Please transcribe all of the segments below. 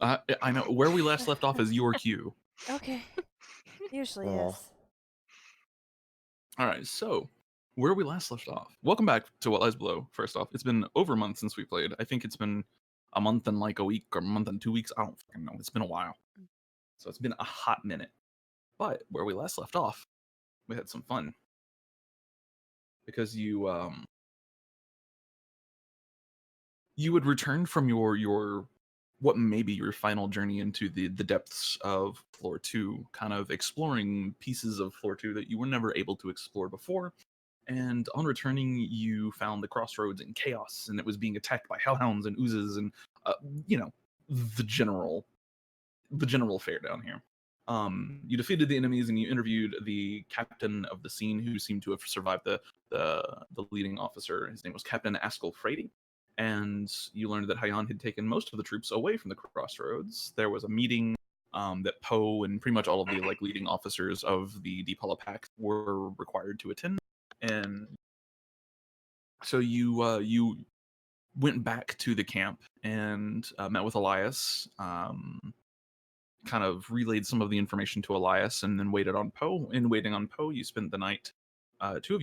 I know where we last left off is your cue. Okay. Usually Aw. is. All right, so where we last left off. Welcome back to What Lies Below. First off, it's been over a month since we played. I think it's been a month and like a week or a month and 2 weeks. I don't fucking know. It's been a while, so it's been a hot minute. But where we last left off, we had some fun because you would return from your what may be your final journey into the depths of floor 2, kind of exploring pieces of floor 2 that you were never able to explore before. And on returning, you found the crossroads in chaos, and it was being attacked by hellhounds and oozes, and you know, the general fare down here. You defeated the enemies, and you interviewed the captain of the scene, who seemed to have survived the leading officer. His name was Captain Askell Frady. And you learned that haiyan had taken most of the troops away from the crossroads. There was a meeting that Poe and pretty much all of the like leading officers of the Deep Hollow Pact were required to attend, and so you went back to the camp and met with Elias. Kind of relayed some of the information to Elias, and then waited on Poe. In waiting on Poe, you spent the night. Three of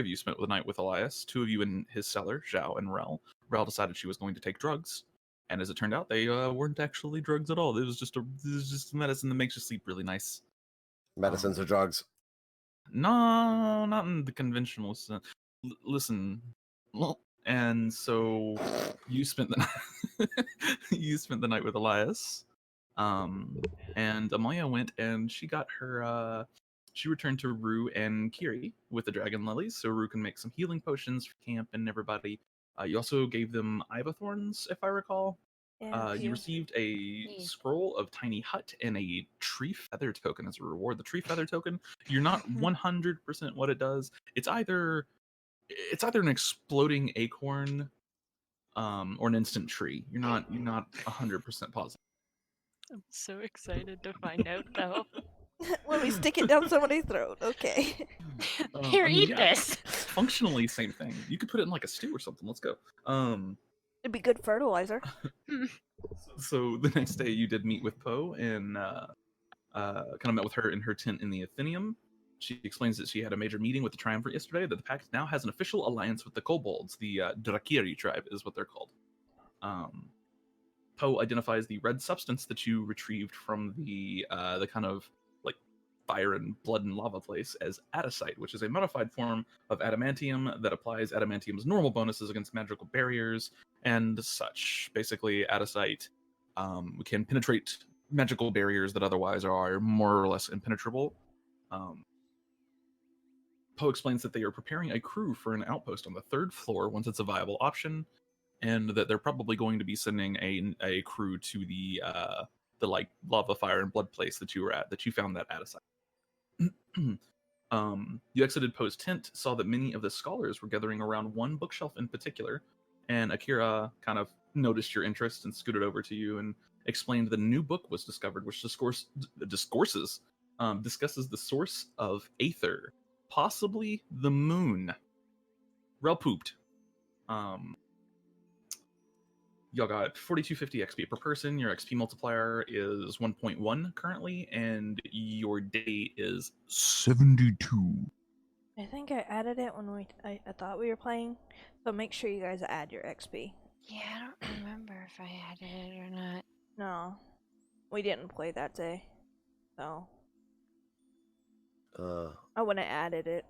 you spent the night with Elias. Two of you in his cellar, Xiao and Rel. Rel decided she was going to take drugs, and as it turned out, they weren't actually drugs at all. It was just medicine that makes you sleep really nice. Medicines or drugs? No, not in the conventional sense. Listen, and so you spent the night. You spent the night with Elias, and Amalia went and she got her. She returned to Rue and Kiri with the dragon lilies, so Rue can make some healing potions for camp and everybody. You also gave them Iva thorns, if I recall. Yeah, You received a scroll of tiny hut and a tree feather token as a reward. The tree feather token, you're not 100% what it does. It's either an exploding acorn, or an instant tree. You're not 100% positive. I'm so excited to find out, though. Let me stick it down somebody's throat. Okay. Here, eat this. Functionally, same thing. You could put it in like a stew or something. Let's go. It'd be good fertilizer. So the next day, you did meet with Poe and kind of met with her in her tent in the Athenaeum. She explains that she had a major meeting with the Triumvirate yesterday, that the Pact now has an official alliance with the Kobolds. The Drakiri tribe is what they're called. Poe identifies the red substance that you retrieved from the kind of like fire and blood and lava place as adasyte, which is a modified form of adamantium that applies adamantium's normal bonuses against magical barriers and such. Basically, adasyte can penetrate magical barriers that otherwise are more or less impenetrable. Poe explains that they are preparing a crew for an outpost on the 3rd floor once it's a viable option, and that they're probably going to be sending a crew to the like lava, fire, and blood place that you were at, that you found that adasyte. You exited Poe's tent, saw that many of the scholars were gathering around one bookshelf in particular, and Akira kind of noticed your interest and scooted over to you and explained that a new book was discovered, which discusses the source of aether, possibly the moon. Rel pooped. Y'all got 4250 XP per person. Your XP multiplier is 1.1 currently, and your day is 72. I think I added it when I thought we were playing. So make sure you guys add your XP. Yeah, I don't remember if I added it or not. No. We didn't play that day. So. I wouldn't have added it.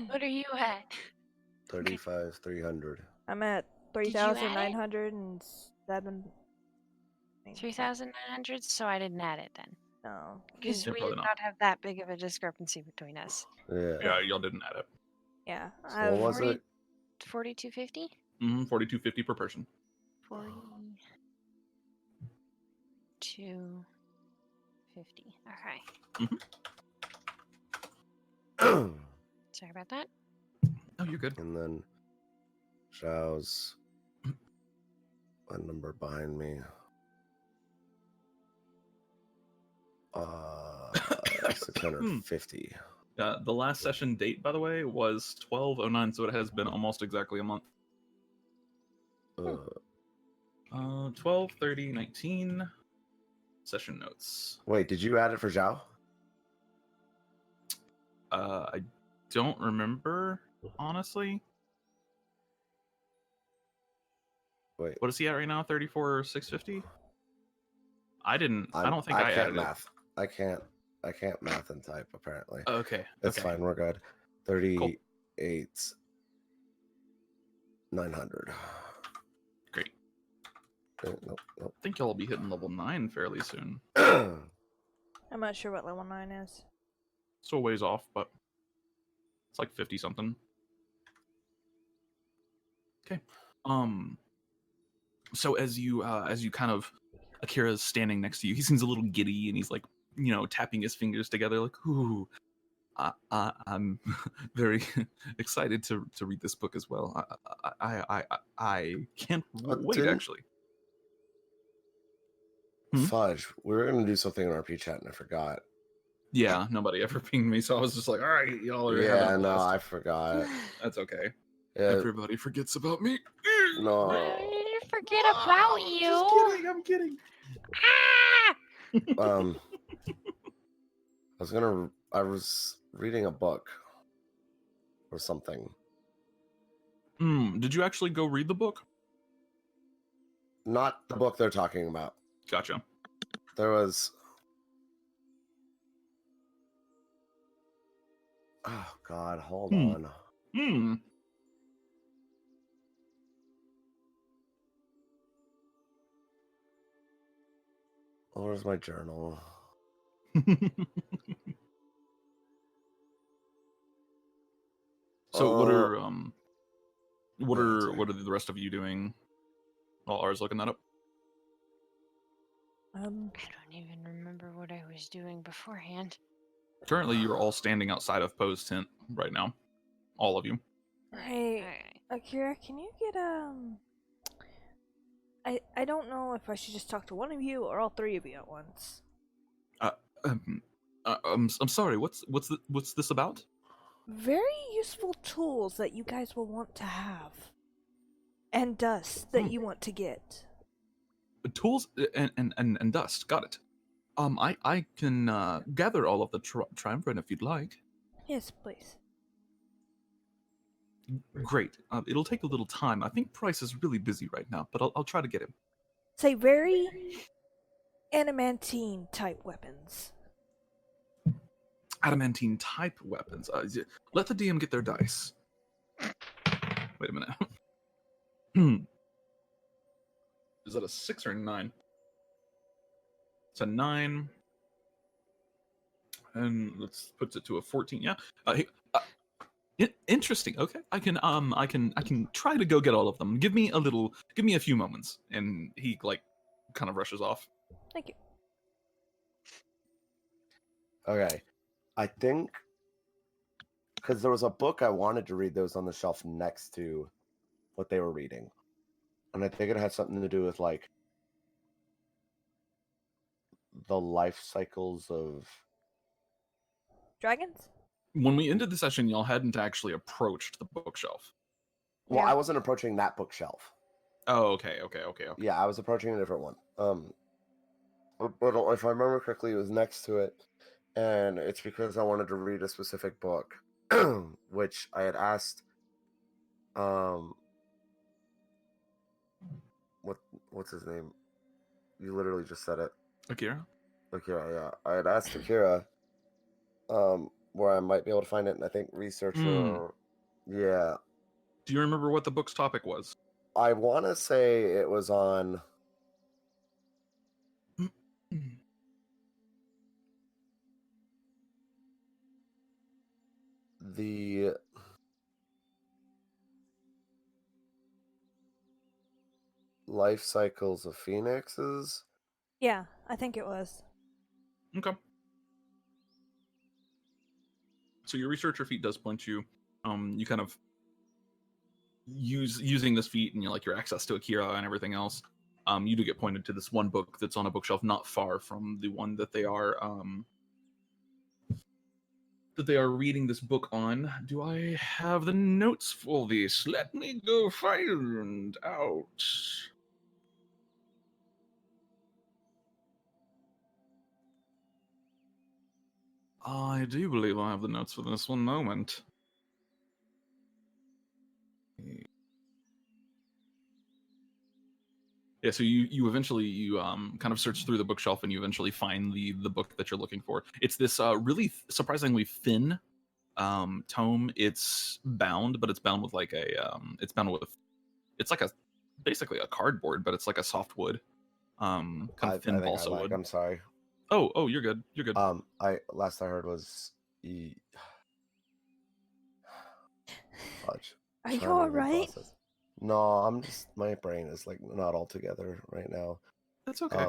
What are you at? 35,300. I'm at 3,907. 3,900, so I didn't add it then. No. Because Yeah, we probably did not. not have that big of a discrepancy between us. Yeah. Y'all didn't add it. Yeah. So what was it? 4250? 4250 per person. 4250. Okay. Sorry about that. Oh, you're good. And then Xiao's a number behind me. 650. The last session date, by the way, was 12/09, so it has been almost exactly a month. 12/30/19. session notes. Wait, did you add it for Xiao? I don't remember, honestly. Wait. What is he at right now? 34,650? I don't think I can't added math. I can't math and type apparently. it. Okay. That's okay. fine. We're good. 38 900. Great. Nope. I think y'all will be hitting level 9 fairly soon. I'm not sure what level 9 is. Still a ways off, but it's like 50 something. Okay. So as you kind of, Akira's standing next to you. He seems a little giddy, and he's like, tapping his fingers together, like, "Ooh, I'm very excited to read this book as well. I can't wait, actually." Fudge. We were gonna do something in RP chat and I forgot. Yeah, nobody ever pinged me, so I was just like, "All right, y'all are having a Yeah, no, blast." I forgot. That's okay. Yeah, Everybody forgets about me. no. I didn't forget about you. Just kidding. I'm kidding. Ah! I was reading a book or something. Did you actually go read the book? Not the book they're talking about. Gotcha. There was. Oh God! Hold on. Where's my journal? So what are the rest of you doing while R's looking that up? I don't even remember what I was doing beforehand. Currently, you're all standing outside of Poe's tent right now. All of you. Hey, Akira, can you get I don't know if I should just talk to one of you or all three of you at once. I'm sorry. What's this about? Very useful tools that you guys will want to have, and dust that you want to get. Tools and dust. Got it. I can gather all of the triumvirate if you'd like. Yes, please. Great. It'll take a little time. I think Price is really busy right now, but I'll try to get him. Say very adamantine type weapons. Adamantine type weapons. Let the DM get their dice. Wait a minute. Is that a 6 or a 9? It's a 9. And let's put it to a 14. Yeah. Interesting. Okay. I can try to go get all of them. Give me a few moments. And he kind of rushes off. Thank you. Okay. I think because there was a book I wanted to read that was on the shelf next to what they were reading. And I think it had something to do with the life cycles of Dragons? When we ended the session, y'all hadn't actually approached the bookshelf. Well, Yeah. I wasn't approaching that bookshelf. Oh, okay. Yeah, I was approaching a different one. But if I remember correctly, it was next to it, and it's because I wanted to read a specific book, which I had asked. What's his name? You literally just said it. Akira? Akira, yeah. I had asked Akira, where I might be able to find it, and I think researcher. Yeah. Do you remember what the book's topic was? I want to say it was on. The life cycles of phoenixes. Yeah, I think it was. Okay. So your researcher feat does point you. You kind of using this feat and your access to Akira and everything else. You do get pointed to this one book that's on a bookshelf not far from the one that they are reading this book on. Do I have the notes for this? Let me go find out. I do believe I have the notes for this. One moment. Yeah, so you eventually kind of search through the bookshelf and you eventually find the book that you're looking for. It's this really surprisingly thin tome. It's bound, but it's bound with like a it's like a basically a cardboard, but it's like a soft wood, kind of thin I think I balsa like. wood. I'm sorry. Oh, you're good. You're good. I last I heard was fudge. Are you Trying to all even right? process. No, I'm just my brain is like not all together right now. That's okay.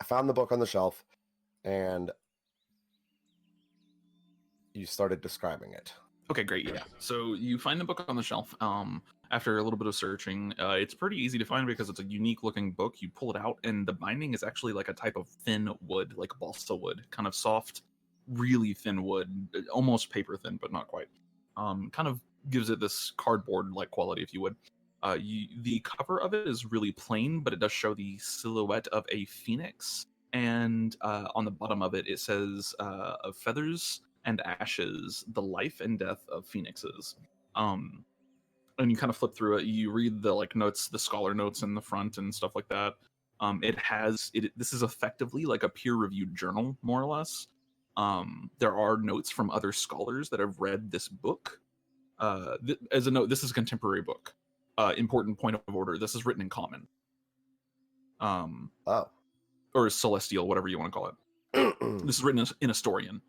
I found the book on the shelf, and you started describing it. Okay, great. Yeah. So you find the book on the shelf. After a little bit of searching, it's pretty easy to find because it's a unique looking book. You pull it out, and the binding is actually like a type of thin wood, like balsa wood, kind of soft, really thin wood, almost paper thin, but not quite. Kind of gives it this cardboard like quality, if you would. The cover of it is really plain, but it does show the silhouette of a phoenix, and on the bottom of it, it says of feathers and ashes, the life and death of phoenixes. And you kind of flip through it, you read the like notes, the scholar notes in the front and stuff like that. This is effectively like a peer-reviewed journal, more or less. There are notes from other scholars that have read this book. As a note, this is a contemporary book. Important point of order, this is written in common. Or celestial, whatever you want to call it. This is written in Astorian.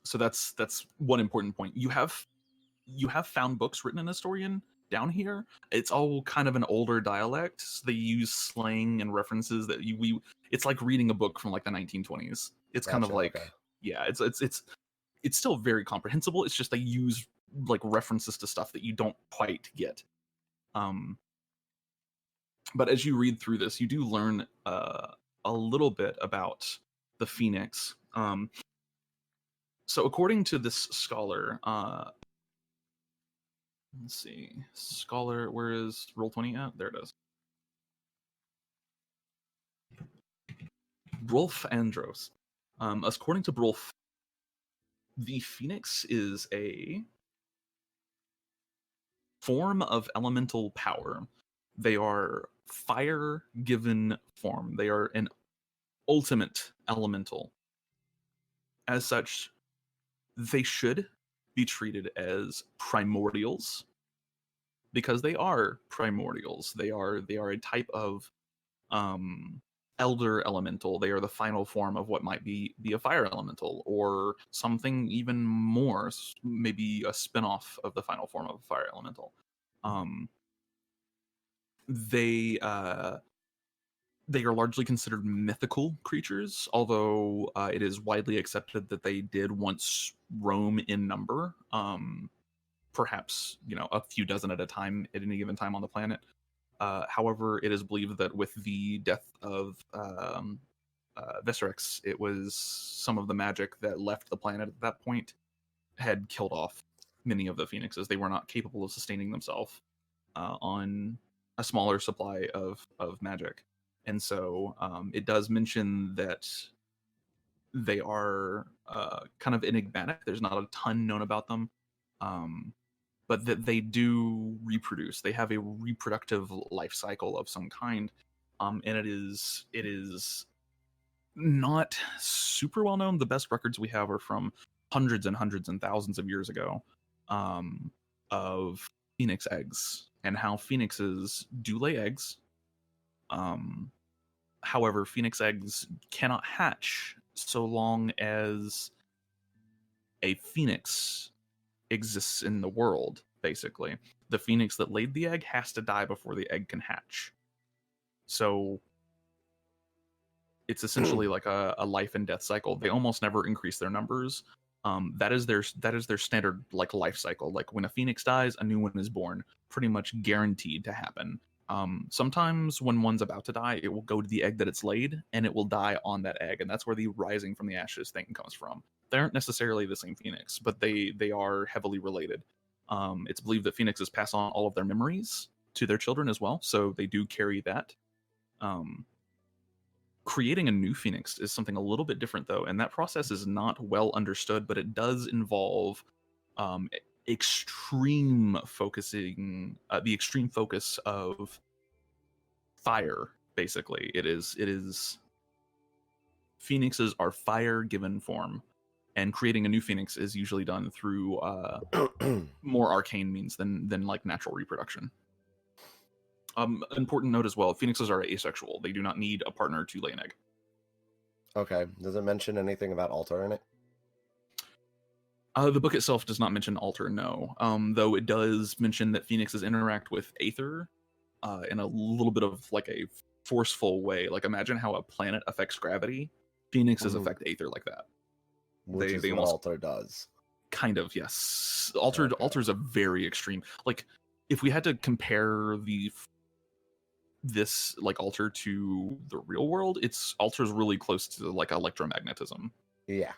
So that's one important point. You have found books written in Astorian down here. It's all kind of an older dialect. So they use slang and references that it's like reading a book from like the 1920s. It's kind of like, okay. Yeah, it's still very comprehensible. It's just they use like references to stuff that you don't quite get. But as you read through this, you do learn a little bit about the phoenix. So according to this scholar, let's see, scholar, where is Roll20 at? There it is. Brulf Andros. According to Brulf, the phoenix is a form of elemental power. They are fire given form. They are an ultimate elemental. As such, they should be treated as primordials because they are primordials. They are a type of elder elemental. They are the final form of what might be a fire elemental or something even more, maybe a spin-off of the final form of a fire elemental. They are largely considered mythical creatures, although it is widely accepted that they did once roam in number, perhaps a few dozen at a time at any given time on the planet. However, it is believed that with the death of Viserys, it was some of the magic that left the planet at that point had killed off many of the phoenixes. They were not capable of sustaining themselves on a smaller supply of magic. And so it does mention that they are kind of enigmatic. There's not a ton known about them. But that they do reproduce. They have a reproductive life cycle of some kind, and it is not super well known. The best records we have are from hundreds and hundreds and thousands of years ago, of phoenix eggs and how phoenixes do lay eggs. However, phoenix eggs cannot hatch so long as a phoenix exists in the world. Basically, the phoenix that laid the egg has to die before the egg can hatch. So it's essentially like a life and death cycle. They almost never increase their numbers. That is their standard like life cycle. Like when a phoenix dies, a new one is born, pretty much guaranteed to happen. Sometimes when one's about to die, it will go to the egg that it's laid and it will die on that egg, and that's where the rising from the ashes thing comes from. They aren't necessarily the same phoenix, but they are heavily related. It's believed that phoenixes pass on all of their memories to their children as well, so they do carry that. Creating a new phoenix is something a little bit different, though, and that process is not well understood, but it does involve extreme focusing, the extreme focus of fire. Basically, it is phoenixes are fire given form, and creating a new phoenix is usually done through more arcane means than like natural reproduction. Important note as well: phoenixes are asexual; they do not need a partner to lay an egg. Okay. Does it mention anything about altar in it? The book itself does not mention altar, no. Though it does mention that phoenixes interact with aether in a little bit of like a forceful way. Like imagine how a planet affects gravity. Phoenixes affect aether like that. Which is they what almost altar does. kind of, yes. Alter's a very extreme. Like if we had to compare this like altar to the real world, alter's really close to like electromagnetism. Yeah.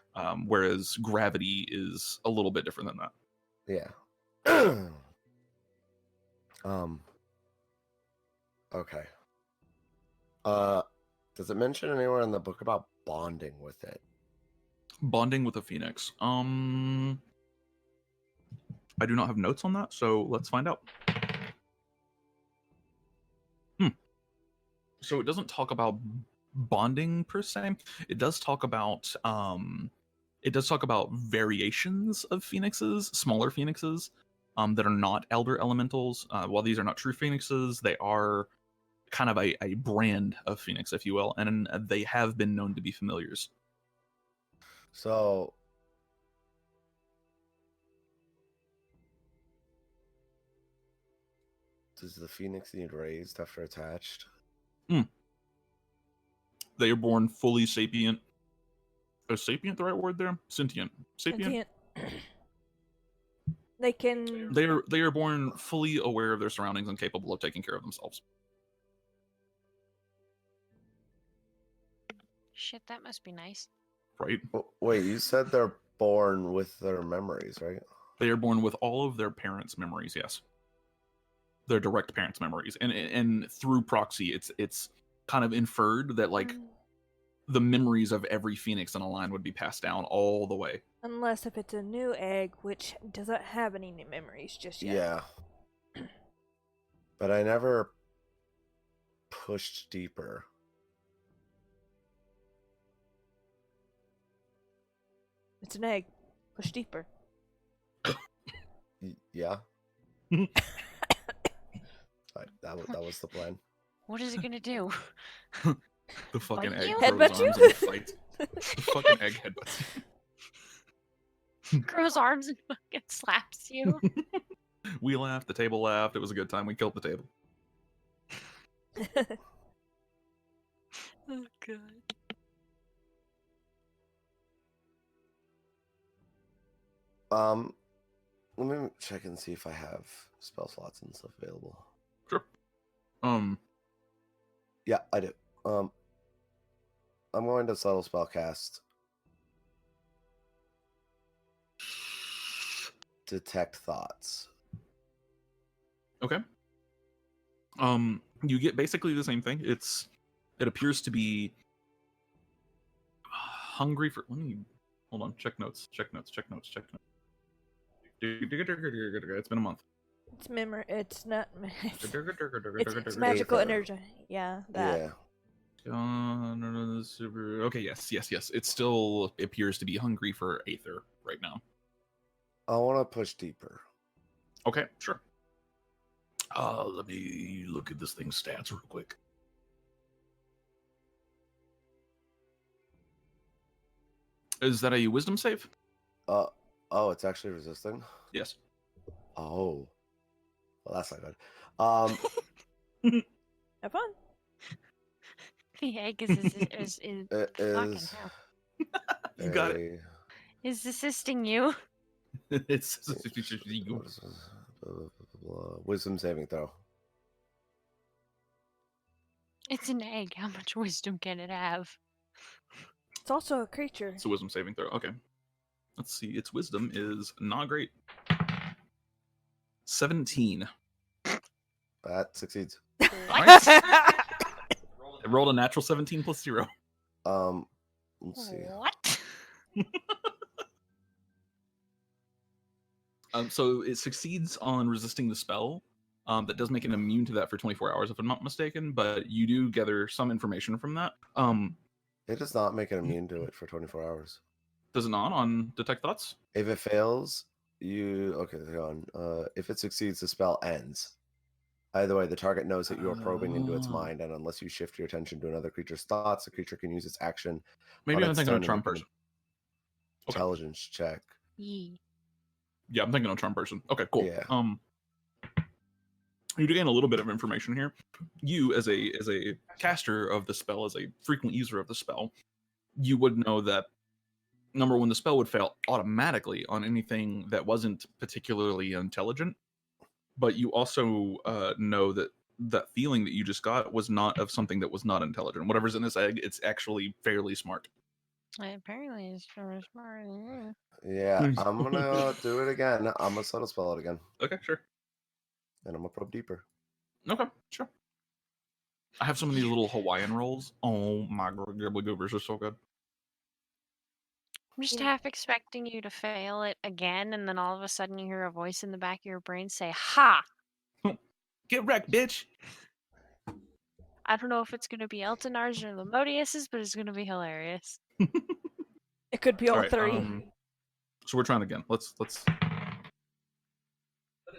Whereas gravity is a little bit different than that. Yeah. Okay. Does it mention anywhere in the book about bonding with it? Bonding with a phoenix. I do not have notes on that, so let's find out. So it doesn't talk about bonding per se. It does talk about variations of phoenixes, smaller phoenixes, that are not elder elementals. While these are not true phoenixes, they are kind of a brand of phoenix, if you will, and they have been known to be familiars. So does the phoenix need raised after it's hatched? They are born fully sapient. Is sapient the right word there? Sentient. Sapient. They can. They are born fully aware of their surroundings and capable of taking care of themselves. Shit, that must be nice. Right? Wait, you said they're born with their memories, right? They are born with all of their parents' memories, yes. Their direct parents' memories. And through proxy, it's kind of inferred that like the memories of every phoenix in a line would be passed down all the way. Unless if it's a new egg, which doesn't have any new memories just yet. Yeah. But I never pushed deeper. It's an egg. Push deeper. Yeah. That was the plan. What is it gonna do? The fucking Bite egg you? grows Headbutt you? arms and fights. The fucking egg headbutts you. Grows arms and fucking slaps you. We laughed, the table laughed, it was a good time, we killed the table. Oh god. Let me check and see if I have spell slots and stuff available. Sure. Yeah, I do. I'm going to subtle spellcast. Detect thoughts. Okay. You get basically the same thing. It appears to be hungry for. Let me hold on. Check notes. It's been a month. It's memory. It's not. It's magical energy. Yeah, that. Yeah. Okay. Yes. It still appears to be hungry for aether right now. I want to push deeper. Okay. Sure. Let me look at this thing's stats real quick. Is that a wisdom save? Oh, it's actually resisting? Yes. Oh. Well, that's not good. Have fun. The egg is It fucking is hell. You got it. Is assisting you. It's wisdom saving throw. It's an egg. How much wisdom can it have? It's also a creature. It's a wisdom saving throw. Okay. Let's see. Its wisdom is not great. 17. That succeeds. All right. rolled a natural 17 plus 0. Let's see. What? So it succeeds on resisting the spell. That does make it immune to that for 24 hours, if I'm not mistaken. But you do gather some information from that. It does not make it immune to it for 24 hours. Does it not on detect thoughts? If it fails, okay, hang on. If it succeeds, the spell ends. Either way, the target knows that you are probing into its mind, and unless you shift your attention to another creature's thoughts, the creature can use its action. Maybe on I'm its thinking of turn charm and make an person. Intelligence check. Yee. Yeah, I'm thinking of charm person. Okay, cool. Yeah. You do gain a little bit of information here. You, as a caster of the spell, as a frequent user of the spell, you would know that number one, the spell would fail automatically on anything that wasn't particularly intelligent. But you also know that that feeling that you just got was not of something that was not intelligent. Whatever's in this egg, it's actually fairly smart. Apparently, it's so smart. Yeah, I'm gonna do it again. I'm gonna subtle spell it again, Okay, sure. and I'm gonna probe deeper. Okay, sure. I have some of these little Hawaiian rolls. Oh my god, Gibbly Goobers are so good. I'm just half expecting you to fail it again, and then all of a sudden you hear a voice in the back of your brain say, "Ha!" Get wrecked, bitch! I don't know if it's going to be Eltonar's or Lemodius's, but it's going to be hilarious. It could be all Alright, three. so we're trying again. Let's.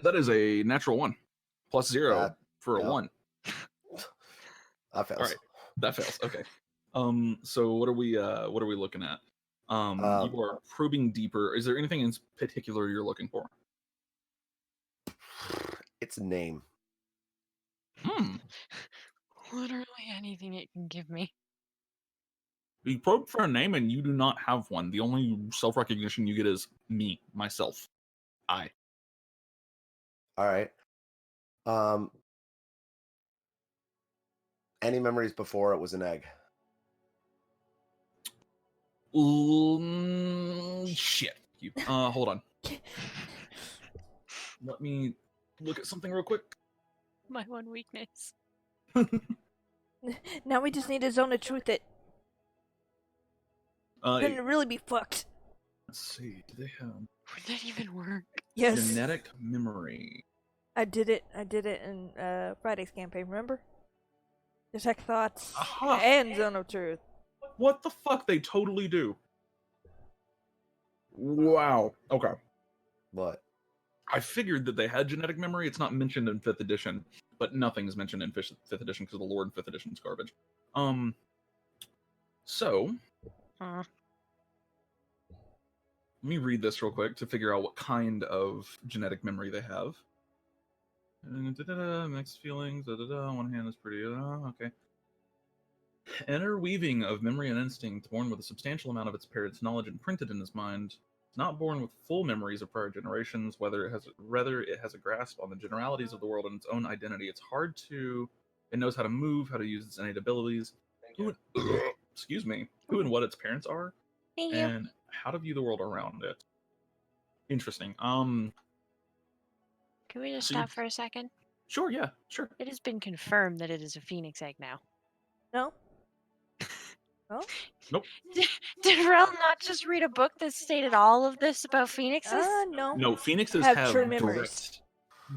That is a natural 1. Plus 0 for a yep. 1. That fails. Alright, that fails. Okay. So what are we looking at? You are probing deeper. Is there anything in particular you're looking for? Its name. Literally anything it can give me. You probe for a name and you do not have one. The only self-recognition you get is me, myself. I. All right. Any memories before it was an egg? Shit. You. Hold on. Let me look at something real quick. My one weakness. Now we just need a zone of truth that couldn't really be fucked. Let's see. Do they have Would that even work? Yes. genetic memory? I did it in Friday's campaign, remember? Detect thoughts Aha! and zone of truth. What the fuck? They totally do. Wow. Okay. What? I figured that they had genetic memory. It's not mentioned in 5th edition, but nothing's mentioned in 5th edition because the lore in 5th edition is garbage. So let me read this real quick to figure out what kind of genetic memory they have. Mixed feelings. One hand is pretty. Okay. Interweaving of memory and instinct, born with a substantial amount of its parents' knowledge imprinted in his mind, not born with full memories of prior generations, rather it has a grasp on the generalities of the world and its own identity. It knows how to move, how to use its innate abilities, excuse me, who and what its parents are, and how to view the world around it. Interesting. Can we just stop for a second? Sure, yeah, sure. It has been confirmed that it is a phoenix egg now. No? Oh? Nope. Did Rel not just read a book that stated all of this about phoenixes? No. No, phoenixes Have have true direct. memories.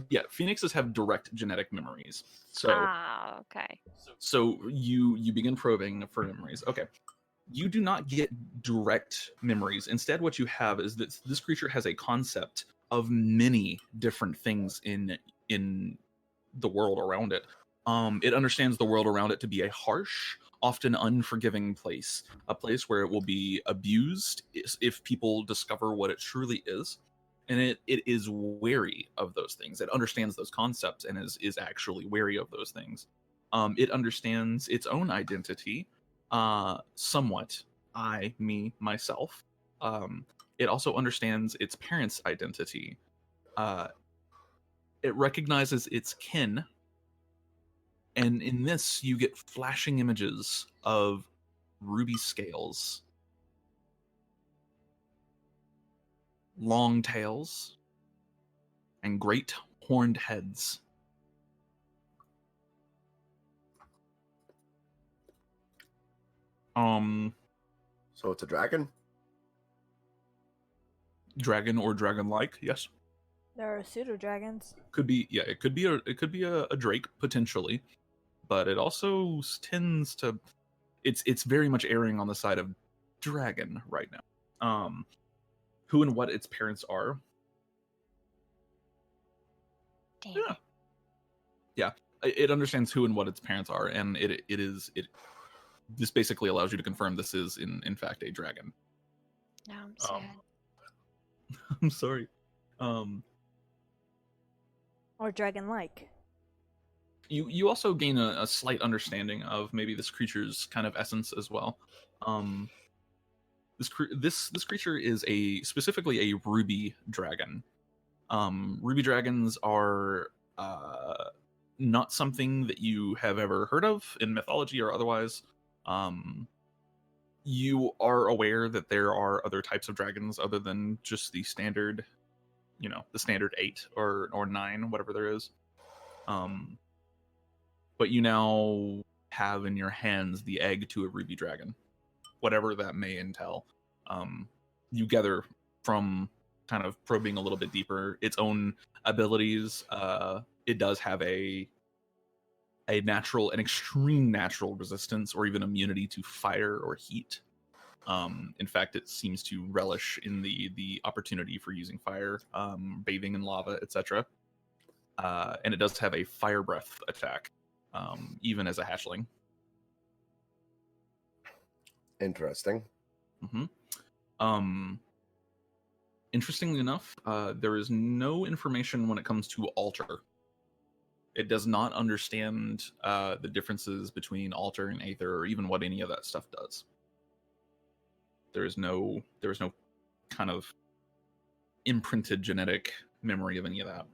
Yeah, phoenixes have direct genetic memories. So, okay. So you begin probing for memories. Okay. You do not get direct memories. Instead, what you have is that this creature has a concept of many different things in the world around it. It understands the world around it to be a harsh, often unforgiving place, a place where it will be abused if people discover what it truly is, and it is wary of those things. It understands those concepts and is actually wary of those things. It understands its own identity somewhat. I, me, myself. It also understands its parents' identity. It recognizes its kin. And in this, you get flashing images of ruby scales, long tails, and great horned heads. So it's a dragon? Dragon or dragon-like, yes. There are pseudo dragons. Could be, yeah. It could be a drake potentially, but it also tends to. It's very much erring on the side of dragon right now. Who and what its parents are. Damn. Yeah. Yeah. It understands who and what its parents are, and it. This basically allows you to confirm this is in fact a dragon. Now I'm sad. I'm sorry. Or dragon-like. You also gain a slight understanding of maybe this creature's kind of essence as well. This creature is specifically a ruby dragon. Ruby dragons are not something that you have ever heard of in mythology or otherwise. You are aware that there are other types of dragons other than just the standard, the standard 8 or 9, whatever there is. But you now have in your hands the egg to a ruby dragon, whatever that may entail. You gather from kind of probing a little bit deeper its own abilities. It does have a natural, an extreme natural resistance or even immunity to fire or heat. In fact, it seems to relish in the opportunity for using fire, bathing in lava, etc. And it does have a fire breath attack, even as a hatchling. Interesting. Mm-hmm. Interestingly enough, there is no information when it comes to altar. It does not understand the differences between altar and aether, or even what any of that stuff does. There is no kind of imprinted genetic memory of any of that.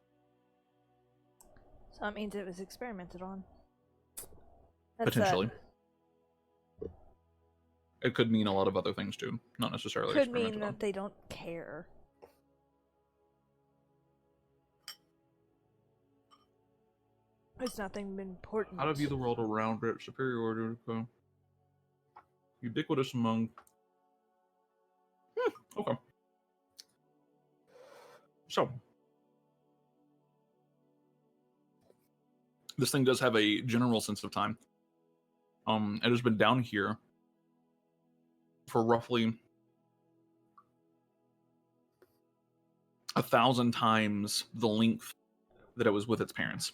So that means it was experimented on. Potentially. It could mean a lot of other things too, not necessarily. Could mean that they don't care. It's nothing important. How to view the world around it, superiority, ubiquitous among. Okay. So, this thing does have a general sense of time. It has been down here for roughly 1,000 times the length that it was with its parents.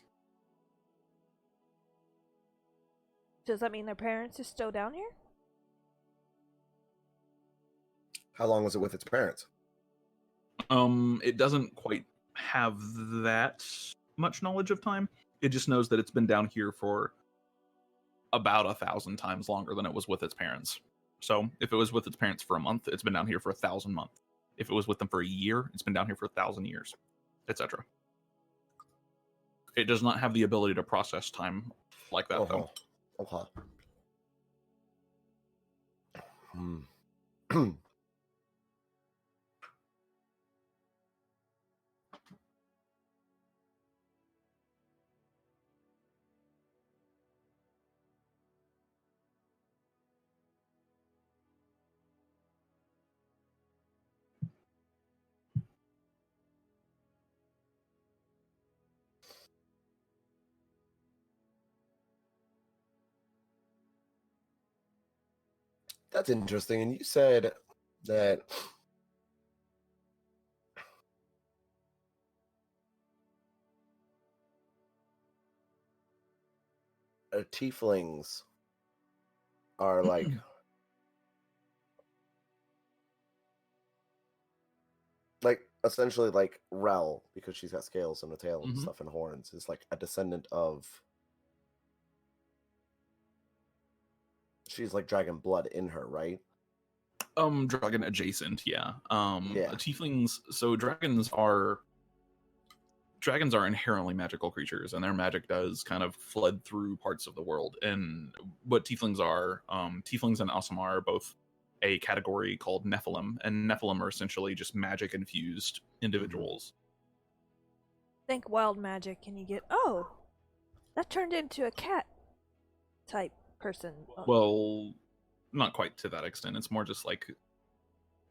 Does that mean their parents are still down here? How long was it with its parents? It doesn't quite have that much knowledge of time. It just knows that it's been down here for about 1,000 times longer than it was with its parents. So if it was with its parents for a month, it's been down here for 1,000 months. If it was with them for a year, it's been down here for 1,000 years, etc. It does not have the ability to process time like that, though. Okay. That's interesting. And you said that tieflings are like essentially like Rel, because she's got scales and a tail and stuff and horns, is like a descendant of. She's like dragon blood in her, right? Dragon adjacent, yeah. Yeah. Tieflings. So dragons are inherently magical creatures, and their magic does kind of flood through parts of the world. And what tieflings are, tieflings and Aasimar are both a category called Nephilim, and Nephilim are essentially just magic infused individuals. Think wild magic, and you get, oh, that turned into a cat type person. Well, not quite to that extent. It's more just like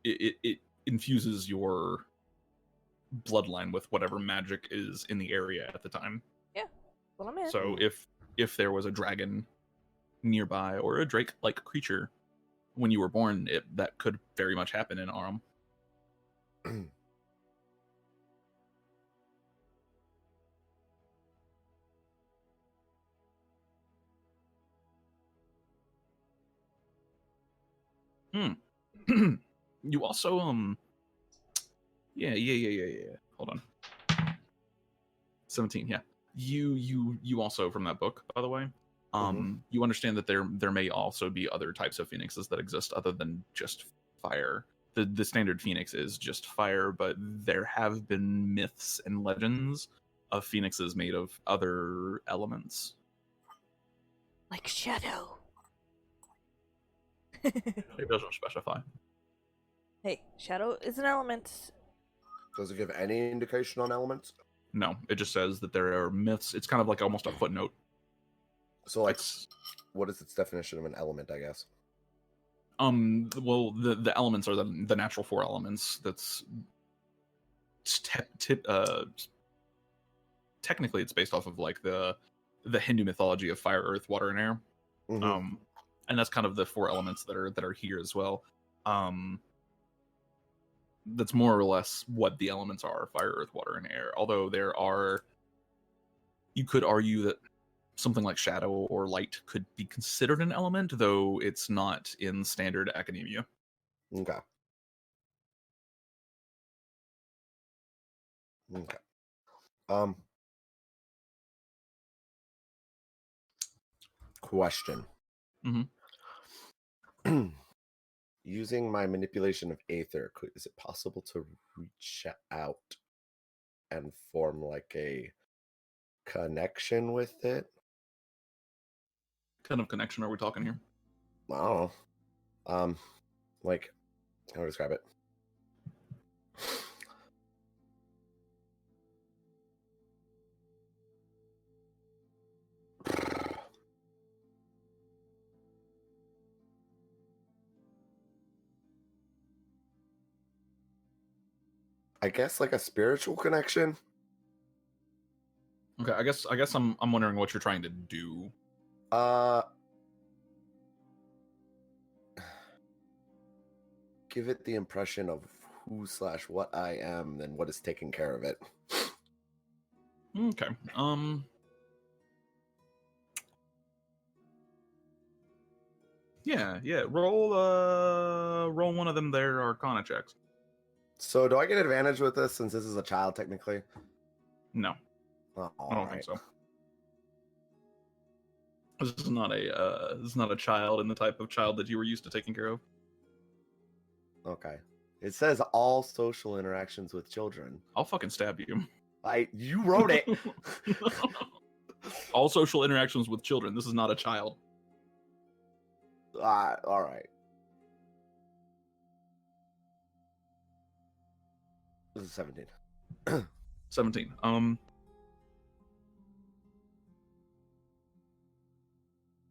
it infuses your bloodline with whatever magic is in the area at the time. Yeah, well, I'm in. So if there was a dragon nearby or a drake-like creature when you were born, that could very much happen in Aram. You also yeah. Hold on. 17, yeah. You also, from that book, by the way, you understand that there may also be other types of phoenixes that exist other than just fire. The standard phoenix is just fire, but there have been myths and legends of phoenixes made of other elements. Like shadow. It doesn't specify. Hey, shadow is an element. Does it give any indication on elements? No, it just says that there are myths. It's kind of like almost a footnote. So, like, what is its definition of an element, I guess? Well, the elements are the natural four elements. That's technically it's based off of like the Hindu mythology of fire, earth, water, and air. And that's kind of the four elements that are here as well. That's more or less what the elements are: fire, earth, water, and air. Although you could argue that something like shadow or light could be considered an element, though it's not in standard academia. Okay. Question. Using my manipulation of aether, is it possible to reach out and form like a connection with it? What kind of connection are we talking here? I don't know. Like, how do I describe it? I guess like a spiritual connection. Okay, I guess I'm wondering what you're trying to do. Give it the impression of who/what I am, then what is taking care of it. Okay. Yeah. Roll one of them there Arcana checks. So do I get advantage with this since this is a child technically? No. Oh, I don't think so. This is not a child in the type of child that you were used to taking care of. Okay. It says all social interactions with children. I'll fucking stab you. You wrote it. All social interactions with children. This is not a child. All right. This is 17. 17.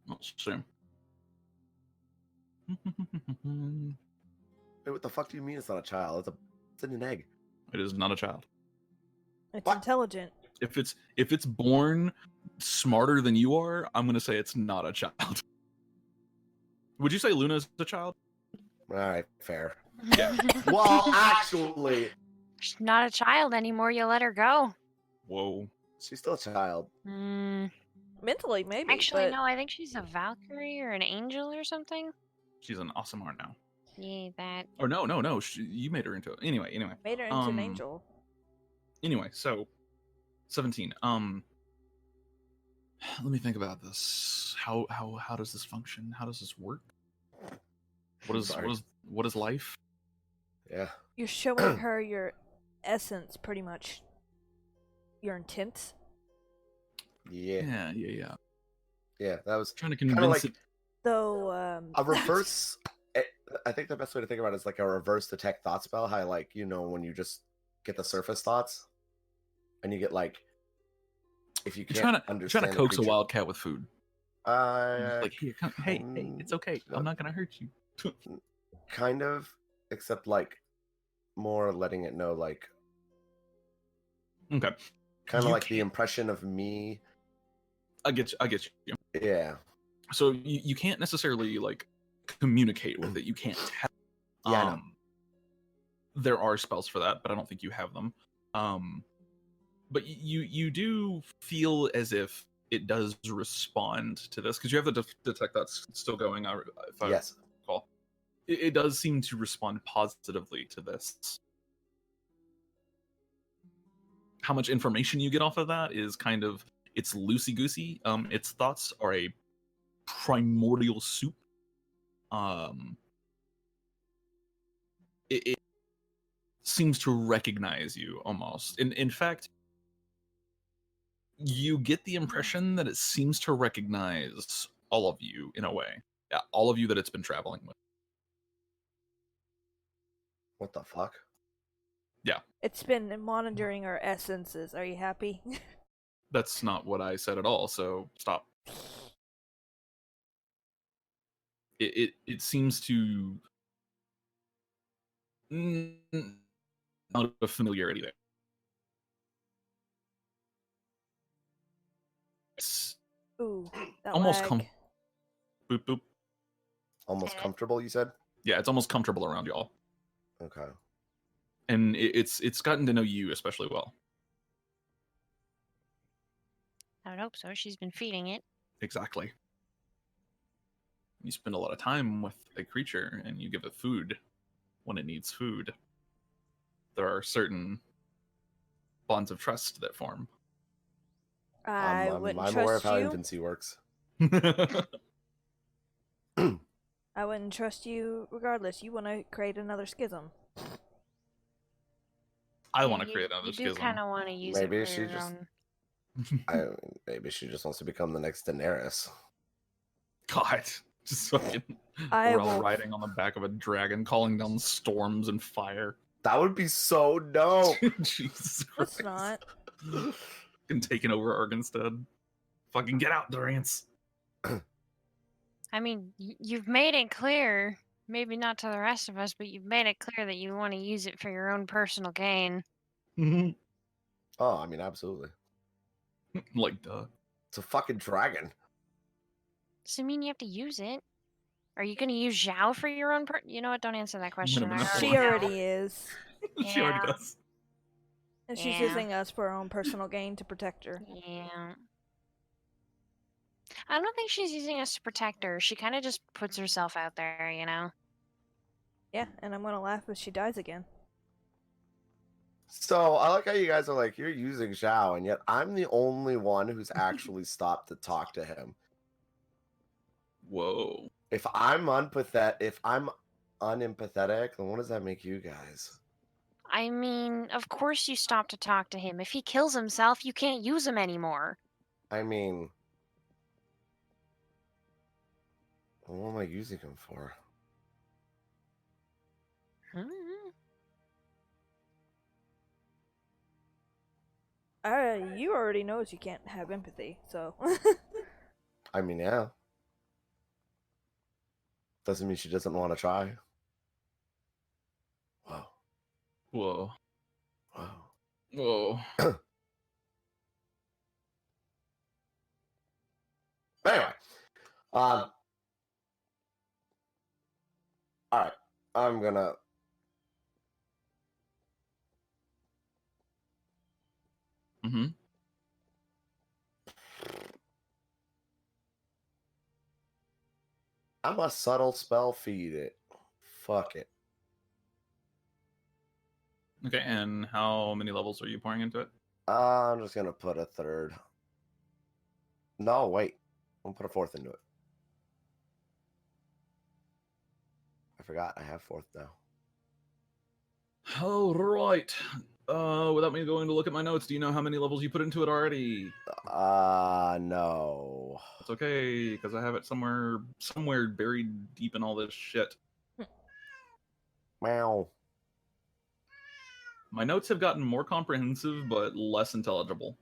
Let's see. Wait, what the fuck do you mean it's not a child? It's an egg. It is not a child. It's What? intelligent. If it's born smarter than you are, I'm gonna say it's not a child. Would you say Luna's a child? All right, fair. Yeah. Well, actually, She's not a child anymore. You let her go. Whoa. she's still a child. Mentally, maybe. Actually, but no. I think she's a Valkyrie or an angel or something. She's an awesome art now. Yeah, that. Or no. You made her into it. Anyway. made her into an angel. Anyway, so 17. Let me think about this. How does this function? How does this work? What is life? Yeah. You're showing her your essence, pretty much. Your intent. Yeah. Yeah. Yeah, that was Trying to kind of convince like it. Though, a reverse. I think the best way to think about it is like a reverse detect thought spell. How, like, when you just get the surface thoughts, and you get like, if you You're can't trying understand to the coax a creature- wildcat with food. Like, here, come, hey, it's okay. I'm not gonna hurt you. Kind of, except like more letting it know, like Okay. kind of You like the can't- impression of me. I get you. Yeah. So you can't necessarily like communicate with it. You can't tell. Yeah, I know. There are spells for that, but I don't think you have them. But you do feel as if it does respond to this because you have the detect that's still going. If I Yes. recall, it does seem to respond positively to this. How much information you get off of that is kind of, it's loosey goosey. Its thoughts are a primordial soup. It seems to recognize you almost. In fact, you get the impression that it seems to recognize all of you in a way. Yeah, all of you that it's been traveling with. What the fuck? Yeah. It's been monitoring our essences. Are you happy? That's not what I said at all, so stop. It seems to not a familiarity there. It's Ooh, that almost lag. boop boop. Almost comfortable, you said? Yeah, it's almost comfortable around y'all. Okay. And it's gotten to know you especially well. I would hope so. She's been feeding it. Exactly. You spend a lot of time with a creature and you give it food when it needs food. There are certain bonds of trust that form. I wouldn't I'm aware of trust how you. infancy works. I wouldn't trust you regardless. You want to create another schism. I Yeah, want to create another You do schism. kind of want to use Maybe it for she your just- own. Maybe she just wants to become the next Daenerys. God, just fucking I we're all will- riding on the back of a dragon, calling down storms and fire. That would be so dope. Jesus It's Christ. not. And taking over Argenstead. Fucking get out, Durance. I mean, you've made it clear, maybe not to the rest of us, but you've made it clear that you want to use it for your own personal gain. Oh, I mean, absolutely. Like, duh. It's a fucking dragon. Does it mean you have to use it? Are you going to use Xiao for your own You know what? Don't answer that question. I minute, She hold on. already is. She already Yeah. does. And she's Yeah. using us for her own personal gain to protect her. Yeah. I don't think she's using us to protect her. She kind of just puts herself out there, you know? Yeah, and I'm gonna laugh if she dies again. So I like how you guys are like, you're using Xiao, and yet I'm the only one who's actually stopped to talk to him. Whoa. If I'm unempathetic, then what does that make you guys? I mean, of course you stop to talk to him. If he kills himself, you can't use him anymore. I mean, what am I using him for? Hmm. You already knows you can't have empathy, so. I mean, yeah. Doesn't mean she doesn't want to try. Whoa. Whoa. Whoa. Whoa. Anyway. All right. I'm gonna. Mm-hmm. I'm a subtle spell feed it. Fuck it. Okay, and how many levels are you pouring into it? I'm just gonna put a third. No, wait. I'm gonna put a fourth into it. I forgot I have fourth now. All right. Without me going to look at my notes, do you know how many levels you put into it already? No. It's okay, because I have it somewhere buried deep in all this shit. Meow. My notes have gotten more comprehensive, but less intelligible.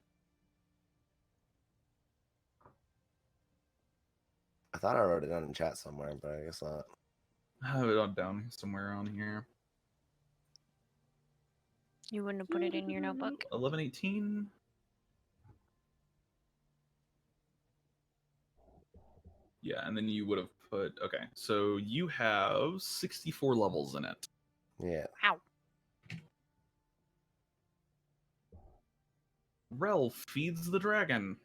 I thought I wrote it down in chat somewhere, but I guess not. I have it on down somewhere on here. You wouldn't have put it in your notebook? 1118. Yeah, and then you would have put, okay, so you have 64 levels in it. Yeah. Ow. Rel feeds the dragon.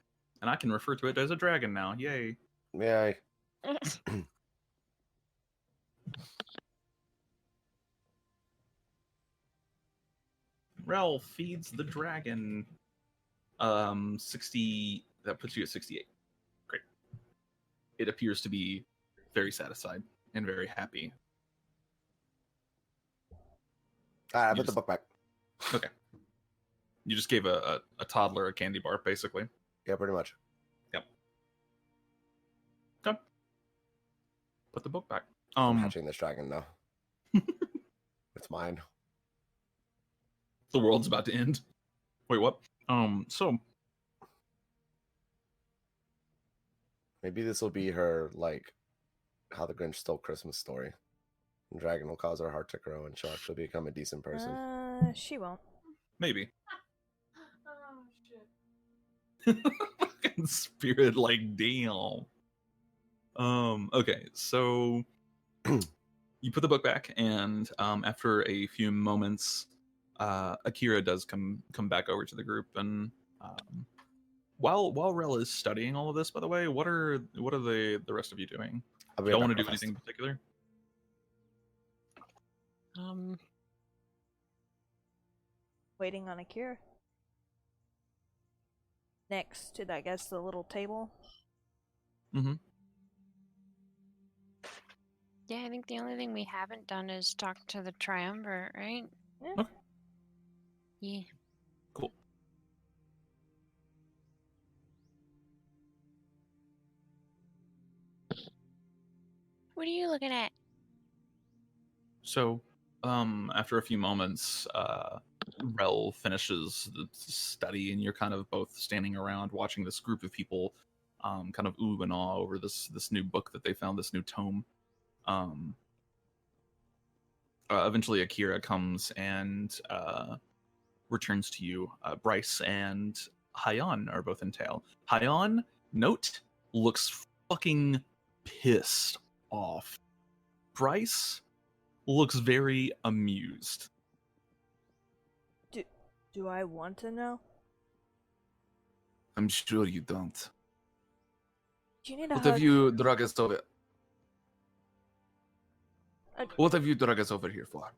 And I can refer to it as a dragon now. Yay. Yeah. Rel feeds the dragon. 60, that puts you at 68. Great. It appears to be very satisfied and very happy. I put the book back. Okay. You just gave a toddler a candy bar, basically. Yeah, pretty much. Yep. Okay. Put the book back. I'm hatching this dragon now. It's mine. The world's about to end. Wait, what? So maybe this will be her, like, How the Grinch Stole Christmas story. The dragon will cause her heart to grow and she'll actually become a decent person. She won't. maybe. Oh, shit. Fucking spirit, like, damn. Okay, so you put the book back, and after a few moments, Akira does come back over to the group, and while Rel is studying all of this, by the way, what are the rest of you doing? Do y'all want to do anything in particular? Waiting on Akira. Next to, I guess, the little table. Mm-hmm. Yeah, I think the only thing we haven't done is talk to the triumvirate, right? Yeah. Okay. Yeah. Cool. What are you looking at? So, after a few moments, Rel finishes the study, and you're kind of both standing around watching this group of people, kind of ooh and awe over this new book that they found, this new tome. Eventually, Akira comes and returns to you. Bryce and haiyan are both in tail. Haiyan, note, looks fucking pissed off. Bryce looks very amused. Do I want to know? I'm sure you don't. Do you need a What hug? have you drug us over? Uh, What have you drug us over here for?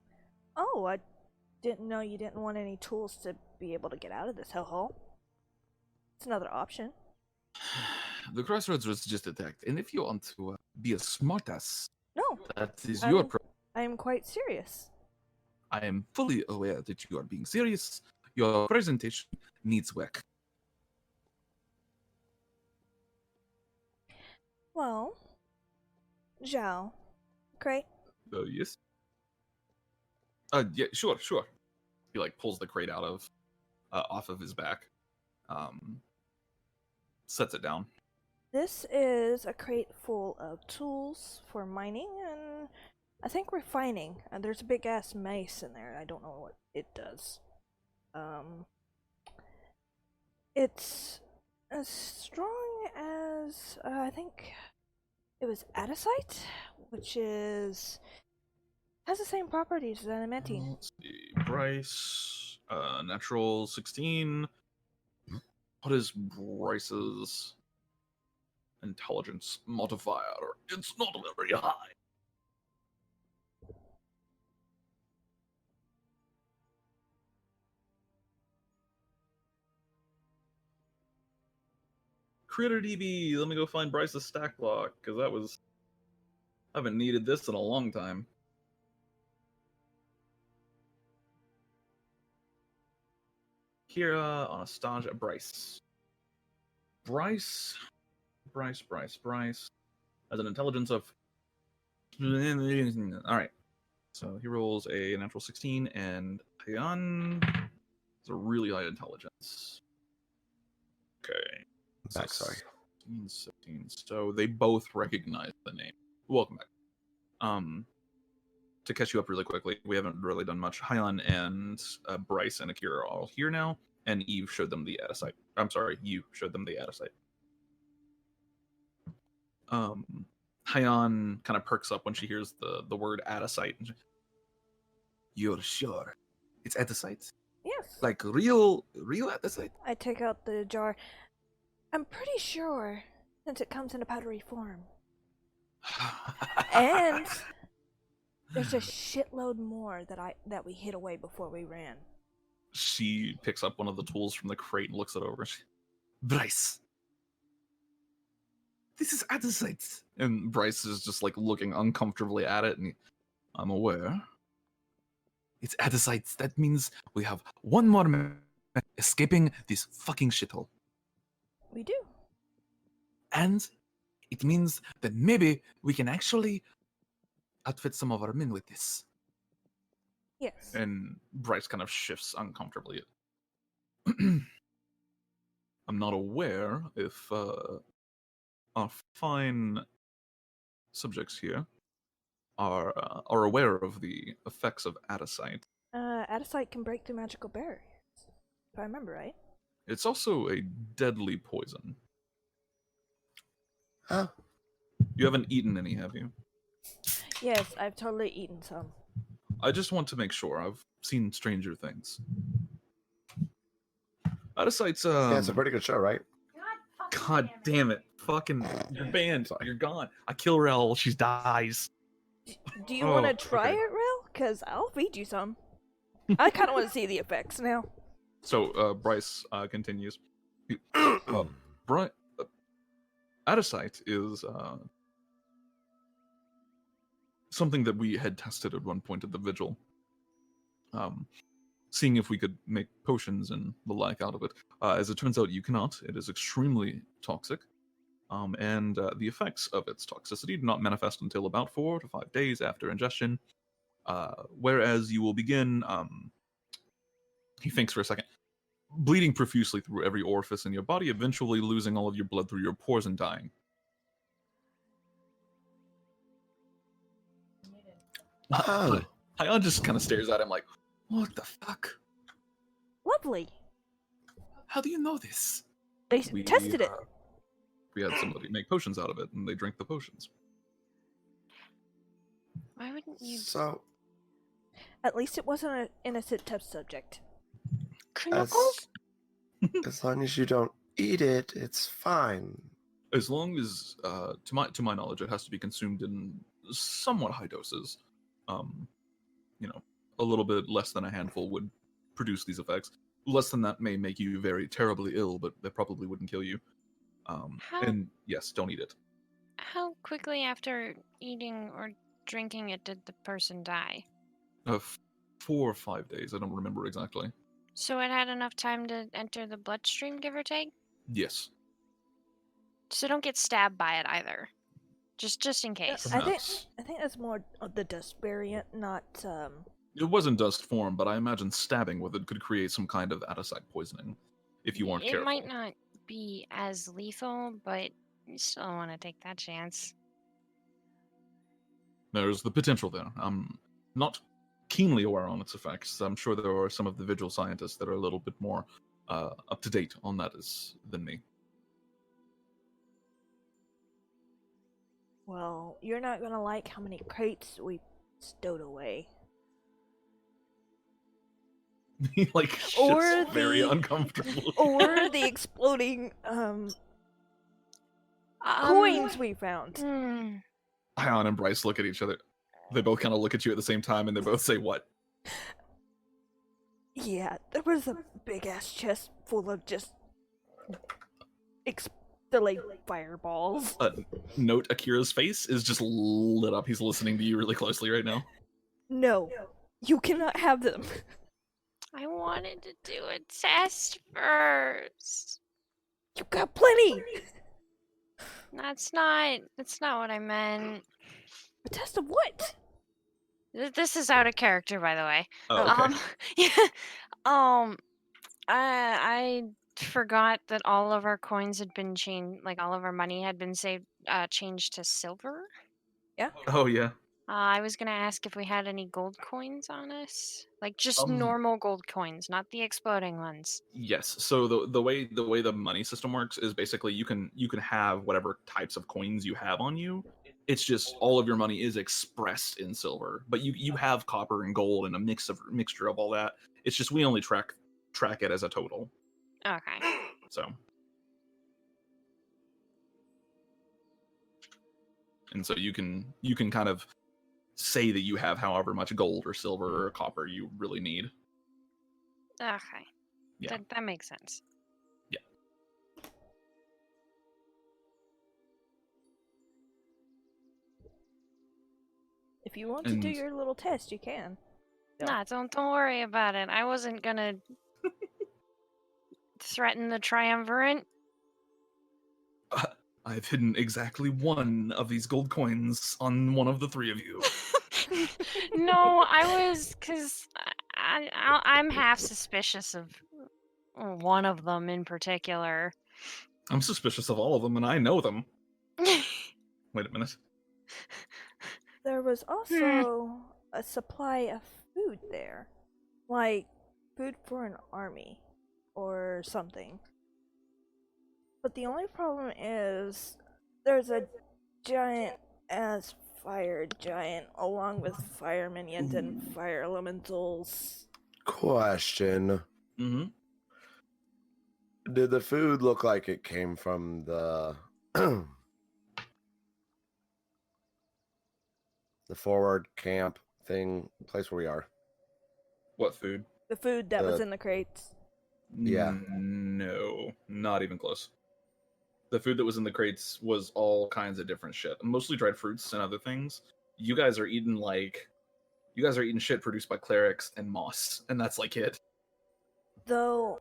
Oh, I didn't know you didn't want any tools to be able to get out of this hellhole. It's another option. The crossroads was just attacked, and if you want to be a smartass, No, that is I'm- your problem. I am quite serious. I am fully aware that you are being serious. Your presentation needs work. Well, Xiao, crate. Yes. Yeah, sure. He like pulls the crate out of off of his back, sets it down. This is a crate full of tools for mining and I think refining. And there's a big ass mace in there. I don't know what it does. It's as strong as I think it was adasyte, which has the same properties as adamantine. Let's see. Bryce, natural 16. What is Bryce's intelligence modifier? It's not very high. Critter DB, let me go find Bryce's stack block, because I haven't needed this in a long time. Kira, Anastasia, Bryce. Bryce has an intelligence of... Alright. So he rolls a natural 16, and haiyan has a really high intelligence. Okay. Back, sorry. 16. So they both recognize the name. Welcome back. To catch you up really quickly, we haven't really done much. Haiyan and Bryce and Akira are all here now, and Eve showed them the adasyte. I'm sorry, you showed them the adasyte. Haiyan kind of perks up when she hears the word adasyte. You're sure it's adasyte? Yes. Like real adasyte? I take out the jar. I'm pretty sure, since it comes in a powdery form. And there's a shitload more that we hid away before we ran. She picks up one of the tools from the crate and looks it over. Bryce, this is adasyte. And Bryce is just like looking uncomfortably at it, and I'm aware. It's adasyte. That means we have one more man escaping this fucking shithole. We do. And it means that maybe we can actually outfit some of our men with this. Yes. And Bryce kind of shifts uncomfortably. I'm not aware if our fine subjects here are aware of the effects of adasyte. Adasyte can break through magical barriers, if I remember right. It's also a deadly poison. Huh? You haven't eaten any, have you? Yes, I've totally eaten some. I just want to make sure. I've seen stranger things. Adasyte's Yeah, it's a pretty good show, right? God damn it. Fucking, you're banned. You're gone. I kill Rel while she dies. Do you want to Oh, try okay. it, Rel? Because I'll feed you some. I kind of want to see the effects now. So, Bryce continues. Adasyte is something that we had tested at one point at the vigil. Seeing if we could make potions and the like out of it. As it turns out, you cannot. It is extremely toxic. And the effects of its toxicity do not manifest until about 4 to 5 days after ingestion. Whereas you will begin, he thinks for a second, bleeding profusely through every orifice in your body, eventually losing all of your blood through your pores and dying. Oh. Haiyan just kind of stares at him like, what the fuck? Lovely. How do you know this? They We, tested it. We had somebody make potions out of it, and they drink the potions. Why wouldn't you? So, At least it wasn't an innocent test subject. Knuckles? as long as you don't eat it, it's fine. As long as, to my knowledge, it has to be consumed in somewhat high doses. A little bit less than a handful would produce these effects. Less than that may make you very terribly ill, but that probably wouldn't kill you. And yes, don't eat it. How quickly after eating or drinking it did the person die? 4 or 5 days, I don't remember exactly. So it had enough time to enter the bloodstream, give or take? Yes. So don't get stabbed by it either. Just in case. I think Perhaps. that's more of the dust variant, not It wasn't dust form, but I imagine stabbing with it could create some kind of adasyte poisoning if you weren't It careful. might not be as lethal, but you still want to take that chance. There's the potential there. I'm not keenly aware on its effects. I'm sure there are some of the vigil scientists that are a little bit more up to date on that than me. Well, you're not gonna like how many crates we stowed away. He like Or shits very the- uncomfortable. Or the exploding coins we found. Haiyan and Bryce look at each other. They both kind of look at you at the same time, and they both say, "What?" Yeah, there was a big ass chest full of just delayed fireballs. Note Akira's face is just lit up. He's listening to you really closely right now. No, you cannot have them. I wanted to do a test first. You got plenty. That's not what I meant. A test of what? This is out of character, by the way. Oh, okay. Yeah. I forgot that all of our coins had been changed, like all of our money had been saved, changed to silver. Yeah. Oh yeah. I was gonna ask if we had any gold coins on us, like just Um, normal gold coins, not the exploding ones. Yes. So the way the money system works is basically you can have whatever types of coins you have on you. It's just all of your money is expressed in silver, but you have copper and gold and a mixture of all that. It's just we only track it as a total. Okay. So and so you can kind of say that you have however much gold or silver or copper you really need. Okay. Yeah. That makes sense. Yeah. If you want to do And your little test, you can. No. Nah, don't worry about it. I wasn't gonna threaten the triumvirate. I've hidden exactly one of these gold coins on one of the three of you. No, I was, cause I'm half suspicious of one of them in particular. I'm suspicious of all of them, and I know them. Wait a minute. There was also a supply of food there. Like food for an army or something. But the only problem is there's a giant ass fire giant along with fire minions and fire elementals. Question. Mm-hmm. Did the food look like it came from the the forward camp thing, place where we are? What food? The food that was in the crates. Yeah. No, not even close. The food that was in the crates was all kinds of different shit, mostly dried fruits and other things. You guys are eating shit produced by clerics and moss, and that's like it. Though,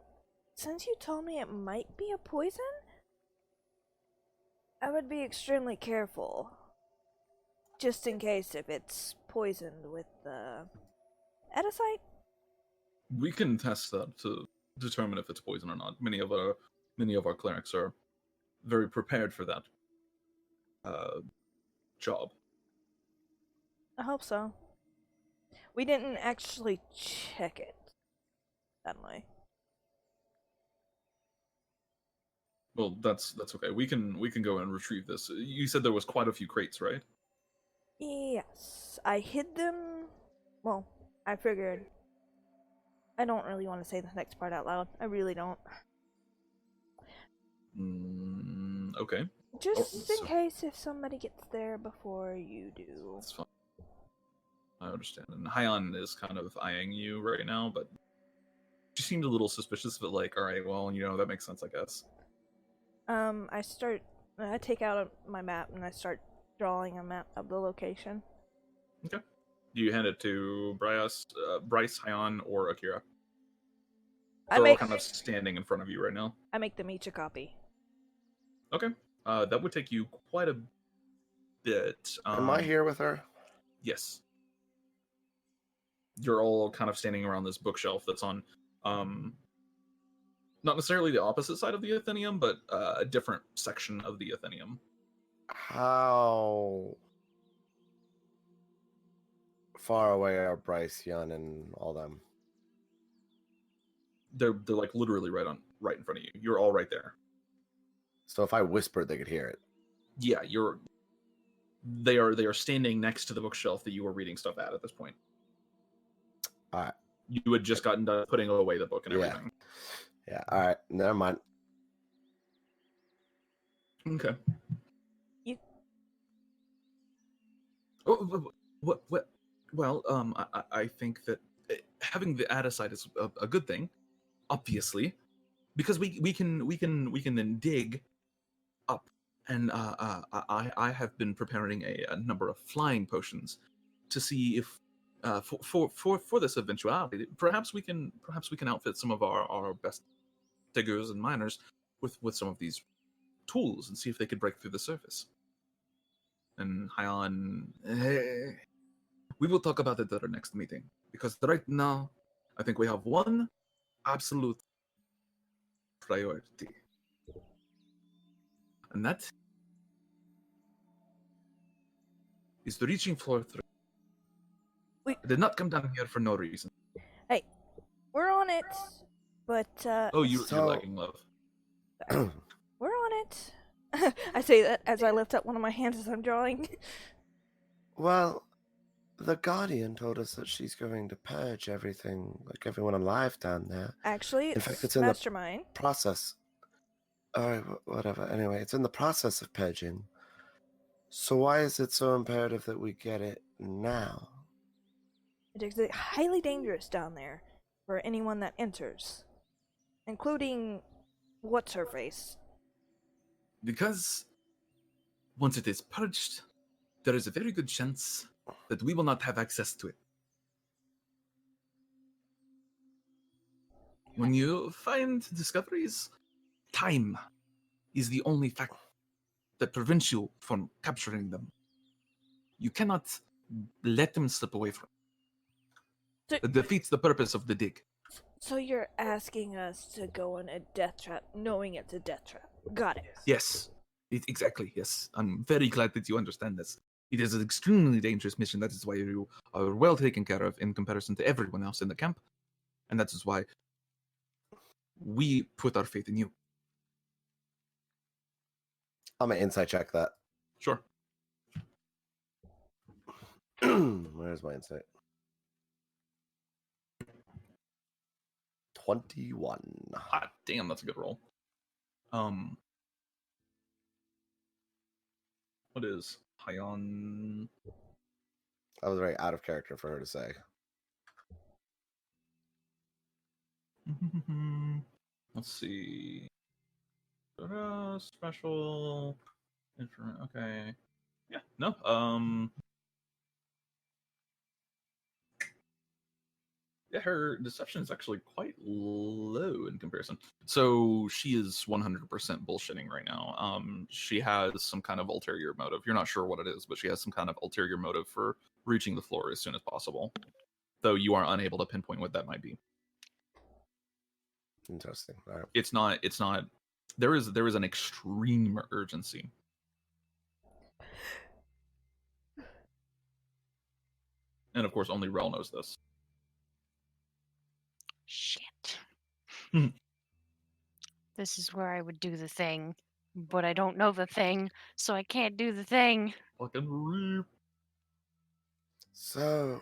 since you told me it might be a poison, I would be extremely careful. Just in case if it's poisoned with the adasyte. We can test that to determine if it's poison or not. Many of our clerics are very prepared for that job. I hope so. We didn't actually check it that way. Well, that's okay. We can go and retrieve this. You said there was quite a few crates, right? Yes, I hid them. Well, I figured. I don't really want to say the next part out loud. I really don't. Okay. Just in case if somebody gets there before you do. That's fine. I understand. And haiyan is kind of eyeing you right now, but she seemed a little suspicious, but like, all right, well, that makes sense, I guess. I take out my map and I start drawing a map of the location. Okay. Do you hand it to Bryce, haiyan, or Akira? They're all kind of standing in front of you right now. I make them each a copy. Okay. That would take you quite a bit. Am I here with her? Yes. You're all kind of standing around this bookshelf that's on, not necessarily the opposite side of the Athenaeum, but a different section of the Athenaeum. How far away are Bryce, Yun, and all them? They're like literally right in front of you. You're all right there. So if I whispered, they could hear it. Yeah, they are standing next to the bookshelf that you were reading stuff at this point. All right. You had just gotten done putting away the book and everything. Yeah. All right. Never mind. Okay. You. Oh, what? Well, I think that having the adasyte is a good thing, obviously, because we can then dig up, and I have been preparing a number of flying potions to see if for this eventuality, perhaps we can outfit some of our best diggers and miners with some of these tools and see if they could break through the surface. And haiyan, we will talk about it at our next meeting, because right now I think we have one absolute priority. And that is the reaching floor 3. We- I did not come down here for no reason. Hey, we're on it, but Oh, you're So- lacking love. we're on it. I say that as I lift up one of my hands as I'm drawing. Well, the Guardian told us that she's going to purge everything, like everyone alive down there. Actually, In it's, fact, it's in the Mastermind. process. Alright, whatever. Anyway, it's in the process of purging. So why is it so imperative that we get it now? It is highly dangerous down there for anyone that enters, including what's her face. Because once it is purged, there is a very good chance that we will not have access to it. When you find discoveries, time is the only factor that prevents you from capturing them. You cannot let them slip away from So, it. It defeats the purpose of the dig. so you're asking us to go on a death trap, knowing it's a death trap. Got it. Yes, exactly, yes. I'm very glad that you understand this. It is an extremely dangerous mission. That is why you are well taken care of in comparison to everyone else in the camp. And that is why we put our faith in you. I'm gonna insight check that. Sure. Where's my insight? 21. Ah, damn, that's a good roll. What is haiyan? That was very out of character for her to say. Let's see. Special. Okay. Yeah. No. Yeah, her deception is actually quite low in comparison. So she is 100% bullshitting right now. She has some kind of ulterior motive. You're not sure what it is, but she has some kind of ulterior motive for reaching the floor as soon as possible. Though you are unable to pinpoint what that might be. Interesting. All right. It's not. There is an extreme urgency. And of course, only Rel knows this. Shit. Hmm. This is where I would do the thing, but I don't know the thing, so I can't do the thing. Fucking reap. So,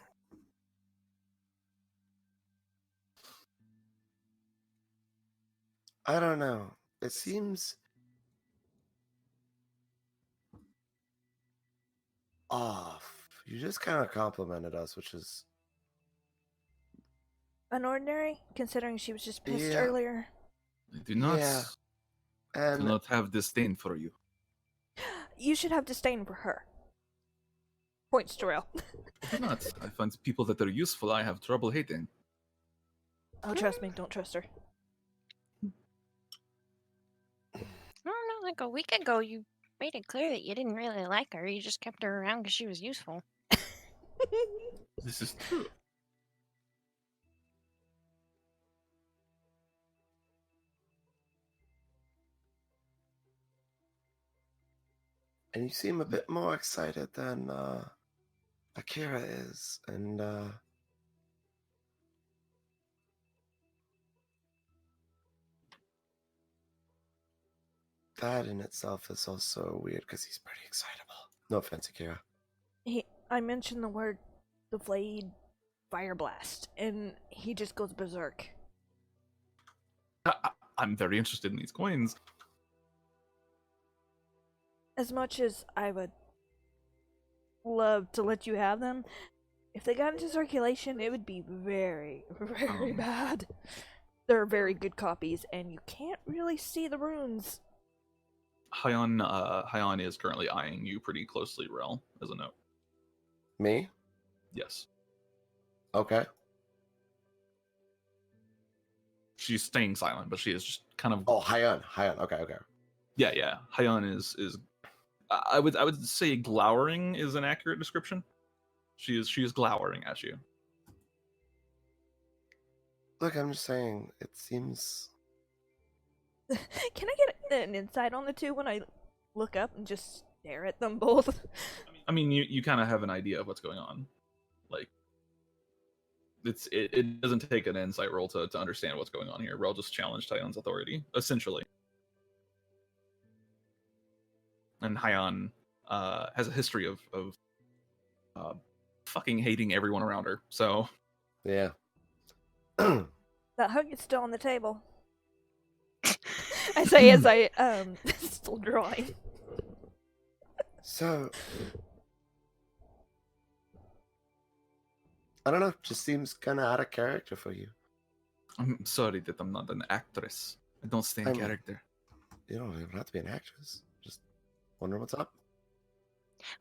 I don't know. It seems off. You just kind of complimented us, which is Unordinary, considering she was just pissed Yeah. earlier. I do not, Yeah. do and not have disdain for you. You should have disdain for her. Points to Rel. I do not. I find people that are useful I have trouble hating. Oh, trust me, don't trust her. I don't know, like a week ago you made it clear that you didn't really like her. You just kept her around because she was useful. This is true. and you seem a bit more excited than Akira is, and that in itself is also weird because he's pretty excitable. No offense, Akira. I mentioned the word the blade fire blast, and he just goes berserk. I'm very interested in these coins. As much as I would love to let you have them, if they got into circulation, it would be very, very bad. They're very good copies, and you can't really see the runes. Haiyan is currently eyeing you pretty closely, Rel, as a note. Me? Yes. Okay. She's staying silent, but she is just kind of Oh, haiyan. Okay. yeah. Haiyan is I would say glowering is an accurate description. She is glowering at you. Look, I'm just saying, it seems Can I get an insight on the two when I look up and just stare at them both? I mean, you kind of have an idea of what's going on. Like, it doesn't take an insight roll to understand what's going on here. Rel just challenged Haiyan's authority, essentially. And Haiyan has a history of fucking hating everyone around her. So Yeah. That hug is still on the table. I say as I still drawing. So, I don't know. Just seems kind of out of character for you. I'm sorry that I'm not an actress. I don't stay in character. You don't even have to be an actress. Just wonder what's up.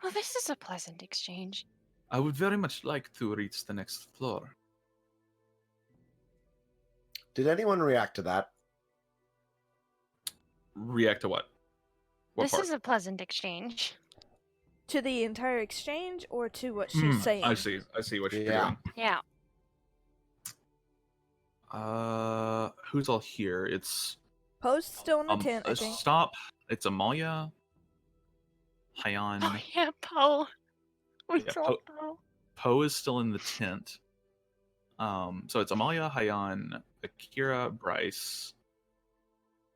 Well, this is a pleasant exchange. I would very much like to reach the next floor. Did anyone react to that? React to what? What This part? is a pleasant exchange. To the entire exchange or to what she's saying? I see what you're Yeah. doing. Yeah. Who's all here? It's Poe's still in the tent, I think. Stop. It's Amalia, Haiyan. Oh yeah, Poe. We Yeah, saw Poe. Poe is still in the tent. So it's Amalia, Haiyan, Akira, Bryce,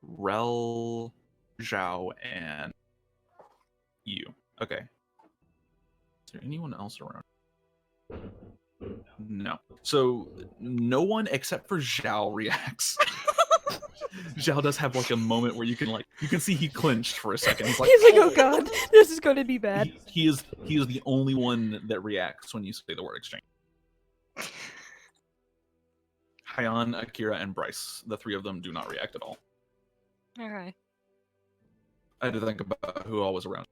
Rel, Xiao, and you. Okay. Is there anyone else around? No. So no one except for Xiao reacts. Xiao does have like a moment where you can see he clenched for a second. He's like, oh god, this is going to be bad. He is the only one that reacts when you say the word exchange. Haiyan, Akira, and Bryce, the three of them do not react at all. Okay. I had to think about who all was around.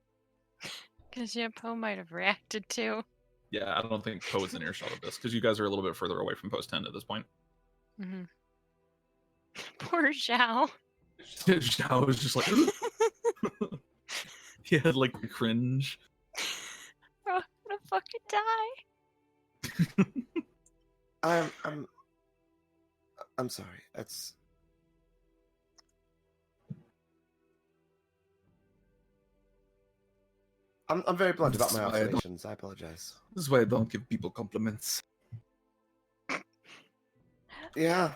Because yeah, Poe might have reacted too. Yeah, I don't think Poe is in earshot of this because you guys are a little bit further away from post 10 at this point. Mm-hmm. Poor Xiao. Xiao was just like, he had like the cringe. Bro, I'm gonna fucking die. I'm sorry. That's. I'm very blunt about my observations. I apologize. This is why I don't give people compliments. Yeah,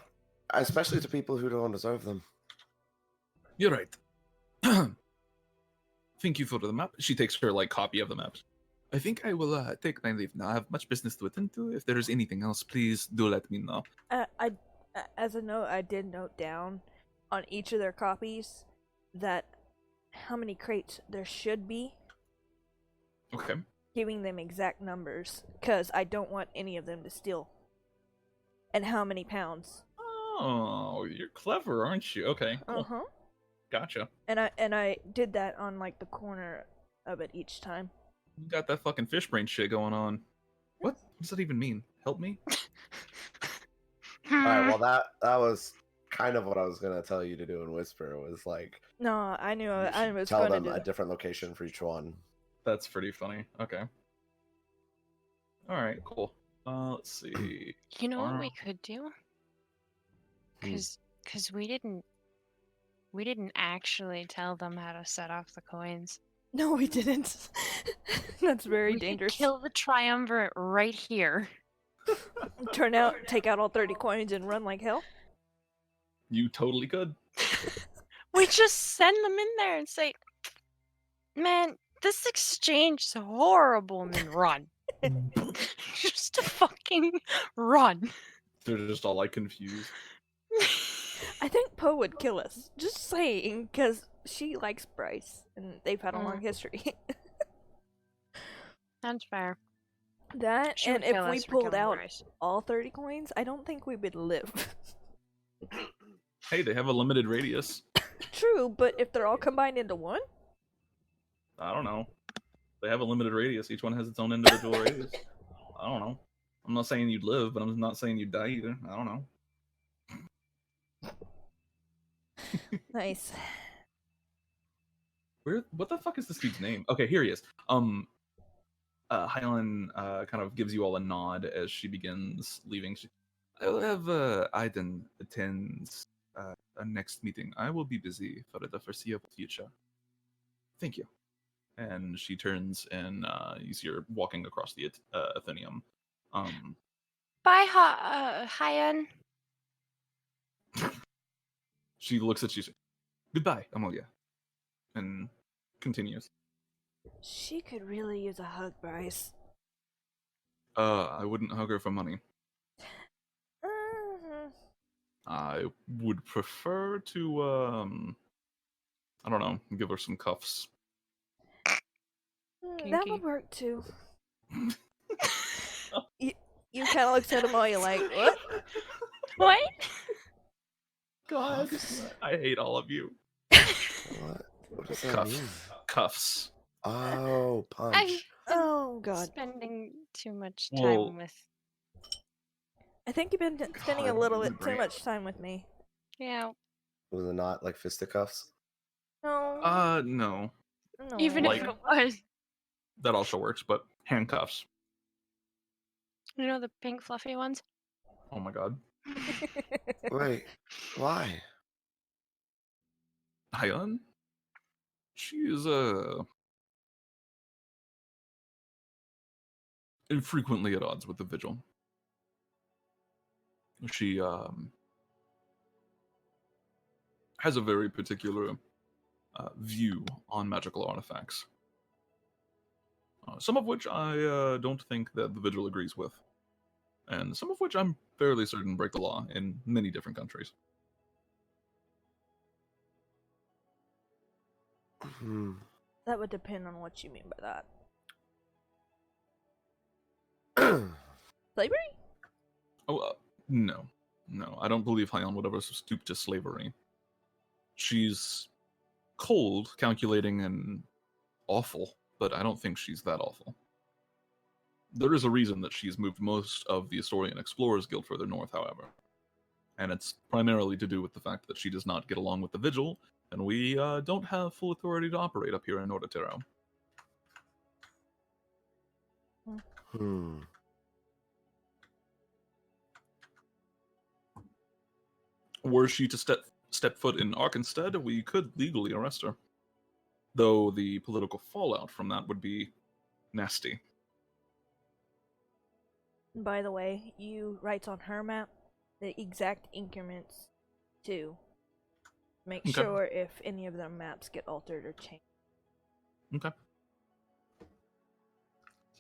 especially to people who don't deserve them. You're right. Thank you for the map. She takes her like copy of the map. I think I will take my leave now. I have much business to attend to. If there is anything else, please do let me know. As a note, I did note down on each of their copies that how many crates there should be. Okay. Giving them exact numbers, because I don't want any of them to steal. And how many pounds. Oh, you're clever, aren't you? Okay, cool. Uh-huh. Gotcha. And I did that on like the corner of it each time. You got that fucking fish brain shit going on. What does that even mean? Help me? All right. Well, that was kind of what I was gonna tell you to do in Whisper. Was like. No, I knew I was tell going to them do a that. different location for each one. That's pretty funny. Okay. All right. Cool. Let's see. You know what we could do? Because we didn't actually tell them how to set off the coins. No, we didn't. That's very we dangerous. Could kill the triumvirate right here. Take out all 30 coins and run like hell. You totally could. We just send them in there and say, "Man, this exchange is horrible," and then run. Just to fucking run. They're just all like confused. I think Poe would kill us. Just saying, because she likes Bryce, and they've had a long history. That's fair. That, She and would kill if we us for pulled killing out Bryce. all 30 coins, I don't think we would live. Hey, they have a limited radius. True, but if they're all combined into one? I don't know. They have a limited radius. Each one has its own individual radius. I don't know. I'm not saying you'd live, but I'm not saying you'd die either. I don't know. Nice. What the fuck is this dude's name? Okay, here he is. Haiyan kind of gives you all a nod as she begins leaving. I will have Aiden attend next meeting. I will be busy for the foreseeable future. Thank you. And she turns and you see her walking across the Athenium. Bye, haiyan. She looks at you. Goodbye, Amalia. And continues. She could really use a hug, Bryce. I wouldn't hug her for money. Mhm. I would prefer to, I don't know, give her some cuffs. That Kinky. would work too. You kind of looks at Amalia like, what? What? God, I hate all of you. What does that Cuffs. mean? Cuffs. Oh, I've punch. been Oh, God. spending too much time Well- with. I think you've been spending a God, little my bit too brain. much time with me. Yeah. Was it not like fisticuffs? No. No. No. Even Like- if it was. That also works, but handcuffs. You know the pink fluffy ones? Oh my god. Wait, why? Haiyan? She is, infrequently at odds with the Vigil. She, has a very particular view on magical artifacts. Some of which I don't think that the Vigil agrees with. And some of which I'm fairly certain break the law in many different countries. Hmm. That would depend on what you mean by that. Slavery? Oh, no. No, I don't believe Haiyan would ever stoop to slavery. She's cold, calculating, and awful, but I don't think she's that awful. There is a reason that she's moved most of the Astorian Explorers Guild further north, however. And it's primarily to do with the fact that she does not get along with the Vigil, and we don't have full authority to operate up here in Nordatero. Hmm. Were she to step foot in Arkenstead, we could legally arrest her. Though the political fallout from that would be nasty. By the way, you write on her map the exact increments to make Okay. sure if any of their maps get altered or changed. Okay.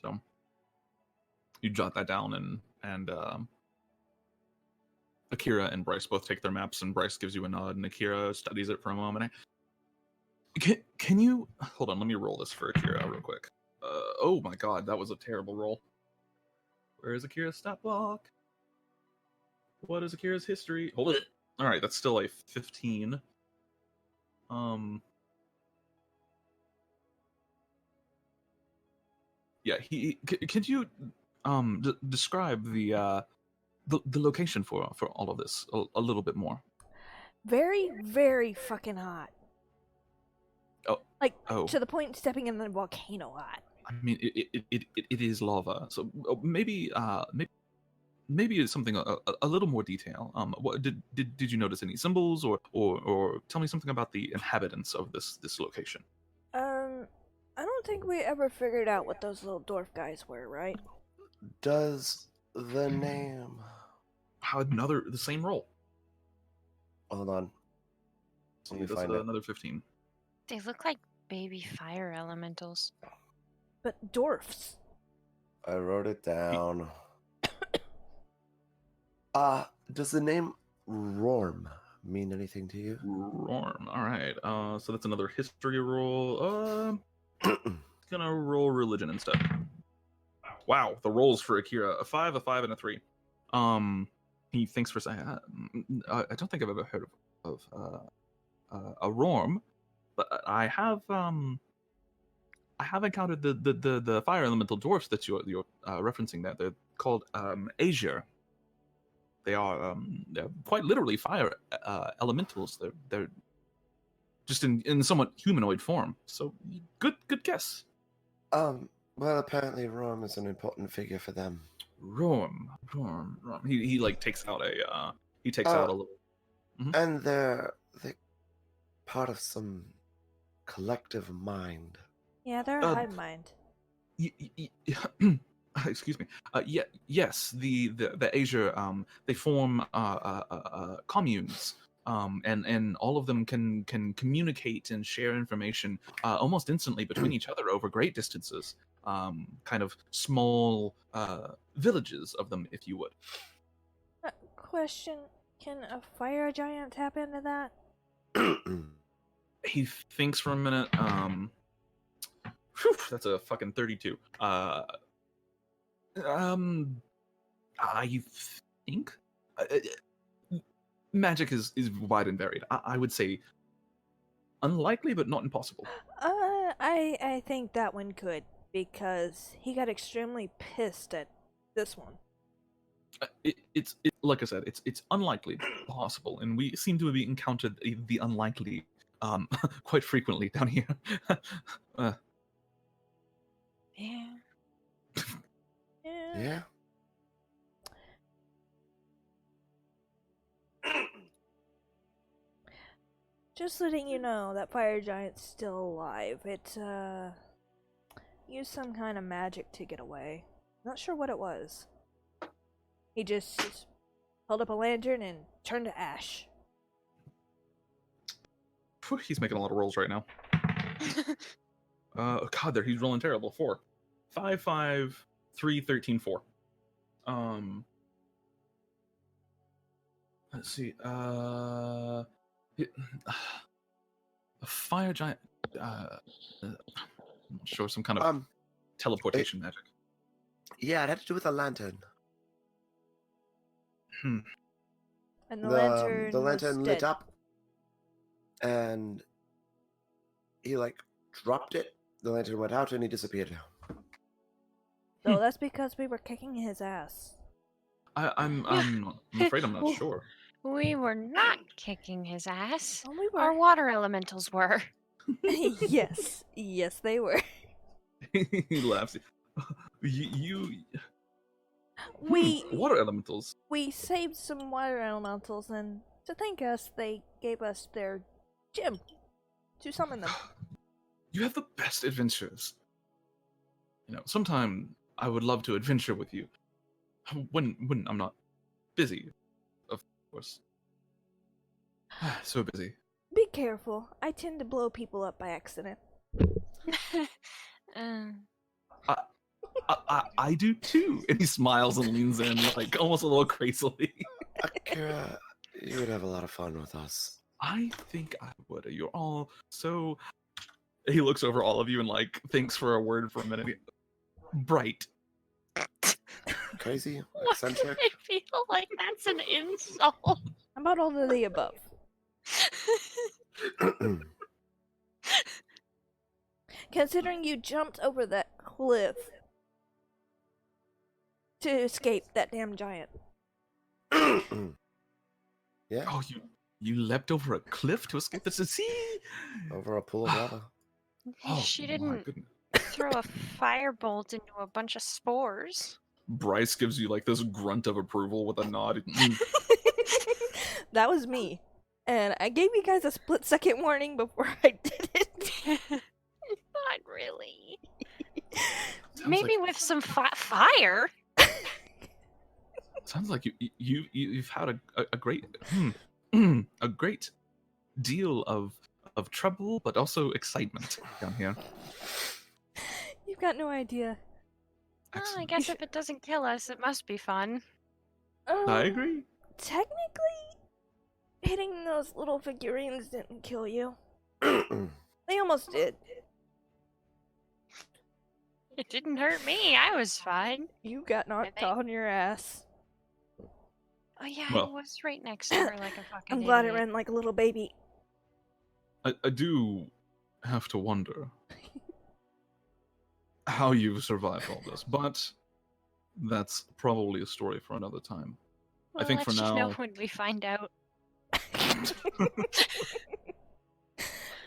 So you jot that down, and Akira and Bryce both take their maps, and Bryce gives you a nod, and Akira studies it for a moment. Can you hold on? Let me roll this for Akira real quick. Oh my god, that was a terrible roll. Where is Akira's stat block? What is Akira's history? Hold it. All right, that's still a 15. Yeah, could you describe the location for all of this a little bit more? Very, very fucking hot. Oh, Like, oh. to the point stepping in the volcano hot. I mean, it is lava. So maybe it's something a little more detail. What did you notice any symbols or tell me something about the inhabitants of this location? I don't think we ever figured out what those little dwarf guys were, right? Does the name... How the same roll? Hold on. See, Let me that's find it. another 15. They look like baby fire elementals. But dwarfs. I wrote it down. Does the name Rorm mean anything to you? Rorm. All right. So that's another history roll. Gonna roll religion instead. Wow, the rolls for Akira: a 5, a 5, and a 3. He thinks for a second. I don't think I've ever heard of a Rorm, but I have encountered the fire elemental dwarfs that you're referencing there. They're called Azure. They're quite literally fire elementals. They're just in somewhat humanoid form. So good guess. Well, apparently Rorm is an important figure for them. Rorm. He like takes out a out a little And they're part of some collective mind. Yeah, they're a hive mind. Excuse me. Yes, the Asia, they form communes, and all of them can communicate and share information almost instantly between each other over great distances. Kind of small villages of them, if you would. Question: can a fire giant tap into that? He thinks for a minute. That's a fucking 32. I think magic is wide and varied. I would say unlikely, but not impossible. I think that one could, because he got extremely pissed at this one. It's like I said, it's unlikely, but possible, and we seem to have encountered the unlikely quite frequently down here. Yeah. Yeah. Just letting you know that fire giant's still alive. It used some kind of magic to get away. Not sure what it was. He just held up a lantern and turned to ash. He's making a lot of rolls right now. God, there he's rolling terrible. 4, 5, 5, 3, 13, 4. Let's see. A fire giant. I'm not sure, some kind of teleportation magic. Yeah, it had to do with a lantern. And the lantern was lit dead. up, and he dropped it. The lantern went out, and he disappeared. No, that's because we were kicking his ass. I'm afraid I'm not sure. We were not kicking his ass. Oh, we were. Our water elementals were. Yes, they were. He laughs. You We water elementals. we saved some water elementals, and to thank us, they gave us their gym to summon them. You have the best adventures. Sometime I would love to adventure with you. When I'm not busy, of course. So busy. Be careful. I tend to blow people up by accident. I do too. And he smiles and leans in, almost a little crazily. Akira, you would have a lot of fun with us. I think I would. You're all so. He looks over all of you and thinks for a word for a minute. Bright. Crazy, Why eccentric. do I feel like that's an insult? How about all of the above? Considering you jumped over that cliff to escape that damn giant. Yeah. Oh, you leapt over a cliff to escape the sea? Over a pool of lava. Oh, She my didn't goodness. throw a firebolt into a bunch of spores. Bryce gives you this grunt of approval with a nod. That was me. And I gave you guys a split-second warning before I did it. Not really. Sounds Maybe like- with some fire. Sounds like you've had a great a great deal of trouble, but also excitement down here. You've got no idea. Well, I Excellent. guess if it doesn't kill us, it must be fun. I agree. Technically, hitting those little figurines didn't kill you. They almost did. It didn't hurt me. I was fine. You got knocked think- on your ass. Oh yeah, Well. I was right next to her like a fucking I'm glad it idiot. ran like a little baby. I do have to wonder how you've survived all this, but that's probably a story for another time. I We'll think let for you know now, when we find out.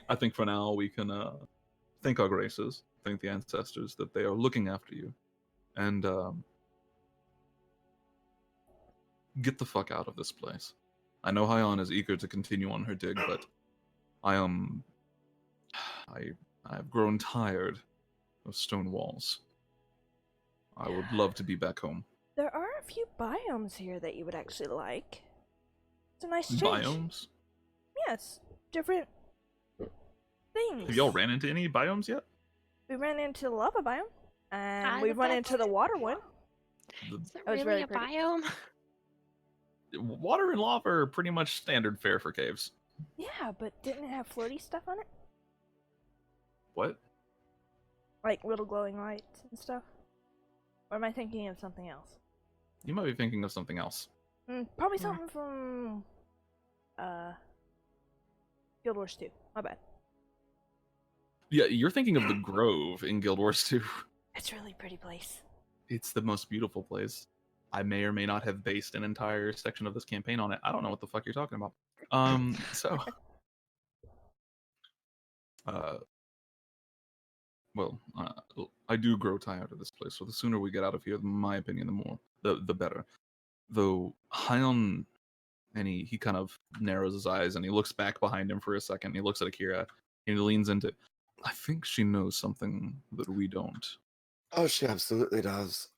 I think for now we can thank our graces, thank the ancestors that they are looking after you, and get the fuck out of this place. I know haiyan is eager to continue on her dig, but I am... I've grown tired of stone walls. I would love to be back home. There are a few biomes here that you would actually like. It's a nice change. Biomes? Yes, different things. Have y'all ran into any biomes yet? We ran into the lava biome, and we but run that's- into the water one. Is it That was really very a pretty. biome? Water and lava are pretty much standard fare for caves. Yeah, but didn't it have floaty stuff on it? What? Like little glowing lights and stuff? Or am I thinking of something else? You might be thinking of something else. Probably something from Guild Wars 2. My bad. Yeah, you're thinking of the Grove in Guild Wars 2. It's a really pretty place. It's the most beautiful place. I may or may not have based an entire section of this campaign on it. I don't know what the fuck you're talking about. I do grow tired of this place, so the sooner we get out of here, in my opinion, the better. Though haiyan, and he kind of narrows his eyes and he looks back behind him for a second. He looks at Akira and he leans into. I think she knows something that we don't. Oh, she absolutely does.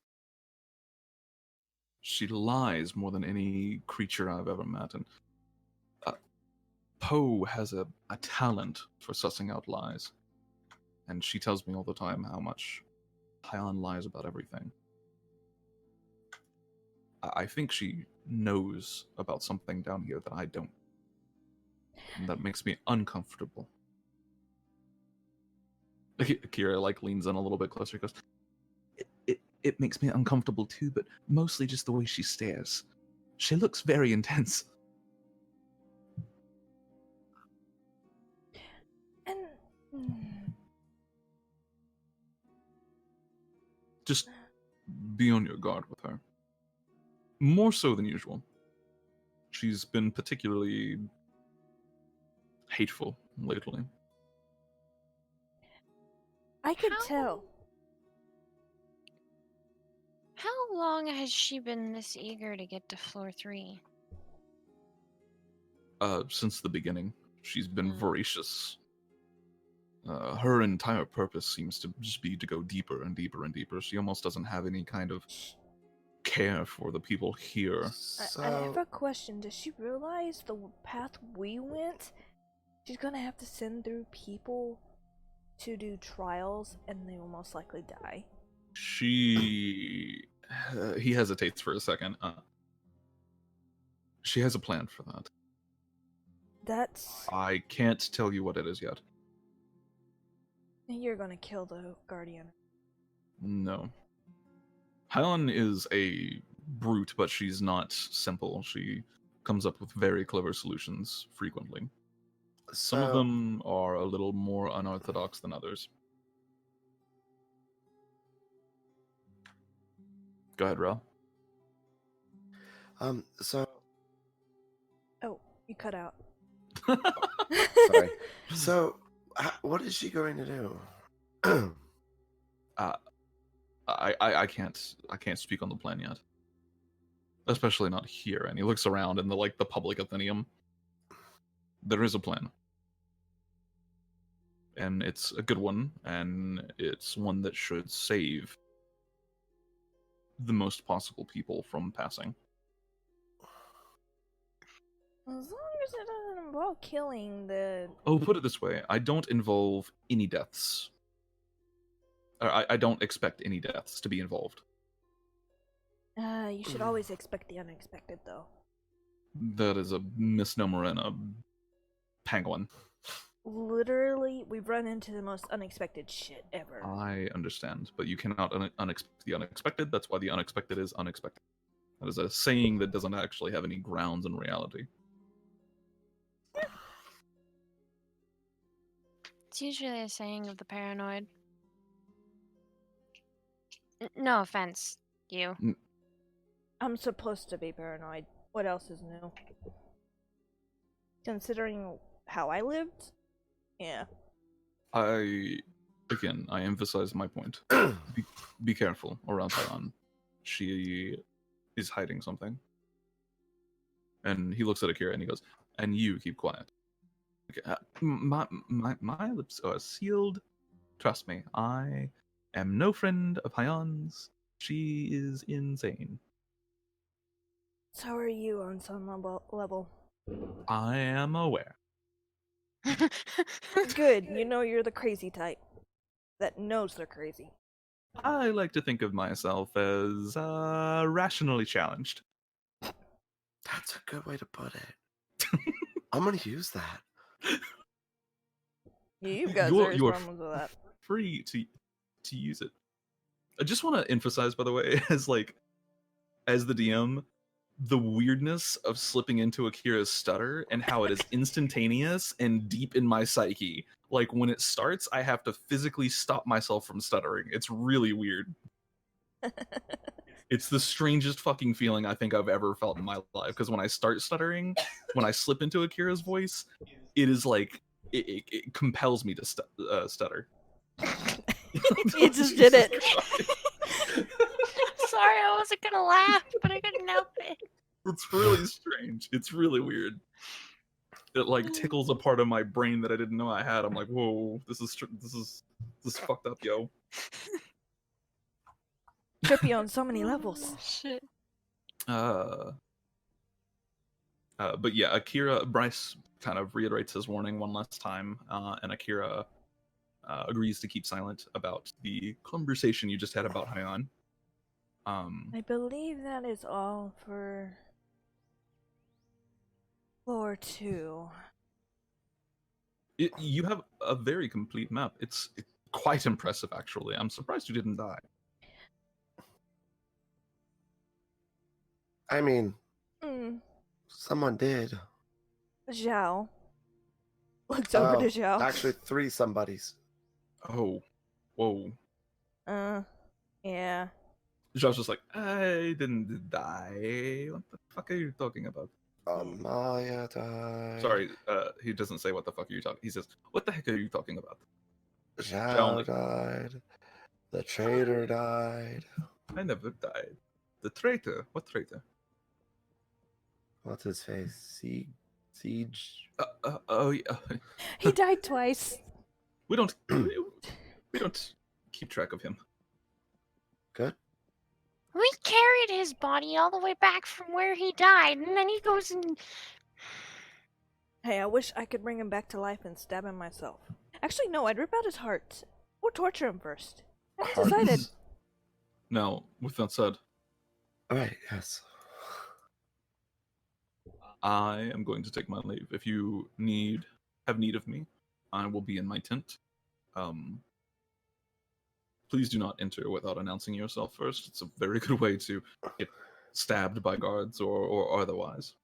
She lies more than any creature I've ever met, and Poe has a talent for sussing out lies. And she tells me all the time how much haiyan lies about everything. I think she knows about something down here that I don't. And that makes me uncomfortable. Akira leans in a little bit closer. He goes, it makes me uncomfortable too, but mostly just the way she stares. She looks very intense. And Just be on your guard with her. More so than usual. She's been particularly hateful lately. I could tell. How long has she been this eager to get to floor 3? Since the beginning. She's been voracious. Her entire purpose seems to just be to go deeper and deeper and deeper. She almost doesn't have any kind of care for the people here. So, I have a question. Does she realize the path we went? She's gonna have to send through people to do trials, and they will most likely die. He hesitates for a second. She has a plan for that. That's... I can't tell you what it is yet. You're gonna kill the Guardian. No. haiyan is a brute, but she's not simple. She comes up with very clever solutions frequently. Some of them are a little more unorthodox than others. Go ahead, Rel. So... Oh, you cut out. Sorry. So, what is she going to do? I can't speak on the plan yet. Especially not here. And he looks around in the public Athenaeum. There is a plan. And it's a good one, and it's one that should save the most possible people from passing. As long as it doesn't involve killing the... Oh, put it this way. I don't involve any deaths. I don't expect any deaths to be involved. You should always expect the unexpected, though. That is a misnomer and a pangolin. Literally, we've run into the most unexpected shit ever. I understand, but you cannot unexpect the unexpected. That's why the unexpected is unexpected. That is a saying that doesn't actually have any grounds in reality. It's usually a saying of the paranoid. No offense, you. I'm supposed to be paranoid. What else is new? Considering how I lived? Yeah. I emphasize my point. Be careful around haiyan. She is hiding something. And he looks at Akira and he goes, "And you keep quiet. Okay, my lips are sealed. Trust me, I am no friend of Haiyan's. She is insane. So are you on some level. I am aware. Good, you know you're the crazy type. That knows they're crazy. I like to think of myself as rationally challenged." That's a good way to put it. I'm gonna use that. Yeah, you got You're- serious you're problems with that. Free to use it. I just want to emphasize, by the way, as the DM, the weirdness of slipping into Akira's stutter and how it is instantaneous and deep in my psyche. Like when it starts, I have to physically stop myself from stuttering. It's really weird. It's the strangest fucking feeling I think I've ever felt in my life. Because when I start stuttering, when I slip into Akira's voice, it is like it compels me to stutter. You just did it. Sorry, I wasn't gonna laugh, but I couldn't help it. It's really strange. It's really weird. It like tickles a part of my brain that I didn't know I had. I'm like, whoa, this is fucked up, yo. Trippy on so many levels. Shit. But yeah, Bryce kind of reiterates his warning one last time, and Akira agrees to keep silent about the conversation you just had about Haiyan. I believe that is all for floor 2. You have a very complete map. It's quite impressive, actually. I'm surprised you didn't die. I mean, Hmm. someone did. Xiao looks over to Xiao. Actually, 3 somebodies. Oh, whoa. Yeah. Zhao's just like, I didn't die. What the fuck are you talking about? Amalia died. Sorry, he doesn't say what the fuck are you talking. He says, what the heck are you talking about? Xiao died. The traitor died. I never died. The traitor? What traitor? What's his face? Siege. Oh yeah. He died twice. We don't keep track of him. Good. We carried his body all the way back from where he died, and then he goes and... Hey, I wish I could bring him back to life and stab him myself. Actually, no, I'd rip out his heart. Or torture him first. I haven't decided. Now, with that said, Alright, yes. I am going to take my leave. If you have need of me, I will be in my tent. Please do not enter without announcing yourself first. It's a very good way to get stabbed by guards or otherwise.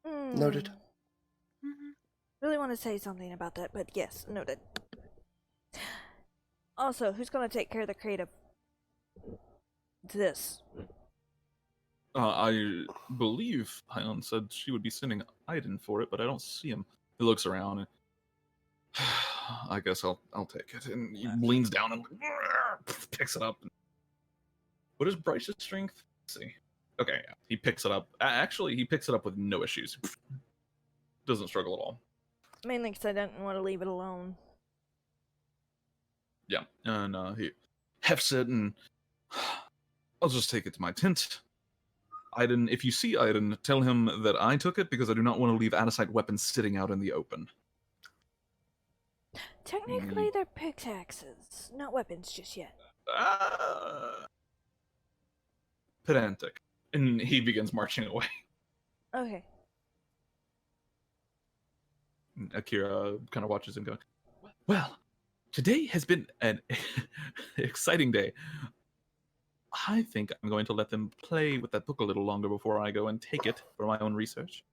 Noted. Really want to say something about that, but yes, noted. Also, who's gonna take care of the crate of this? I believe Haiyan said she would be sending Aiden for it, but I don't see him. He looks around and I guess I'll take it. And he leans down and picks it up. What is Bryce's strength? Let's see. Okay, yeah. He picks it up. Actually, he picks it up with no issues. Doesn't struggle at all. Mainly because I didn't want to leave it alone. Yeah, and he hefts it, and I'll just take it to my tent. Aiden, if you see Aiden, tell him that I took it because I do not want to leave adasyte weapons sitting out in the open. Technically, they're pickaxes, not weapons just yet. Pedantic. And he begins marching away. Okay. And Akira kind of watches him going, well, today has been an exciting day. I think I'm going to let them play with that book a little longer before I go and take it for my own research.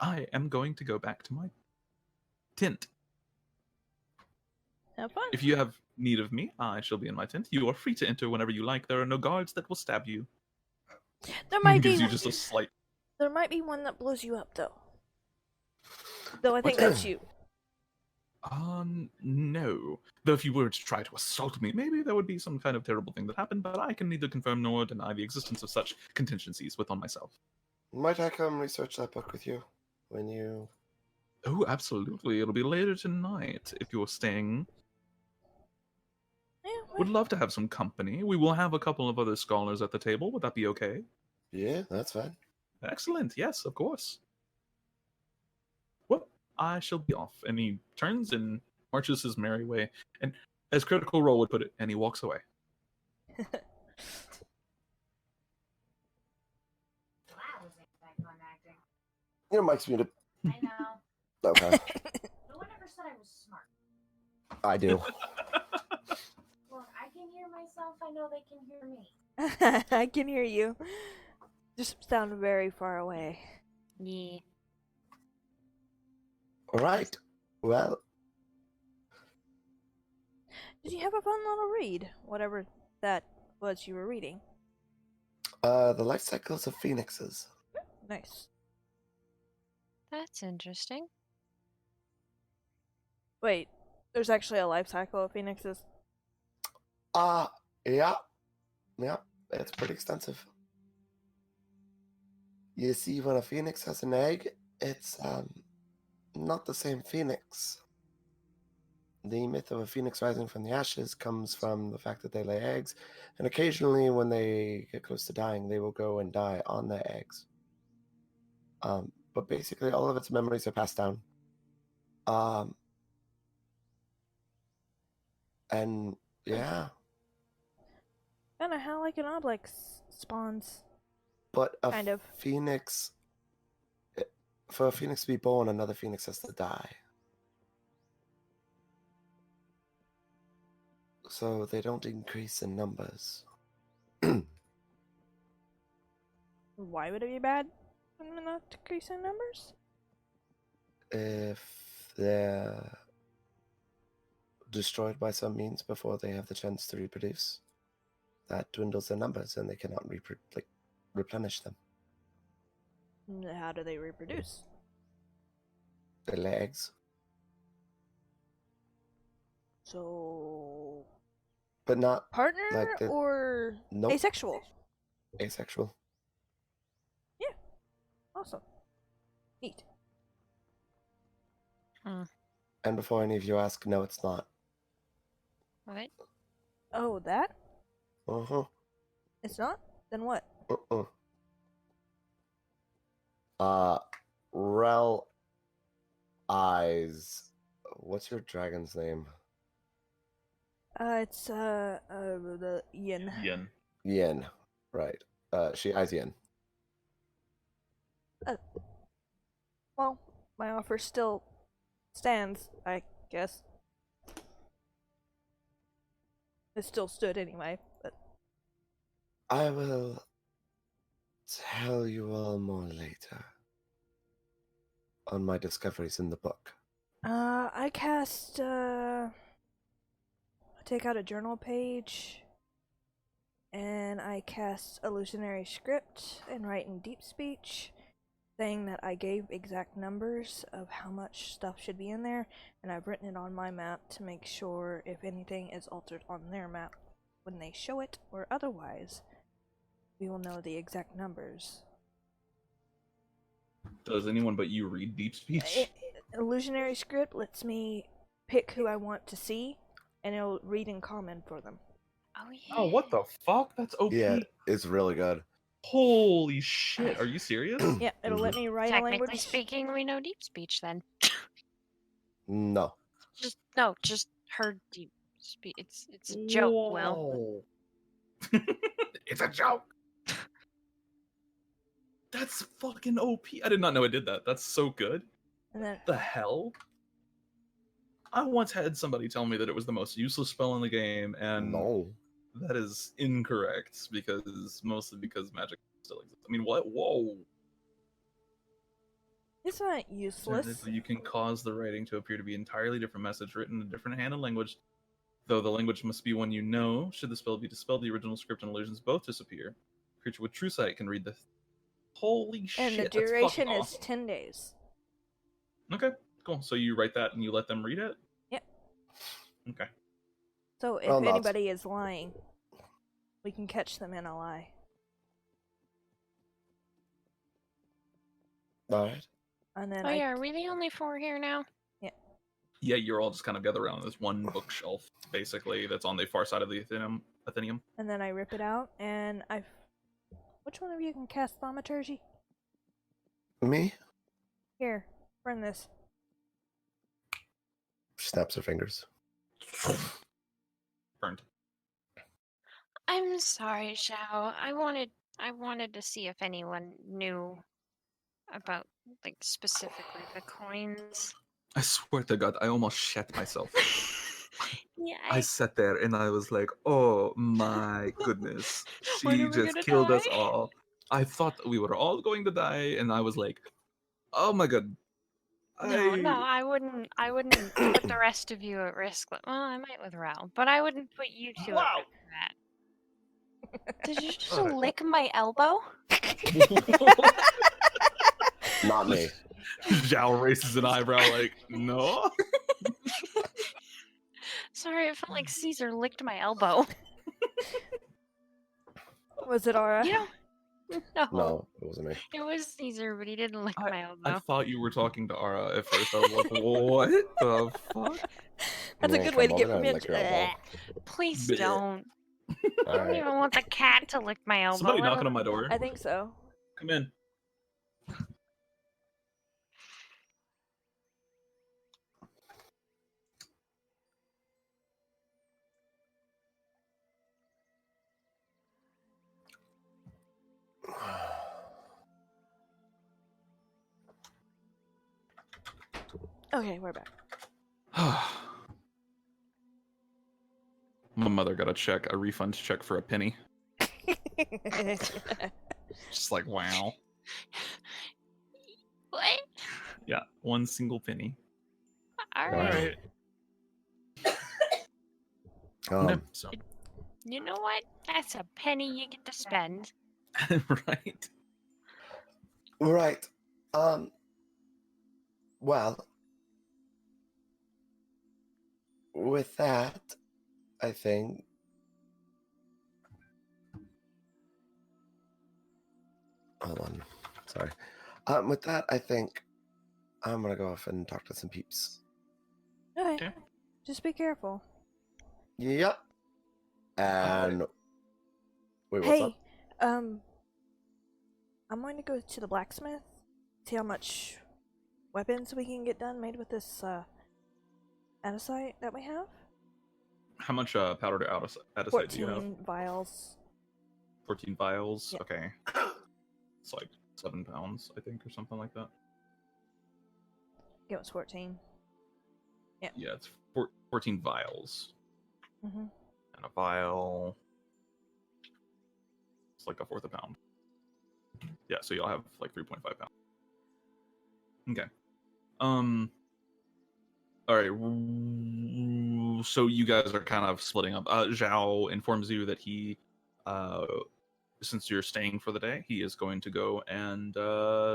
I am going to go back to my tent. Have fun. If you have need of me, I shall be in my tent. You are free to enter whenever you like. There are no guards that will stab you. There might be. Gives you just a slight. There might be one that blows you up, though. Though I think that's you. No. Though if you were to try to assault me, maybe there would be some kind of terrible thing that happened, but I can neither confirm nor deny the existence of such contingencies within myself. Might I come research that book with you when you... Oh, absolutely. It'll be later tonight if you're staying. Yeah, Would love to have some company. We will have a couple of other scholars at the table. Would that be okay? Yeah, that's fine. Excellent. Yes, of course. Well, I shall be off. And he turns and marches his merry way. And as Critical Role would put it, and he walks away. Your mic's muted. I know. Okay. No one ever said I was smart. I do. Look, I can hear myself. I know they can hear me. I can hear you. Just sound very far away. Yeah. All right. Well, Did you have a fun little read? Whatever that was you were reading. the life cycles of phoenixes. Nice. That's interesting. Wait, there's actually a life cycle of phoenixes? Yeah. Yeah, it's pretty extensive. You see, when a phoenix has an egg, it's not the same phoenix. The myth of a phoenix rising from the ashes comes from the fact that they lay eggs, and occasionally when they get close to dying, they will go and die on their eggs. But basically, all of its memories are passed down. And yeah, Kind of how like an obelix spawns. but a Kind of. phoenix, for a phoenix to be born, another phoenix has to die. So they don't increase in numbers. Why would it be bad? Not decrease in numbers? If they're destroyed by some means before they have the chance to reproduce, that dwindles their numbers and they cannot replenish them. How do they reproduce? They lay eggs. So... But not partner like the... or Nope. asexual? Asexual. Awesome. Neat. And before any of you ask, no, it's not. What? Oh, that? Uh-huh. It's not? Then what? Rel Eyes. What's your dragon's name? It's, the yin. Yin. Yin. Right. She eyes Yin. Well, my offer still stands, I guess. It still stood anyway, but... I will tell you all more later on my discoveries in the book. I cast, I take out a journal page, and I cast illusionary script and write in deep speech, saying that I gave exact numbers of how much stuff should be in there, and I've written it on my map to make sure if anything is altered on their map when they show it, or otherwise, we will know the exact numbers. Does anyone but you read deep speech? Illusionary script lets me pick who I want to see, and it'll read in common for them. Oh yeah. Oh, what the fuck? That's OP. Yeah, it's really good. Holy shit. Are you serious? Yeah, it'll let me write a Technically language. speaking, we know deep speech then. No. Just her deep speech. It's a joke, Will. Whoa. It's a joke. That's fucking OP. I did not know it did that. That's so good. And then The hell? I once had somebody tell me that it was the most useless spell in the game, and No. that is incorrect, mostly because magic still exists. I mean, what? Whoa. it's not useless. Alternatively, you can cause the writing to appear to be an entirely different message written in a different hand and language, though the language must be one you know. Should the spell be dispelled, the original script and illusions both disappear. Creature with true sight can read the... Holy shit, And the that's duration fucking is awesome. 10 days. Okay, cool. So you write that and you let them read it? Okay. So if Well, not. anybody is lying, we can catch them in a lie. All right. And then Oh yeah, are we the only 4 here now? Yeah, you're all just kind of gathered around this one bookshelf, basically, that's on the far side of the Athenaeum. And then I rip it out, and I. Which one of you can cast thaumaturgy? Me? Here, burn this. She snaps her fingers. Burned. I'm sorry, Xiao. I wanted to see if anyone knew about, like, specifically the coins. I swear to God, I almost shat myself. Yeah, I sat there and I was like, oh my goodness. When She are we just gonna killed us die? all. I thought we were all going to die, and I was like, oh my god. No, I wouldn't put the rest of you at risk. Well, I might with Ral, but I wouldn't put you two Wow. at risk for that. Did you just Alright. lick my elbow? Not me. Zhao raises an eyebrow like, no? Sorry, it felt like Caesar licked my elbow. Was it Aura? You know? No. No, it wasn't me. It was Caesar, but he didn't lick my elbow. I thought you were talking to Ara at first. I was like, what the fuck? That's a Man, good way to come get over and revenge. lick your elbow. Please Bleh. don't. I All don't right. even want the cat to lick my elbow. Somebody I knocking don't- on my door. I think so. Come in. Okay, we're back. My mother got a refund check for a penny. Just like, wow. What? Yeah, one single penny. All Wow. right. Yeah, Um, so, You know what? That's a penny you get to spend. right. right. Well, with that, I think. Hold on. Sorry. With that, I think I'm gonna go off and talk to some peeps. Okay. Okay. Just be careful. Yep. And wait, what's up? Hey, I'm going to go to the blacksmith, see how much weapons we can get done made with this adasyte that we have. How much powder to adasyte do you have? 14 vials. 14 vials? Yeah. Okay. It's like 7 pounds, I think, or something like that. Yeah, it was 14. Yeah, it's 14 vials. Mm-hmm. And a vial... It's like a fourth a pound. Yeah, so you'll have like 3.5 pounds. Okay. Alright. So you guys are kind of splitting up. Zhao informs you that he, since you're staying for the day, he is going to go and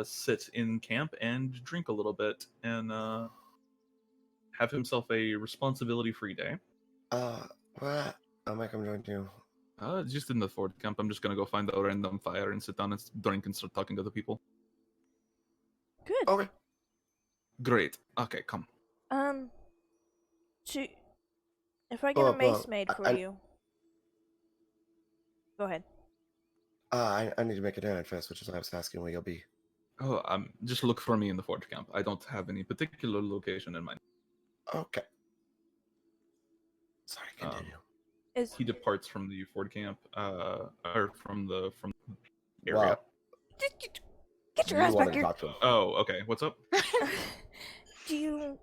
sit in camp and drink a little bit and have himself a responsibility-free day. What? I'll make him join you. Just in the fort camp. I'm just gonna go find a random fire and sit down and drink and start talking to the people. Good. Okay. Great. Okay, come. If I get a Well, mace made for I- you, go ahead. I need to make an errand first, which is why I was asking where you'll be. Oh, just look for me in the fort camp. I don't have any particular location in mind. Okay. Sorry, continue. Is He departs from the fort camp, or from the area. Wow. get your You ass wanted back to here. talk to him. Oh, okay. What's up? Do you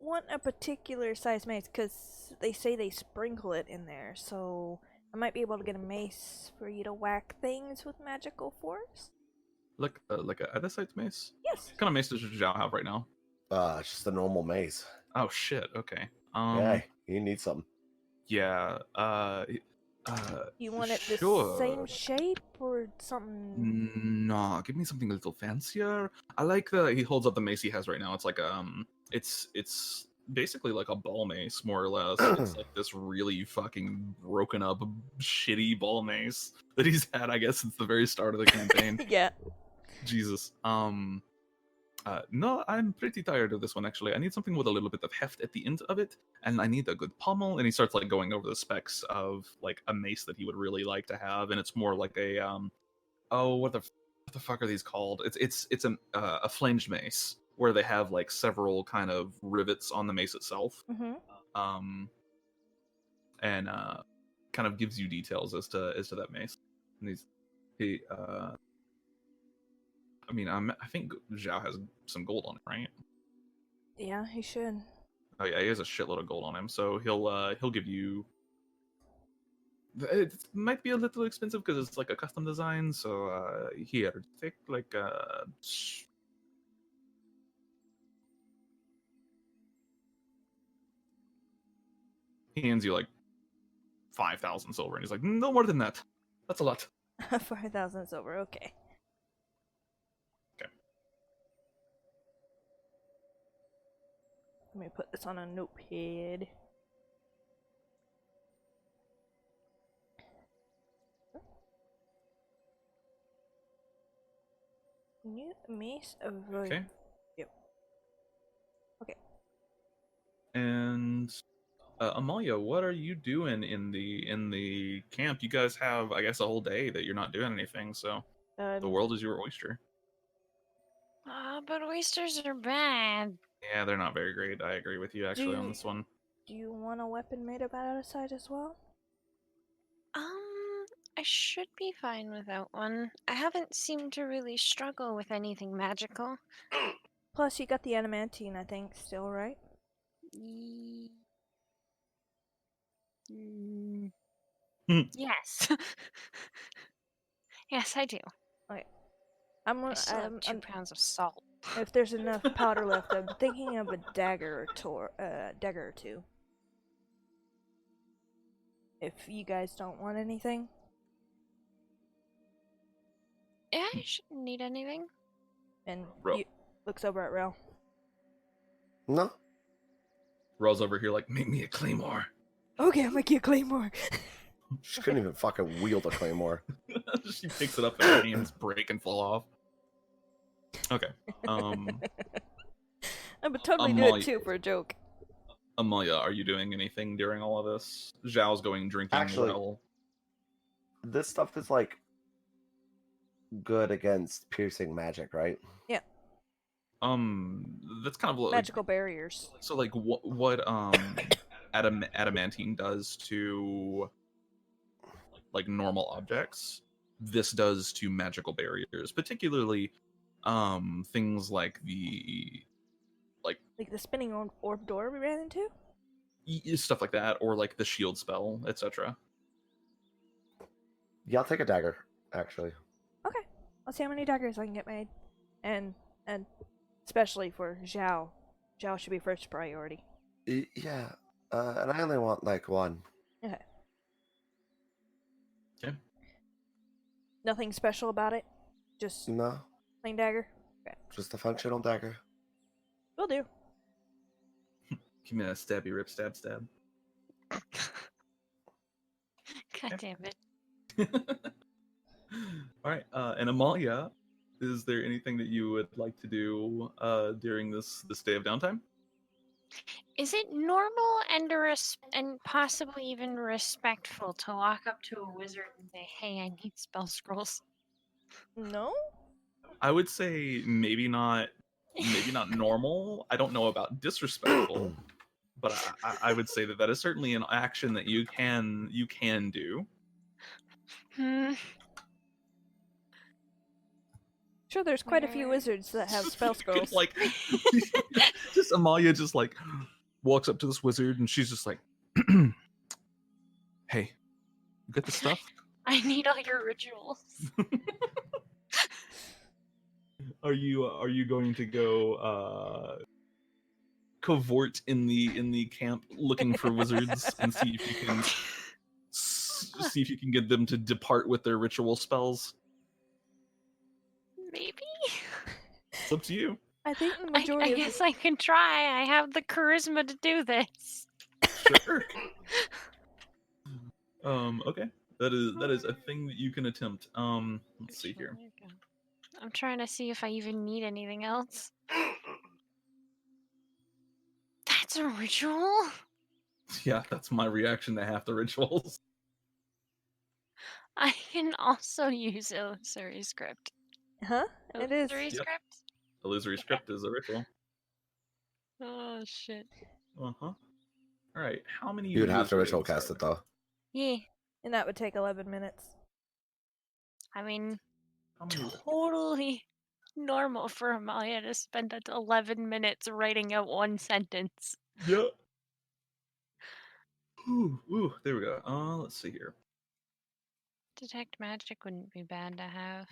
want a particular size mace? Because they say they sprinkle it in there, so I might be able to get a mace for you to whack things with magical force. Like a adasyte mace? Yes. What kind of mace does Zhao have right now? It's just a normal maze. Oh shit. Okay. Hey, you need something. Yeah. You want it the sure. same shape or something? No, give me something a little fancier. I like he holds up the mace he has right now. It's like it's basically like a ball mace, more or less. It's like this really fucking broken up, shitty ball mace that he's had, I guess, since the very start of the campaign. Yeah. Jesus. No, I'm pretty tired of this one, actually. I need something with a little bit of heft at the end of it, and I need a good pommel. And he starts like going over the specs of like a mace that he would really like to have, and it's more like a what the fuck are these called? It's a flanged mace where they have like several kind of rivets on the mace itself, and kind of gives you details as to that mace. And I mean, I think Xiao has some gold on it, right? Yeah, he should. Oh yeah, he has a shitload of gold on him, so he'll give you. It might be a little expensive because it's like a custom design. So here, take like he hands you like 5,000 silver, and he's like, no more than that. That's a lot. 5,000 silver. Okay. Okay. Let me put this on a notepad. New mace of Okay. Yep. Okay. And Amalia, what are you doing in the camp? You guys have, I guess, a whole day that you're not doing anything. So the world is your oyster. But oysters are bad. Yeah, they're not very great. I agree with you actually on this one. Do you want a weapon made of adasyte as well? I should be fine without one. I haven't seemed to really struggle with anything magical. Plus, you got the adamantine, I think, still, right? Yes. Yes, I do. Okay. I still have 2 pounds of salt. If there's enough powder left, I'm thinking of a dagger or two. If you guys don't want anything. Yeah, I shouldn't need anything. And Ro. he looks over at Rel. No. Ro's over here like, make me a claymore. Okay, I'll make you a claymore. She couldn't even fucking wield a claymore. She picks it up and her hands break and fall off. Okay. I would totally do it too for a joke. Amalia, are you doing anything during all of this? Zhao's going drinking. Actually, well. This stuff is like good against piercing magic, right? Yeah. That's kind of like, magical barriers. So like what adamantine does to like normal objects, this does to magical barriers, particularly things like the spinning orb door we ran into? Stuff like that, or like the shield spell, etc. Yeah, I'll take a dagger, actually. Okay. I'll see how many daggers I can get made. And especially for Xiao. Xiao should be first priority. Yeah. And I only want like one. Okay. Okay. Nothing special about it? Just No. plain dagger? Okay. Just a functional dagger. Will do. Give me a stabby rip stab stab. God damn it. All right, and Amalia, is there anything that you would like to do during this day of downtime? Is it normal and possibly even respectful to walk up to a wizard and say, "Hey, I need spell scrolls"? No? I would say maybe not normal. I don't know about disrespectful, but I would say that is certainly an action that you can do. Sure, there's quite a few wizards that have spell scrolls. Like, just Amalia just like walks up to this wizard and she's just like, "Hey, you got the stuff? I need all your rituals." Are you going to go cavort in the camp looking for wizards and see if you can get them to depart with their ritual spells? Maybe. It's up to you. I think the I majority of guess I can try. I have the charisma to do this. Sure. Okay. That is a thing that you can attempt. Let's see here. I'm trying to see if I even need anything else. That's a ritual? Yeah, that's my reaction to half the rituals. I can also use illusory script. Huh? It is. Illusory Yep. script? Illusory script is a ritual. Oh, shit. Uh-huh. Alright, how many You would have to ritual wizards cast are it though. Yeah. And that would take 11 minutes. I mean, How many wizards? totally normal for Amalia to spend 11 minutes writing out one sentence. Yep. Ooh, there we go. Let's see here. Detect magic wouldn't be bad to have.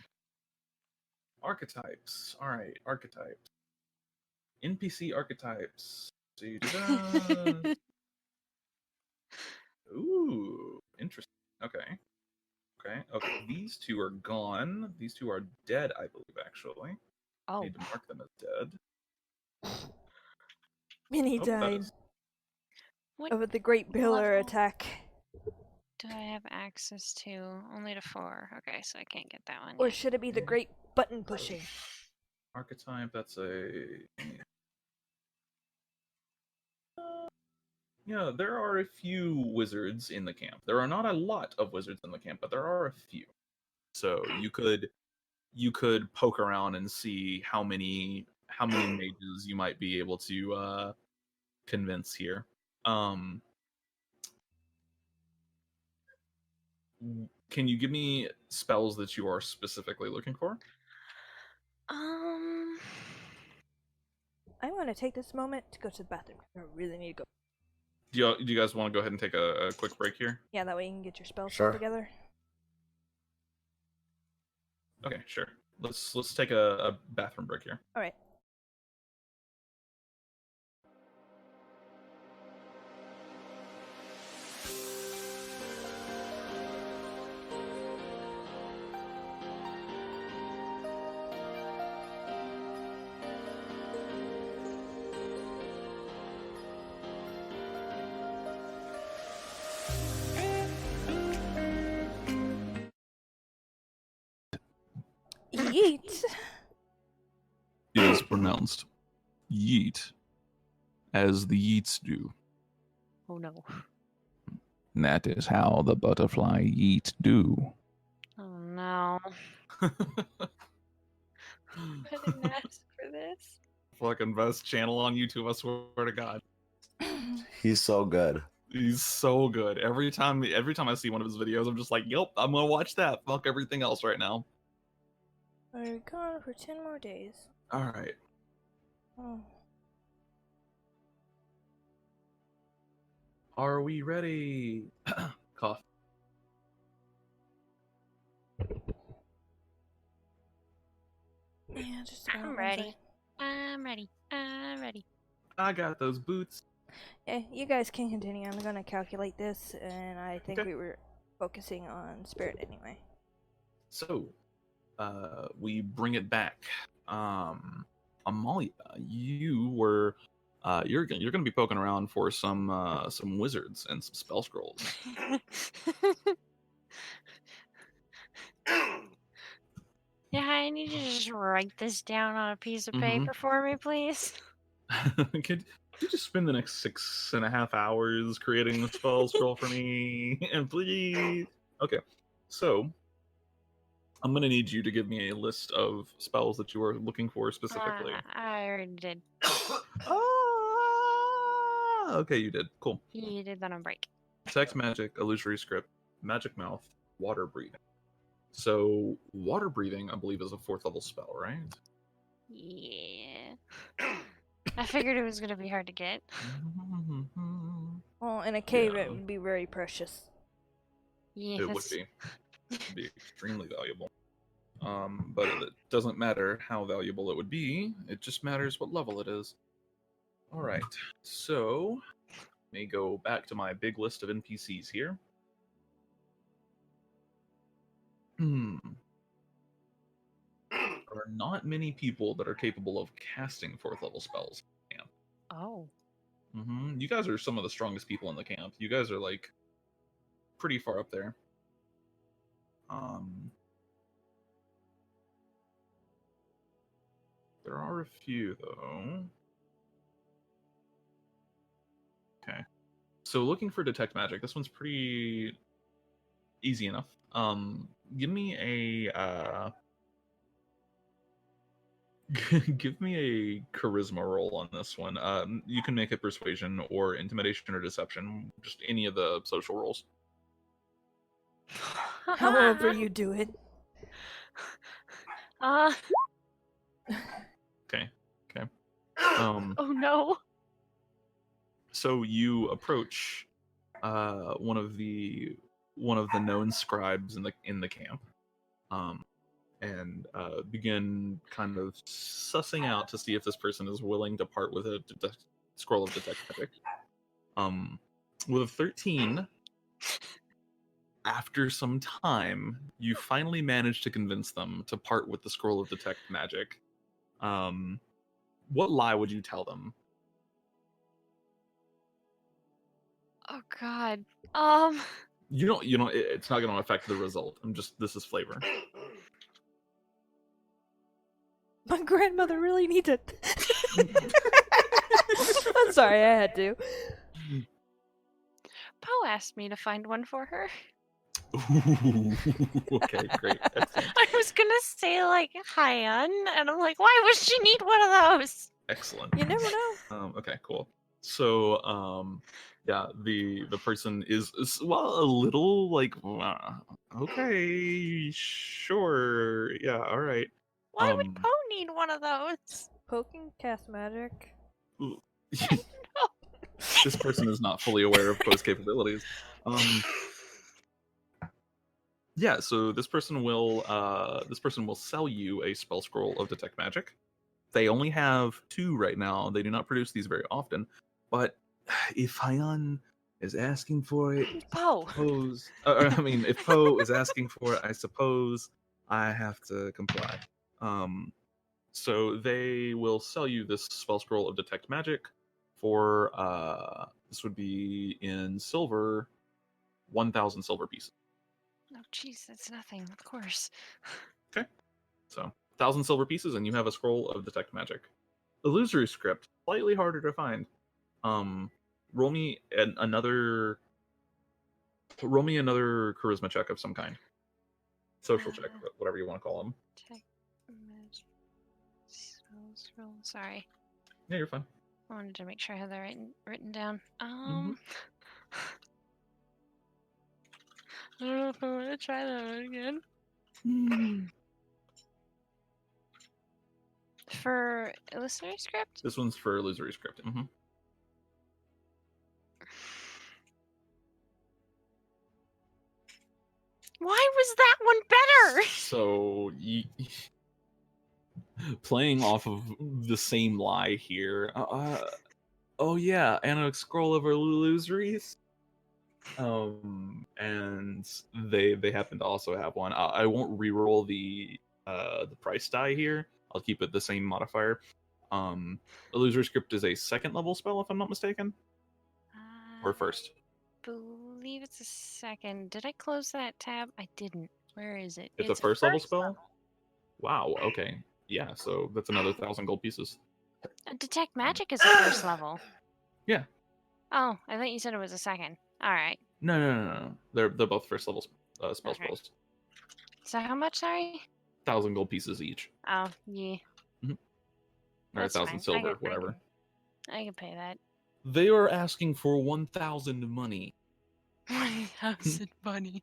Archetypes. Alright, archetypes. NPC archetypes. Da-da-da. Ooh, interesting. Okay. Okay. These two are gone. These two are dead, I believe, actually. Oh. Need to mark them as dead. Minnie Oh, that died is. What of the Great Pillar level attack. do I have access to? Only to 4. Okay, so I can't get that one Or yet. should it be the Great Button Pushing? Archetype, that's a. Yeah, there are a few wizards in the camp. There are not a lot of wizards in the camp, but there are a few. So you could poke around and see how many mages you might be able to convince here. Can you give me spells that you are specifically looking for? I want to take this moment to go to the bathroom. I really need to go. Do you guys want to go ahead and take a quick break here? Yeah, that way you can get your spells Sure. all together. Okay, sure. Let's take a bathroom break here. All right. Yeet. It is pronounced yeet, as the yeets do. Oh no. And that is how the butterfly yeet do. Oh no. I didn't ask for this. Fucking best channel on YouTube, I swear to God. He's so good. He's so good. Every time I see one of his videos, I'm just like, yep, I'm gonna watch that. Fuck everything else right now. We're gone for 10 more days. Alright. Oh. Are we ready? Cough. Yeah, just I'm about ready. I'm ready. I'm ready. I got those boots. Yeah, you guys can continue. I'm gonna calculate this, and I think Okay. we were focusing on spirit anyway. So, we bring it back. Amalia, you were, you're gonna be poking around for some wizards and some spell scrolls. Yeah, I need you to just write this down on a piece of Mhm. paper for me, please. Could you just spend the next 6.5 hours creating the spell scroll for me, and please? Okay, so I'm gonna need you to give me a list of spells that you are looking for specifically. I already did. Ah, okay, you did. Cool. You did that on break. Text magic, illusory script, magic mouth, water breathing. So water breathing, I believe, is a 4th level spell, right? Yeah. I figured it was gonna be hard to get. Well, in a cave, Yeah. it would be very precious. Yes. It would be. It'd be extremely valuable. But it doesn't matter how valuable it would be. It just matters what level it is. All right. So let me go back to my big list of NPCs here. are not many people that are capable of casting 4th level spells. Oh. You guys are some of the strongest people in the camp. You guys are like pretty far up there. There are a few though. Okay. So looking for detect magic. This one's pretty easy enough. Give me a give me a charisma roll on this one. You can make a persuasion or intimidation or deception, just any of the social rolls. However you do it. Okay. Oh no. So you approach one of the known scribes in the camp, and begin kind of sussing out to see if this person is willing to part with a scroll of detect magic. With a 13, after some time, you finally manage to convince them to part with the scroll of detect magic. What lie would you tell them? Oh God. You don't. It's not going to affect the result. This is flavor. My grandmother really needs it. I'm sorry, I had to. Poe asked me to find one for her. Ooh, okay, great. Excellent. I was gonna say like haiyan, and I'm like, why would she need one of those? Excellent. You never know. Okay, cool. So, yeah, the person is well a little like, okay, sure, yeah, all right. Why would Poe need one of those? Poking cast magic. This person is not fully aware of Poe's capabilities. Yeah, so this person will sell you a spell scroll of detect magic. They only have 2 right now. They do not produce these very often. But if haiyan is asking for it, Poe. if Poe is asking for it, I suppose I have to comply. So they will sell you this spell scroll of detect magic for this would be in silver, 1,000 silver pieces. Oh, jeez, that's nothing. Of course. Okay, so 1,000 silver pieces, and you have a scroll of detect magic. Illusory script, slightly harder to find. Roll me another charisma check of some kind. Social check, whatever you want to call them. Check. Sorry. Yeah, you're fine. I wanted to make sure I had that written down. Mhm. I don't know if I want to try that again. For illusory script? This one's for illusory script. Why was that one better? So, playing off of the same lie here. Oh yeah, and a scroll of illusories. And they happen to also have one. I won't re-roll the price die here. I'll keep it the same modifier. Illusory script is a 2nd level spell, if I'm not mistaken, or 1st. Believe it's a 2nd. Did I close that tab? I didn't. Where is it? It's a 1st level spell. Wow. Okay. Yeah. So that's another 1,000 gold pieces. Detect magic is a 1st level. Yeah. Oh, I thought you said it was a 2nd. All right. No. They're both 1st level spell spells. So how much? Sorry. 1,000 gold pieces each. Oh yeah. Or 1,000 silver, whatever. I can pay that. They are asking for 1,000 money. 1,000 money.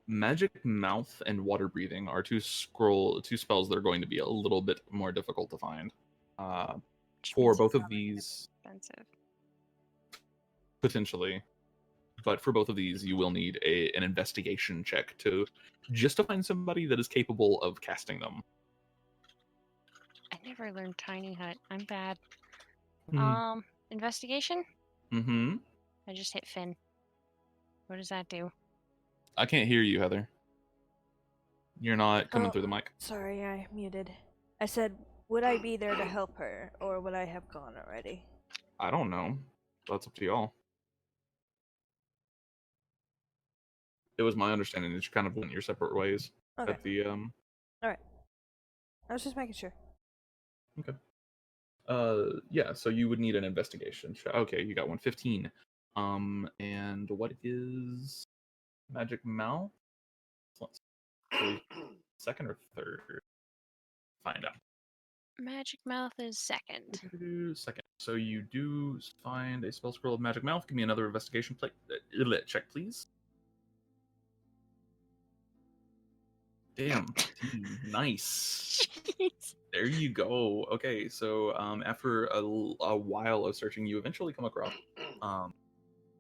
Magic Mouth and Water Breathing are 2 spells that are going to be a little bit more difficult to find. For both of these, expensive. Potentially, but for both of these, you will need an investigation check to find somebody that is capable of casting them. I never learned Tiny Hut. I'm bad. Investigation? I just hit Finn. What does that do? I can't hear you, Heather. You're not coming Oh, through the mic. sorry, I muted. I said, would I be there to help her, or would I have gone already? I don't know. That's up to y'all. It was my understanding that you kind of went your separate ways Okay. at the Alright. I was just making sure. Okay. Yeah, so you would need an investigation. Okay, you got 115. And what is Magic Mouth? Let's see, second or third? Find out. Magic Mouth is second. Second. So you do find a spell scroll of Magic Mouth. Give me another investigation check, please. Damn, 15. Nice. Jeez. There you go. Okay, so after a while of searching, you eventually come across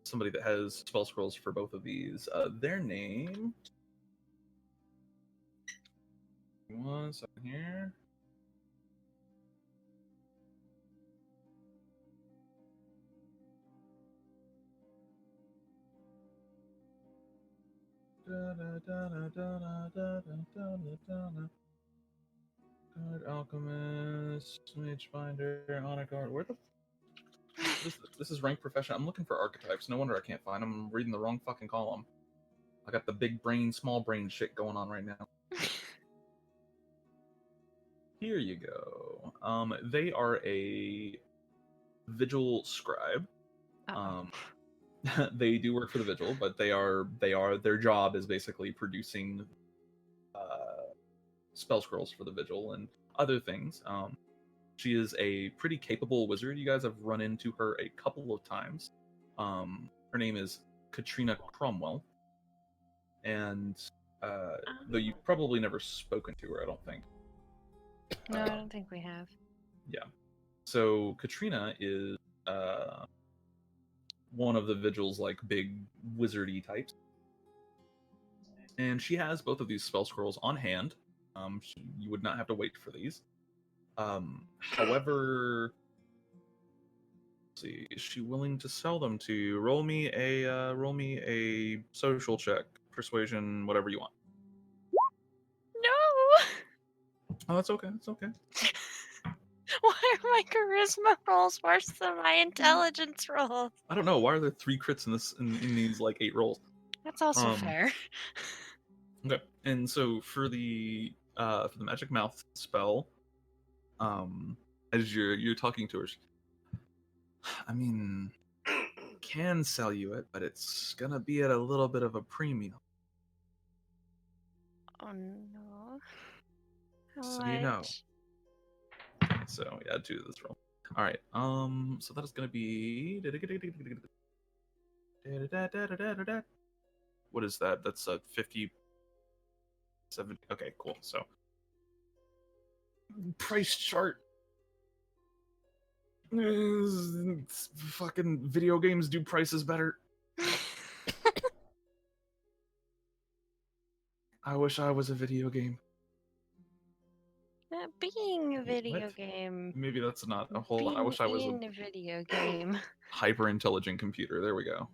somebody that has spell scrolls for both of these. Their name. 1 second here. God Alchemist, Mage Finder, Honor Guard. Where the? This is rank profession. I'm looking for archetypes. No wonder I can't find them. I'm reading the wrong fucking column. I got the big brain, small brain shit going on right now. Here you go. They are a vigil scribe. They do work for the vigil, but their job is basically producing spell scrolls for the vigil and other things. She is a pretty capable wizard. You guys have run into her a couple of times. Her name is Katrina Cromwell, and though you've probably never spoken to her, I don't think. No, I don't think we have. Yeah. So Katrina is one of the vigil's like big wizardy types, and she has both of these spell scrolls on hand. You would not have to wait for these. However, let's see, is she willing to sell them to you? Roll me a social check, persuasion, whatever you want. No. Oh, that's okay. It's okay. Why are my charisma rolls worse than my intelligence rolls? I don't know. Why are there 3 crits in these like 8 rolls? That's also fair. Okay, and so for the magic mouth spell, as you're talking to her, I mean, can sell you it, but it's gonna be at a little bit of a premium. Oh no. So you know. So yeah, 2 this roll. All right. So that is gonna be. What is that? That's a 50. 70. Okay, cool. So price chart. Fucking video games do prices better. I wish I was a video game. Being a video What? game. Maybe that's not a whole lot. I wish I was a video game. hyper intelligent computer. There we go.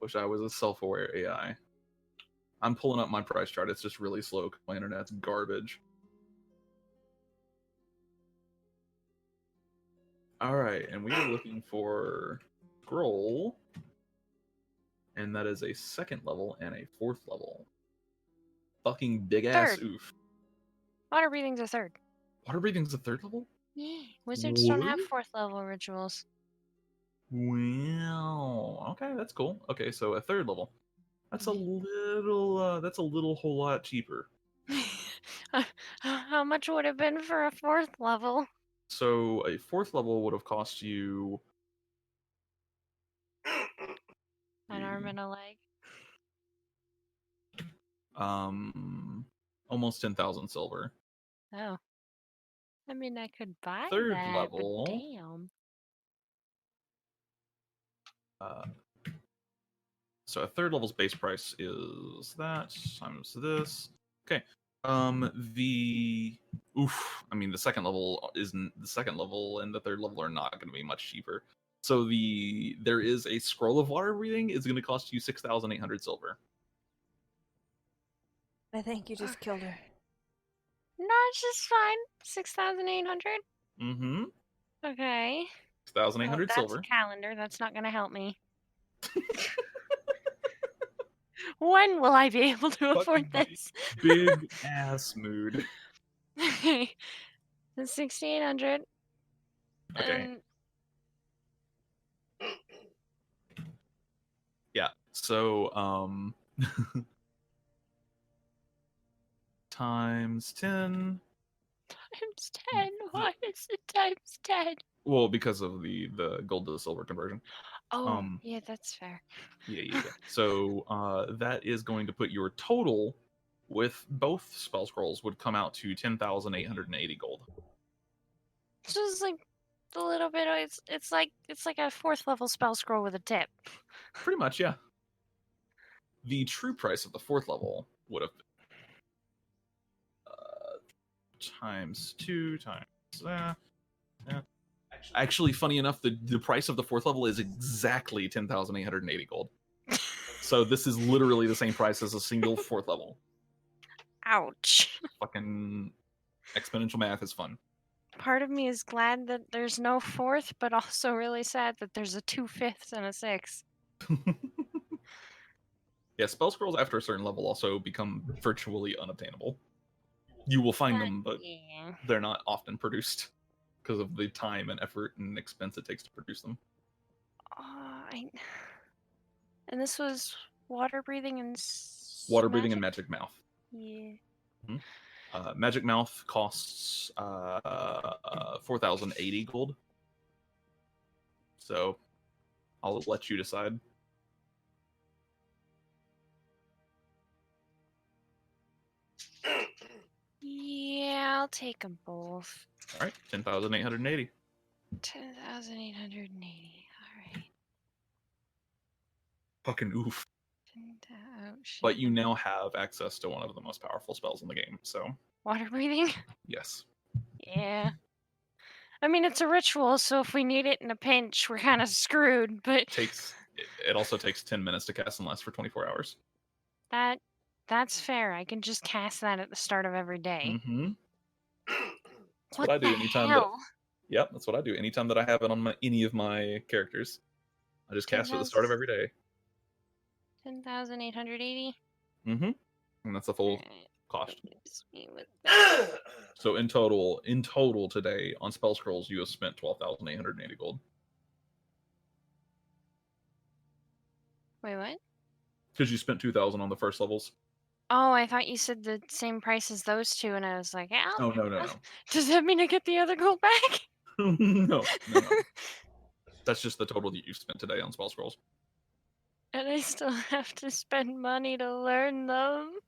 Wish I was a self-aware AI. I'm pulling up my price chart. It's just really slow because my internet's garbage. All right, and we are looking for scroll, and that is a 2nd level and a 4th level. Fucking big ass oof. Water breathing's a 3rd. Water breathing's a 3rd level? Yeah, wizards don't have 4th level rituals. Wow. Okay, that's cool. Okay, so a 3rd level. That's a little whole lot cheaper. How much would it have been for a 4th level? So a 4th level would have cost you an arm and a leg. Almost 10,000 silver. Oh. I mean, I could buy 3rd that, level. but damn. So a 3rd level's base price is that times this. Okay. The 2nd level isn't the 2nd level, and the 3rd level are not going to be much cheaper. So there is a scroll of water breathing is going to cost you 6,800 silver. I think you just killed her. No, it's just fine. 6,800. Mm-hmm. Okay. 6,800 that's silver. a calendar. That's not gonna help me. When will I be able to afford Fucking this? Big ass mood. Okay. That's 6,800. Okay. And Yeah. So times 10. times 10. Why is it times 10? Well, because of the gold to the silver conversion. Oh, yeah, that's fair. Yeah. So that is going to put your total with both spell scrolls would come out to 10,880 gold. Just like a little bit. It's like a 4th level spell scroll with a tip. Pretty much, yeah. The true price of the 4th level would have been times 2 times yeah. Actually, funny enough, the price of the 4th level is exactly 10,880 gold. So this is literally the same price as a single 4th level. Ouch. Fucking exponential math is fun. Part of me is glad that there's no 4th, but also really sad that there's a 2/5 and a 6. Yeah, spell scrolls after a certain level also become virtually unobtainable. You will find them, but Yeah. they're not often produced because of the time and effort and expense it takes to produce them. And this was water breathing and Water breathing and magic mouth. Yeah. Magic mouth costs 4,080 gold. So I'll let you decide. Yeah, I'll take them both. All right, 10,880. 10,880. All right. Fucking oof. Oh, shit. But you now have access to one of the most powerful spells in the game, so Water breathing? yes. Yeah. I mean, it's a ritual, so if we need it in a pinch, we're kind of screwed, but It also takes 10 minutes to cast and lasts for 24 hours. that's fair. I can just cast that at the start of every day. Mm-hmm. That's What what I do the anytime hell? Yep, that's what I do. Anytime that I have it on any of my characters, I just cast it at the start of every day. 10,880? Mm-hmm. And that's the full cost. With So in total today on spell scrolls, you have spent 12,880 gold. Wait, what? Because you spent 2,000 on the first levels. Oh, I thought you said the same price as those two, and I was like, yeah. Oh, no. Does that mean I get the other gold back? No. That's just the total that you spent today on spell scrolls. And I still have to spend money to learn them.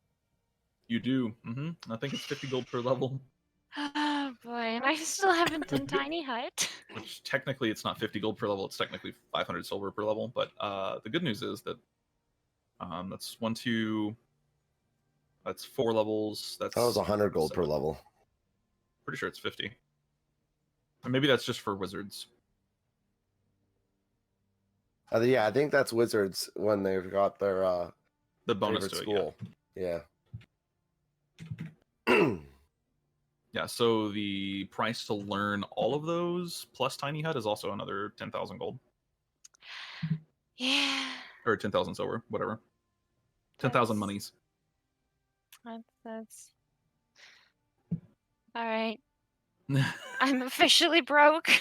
You do. Mm-hmm. I think it's 50 gold per level. Oh boy, and I still haven't done Tiny Hut. Which technically it's not 50 gold per level, it's technically 500 silver per level. But the good news is that that's 4 levels. That was 100 gold per level. Pretty sure it's 50. Or maybe that's just for wizards. Yeah, I think that's wizards when they've got their the bonus to school. Yeah. Yeah. Yeah, so the price to learn all of those plus Tiny Hut is also another 10,000 gold. Yeah. Or 10,000 silver, whatever. 10,000 monies. That's... All right. I'm officially broke.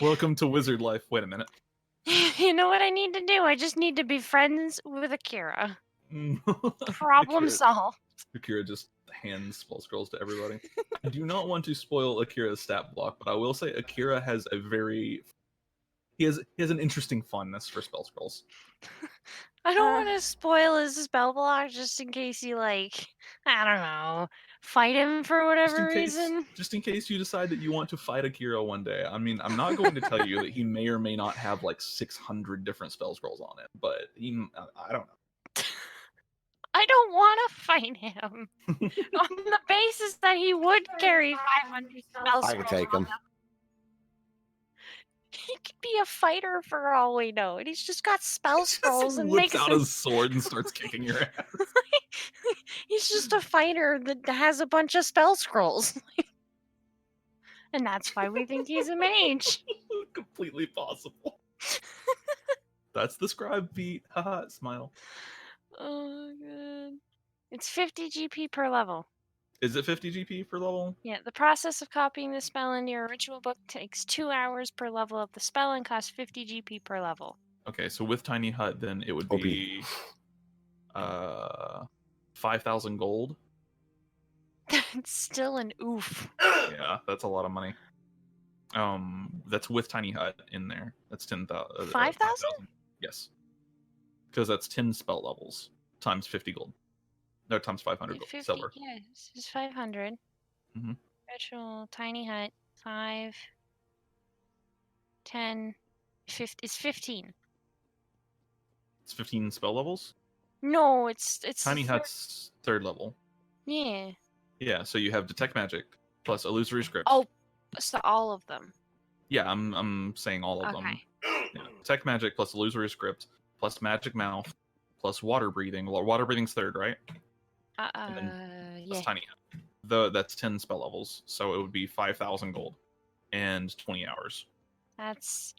Welcome to wizard life. Wait a minute. You know what I need to do? I just need to be friends with Akira. Problem solved. Akira just hands spell scrolls to everybody. I do not want to spoil Akira's stat block, but I will say Akira has he has an interesting fondness for spell scrolls. I don't want to spoil his spell block just in case you I don't know, fight him for whatever reason. Just in case you decide that you want to fight Akira one day. I mean, I'm not going to tell you that he may or may not have 600 different spell scrolls on it, but I don't know. I don't want to fight him on the basis that he would carry 500 spell scrolls. I could take him. He could be a fighter for all we know, and he's just got spell scrolls Just and whips makes out him... his sword and starts kicking your ass. He's just a fighter that has a bunch of spell scrolls. And that's why we think he's a mage. Completely possible. That's the scribe feat. Haha, smile. Oh, good. It's 50 GP per level. Is it 50 GP per level? Yeah, the process of copying the spell into your ritual book takes 2 hours per level of the spell and costs 50 GP per level. Okay, so with Tiny Hut, then it would OP. be 5,000 gold. That's still an oof. Yeah, that's a lot of money. That's with Tiny Hut in there. That's 10,000. 5,000? Yes, because that's 10 spell levels times 50 gold. No, times 500 gold. 50, Silver. yeah, this is 500. Mhm. Ritual, tiny hut, 5, 10, 50, it's 15. It's 15 spell levels. No, it's Tiny the Hut's third level. Yeah. Yeah, so you have Detect Magic plus Illusory Script. Oh, so all of them. Yeah, I'm saying all of them. Okay. Yeah. Detect Magic plus Illusory Script plus Magic Mouth plus Water Breathing. Well, Water Breathing's third, right? And Yeah. Tiny Hut. That's 10 spell levels, so it would be 5,000 gold and 20 hours. That's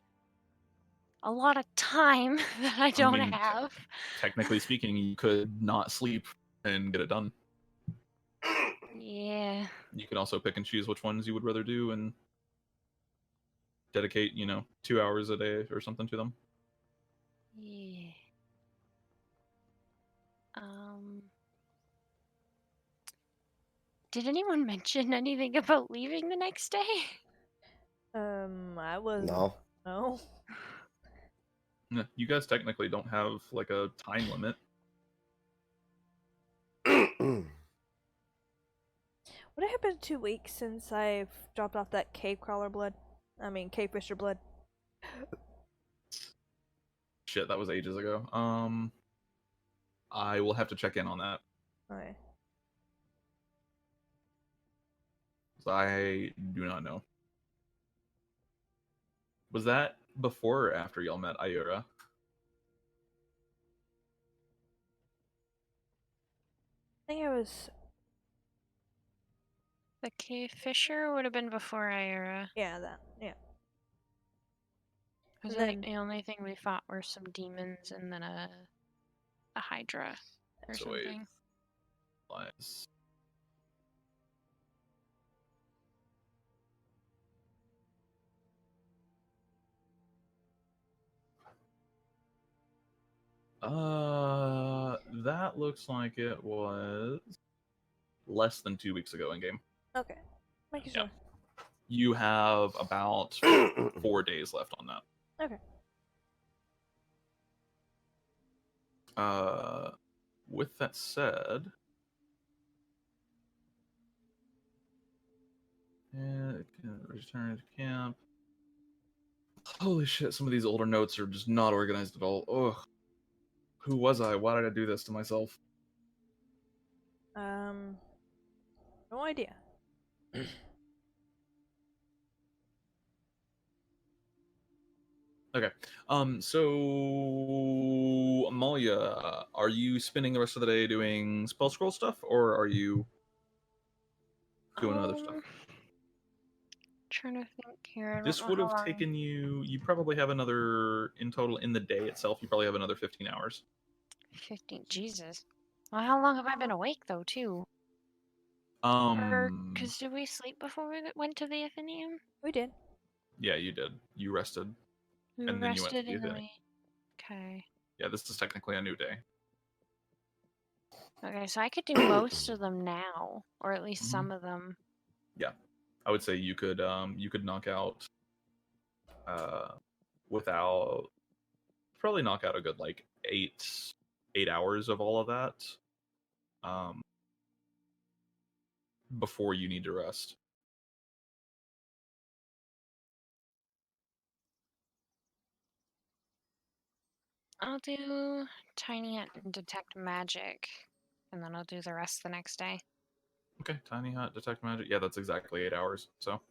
a lot of time that I don't mean, have. Technically speaking, you could not sleep and get it done. Yeah. You can also pick and choose which ones you would rather do and dedicate, 2 hours a day or something to them. Yeah. Did anyone mention anything about leaving the next day? I was No. no. Yeah, you guys technically don't have like a time limit. What happened in 2 weeks since I've dropped off that cave crawler blood? I mean, cave fisher blood. Shit, that was ages ago. I will have to check in on that. Okay. I do not know. Was that before or after y'all met Ayura? I think it was. The cave fisher would have been before Ira. Yeah, that. Yeah. Because Then- the only thing we fought were some demons and then a hydra or So wait. something. Lies. That looks like it was less than 2 weeks ago in game. Okay. Making Yeah. sure. You have about 4 days left on that. Okay. With that said, return to camp. Holy shit! Some of these older notes are just not organized at all. Ugh. Who was I? Why did I do this to myself? No idea. Okay. So Amalia, are you spending the rest of the day doing spell scroll stuff, or are you doing other stuff? Trying to think here. I don't This know would how have long- taken you. You probably have another in total in the day itself. You probably have another 15 hours. 15. Jesus. Well, how long have I been awake though, too? Because did we sleep before we went to the Athenaeum? We did. Yeah, you did. You rested. We And then you went to rested the and Athenaeum. Okay. Yeah, this is technically a new day. Okay, so I could do most of them now, or at least Mhm. some of them. Yeah, I would say you could knock out without probably knock out a good like 8 hours of all of that before you need to rest. I'll do Tiny Hut and Detect Magic, and then I'll do the rest the next day. Okay, Tiny Hut, Detect Magic. Yeah, that's exactly 8 hours. So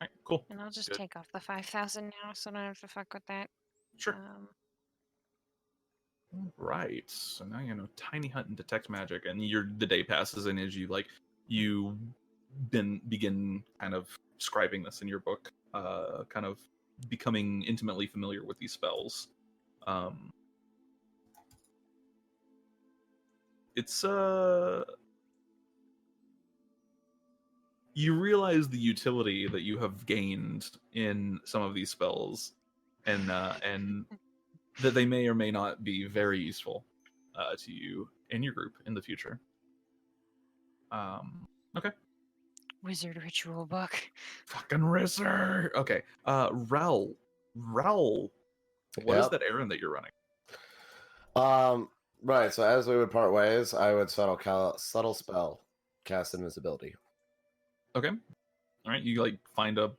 right, cool. And I'll just Good. take off the 5,000 now, so I don't have to fuck with that. Sure. Um, Right. So now you know tiny hunt and detect magic, and the day passes, and as you begin kind of scribing this in your book, kind of becoming intimately familiar with these spells. It's you realize the utility that you have gained in some of these spells, and that they may or may not be very useful to you and your group in the future. Okay. wizard ritual book. Fucking Risser. Okay. Rel. What is Yep. that errand that you're running? Right. So as we would part ways, I would subtle spell, cast invisibility. Okay. All right. You like find a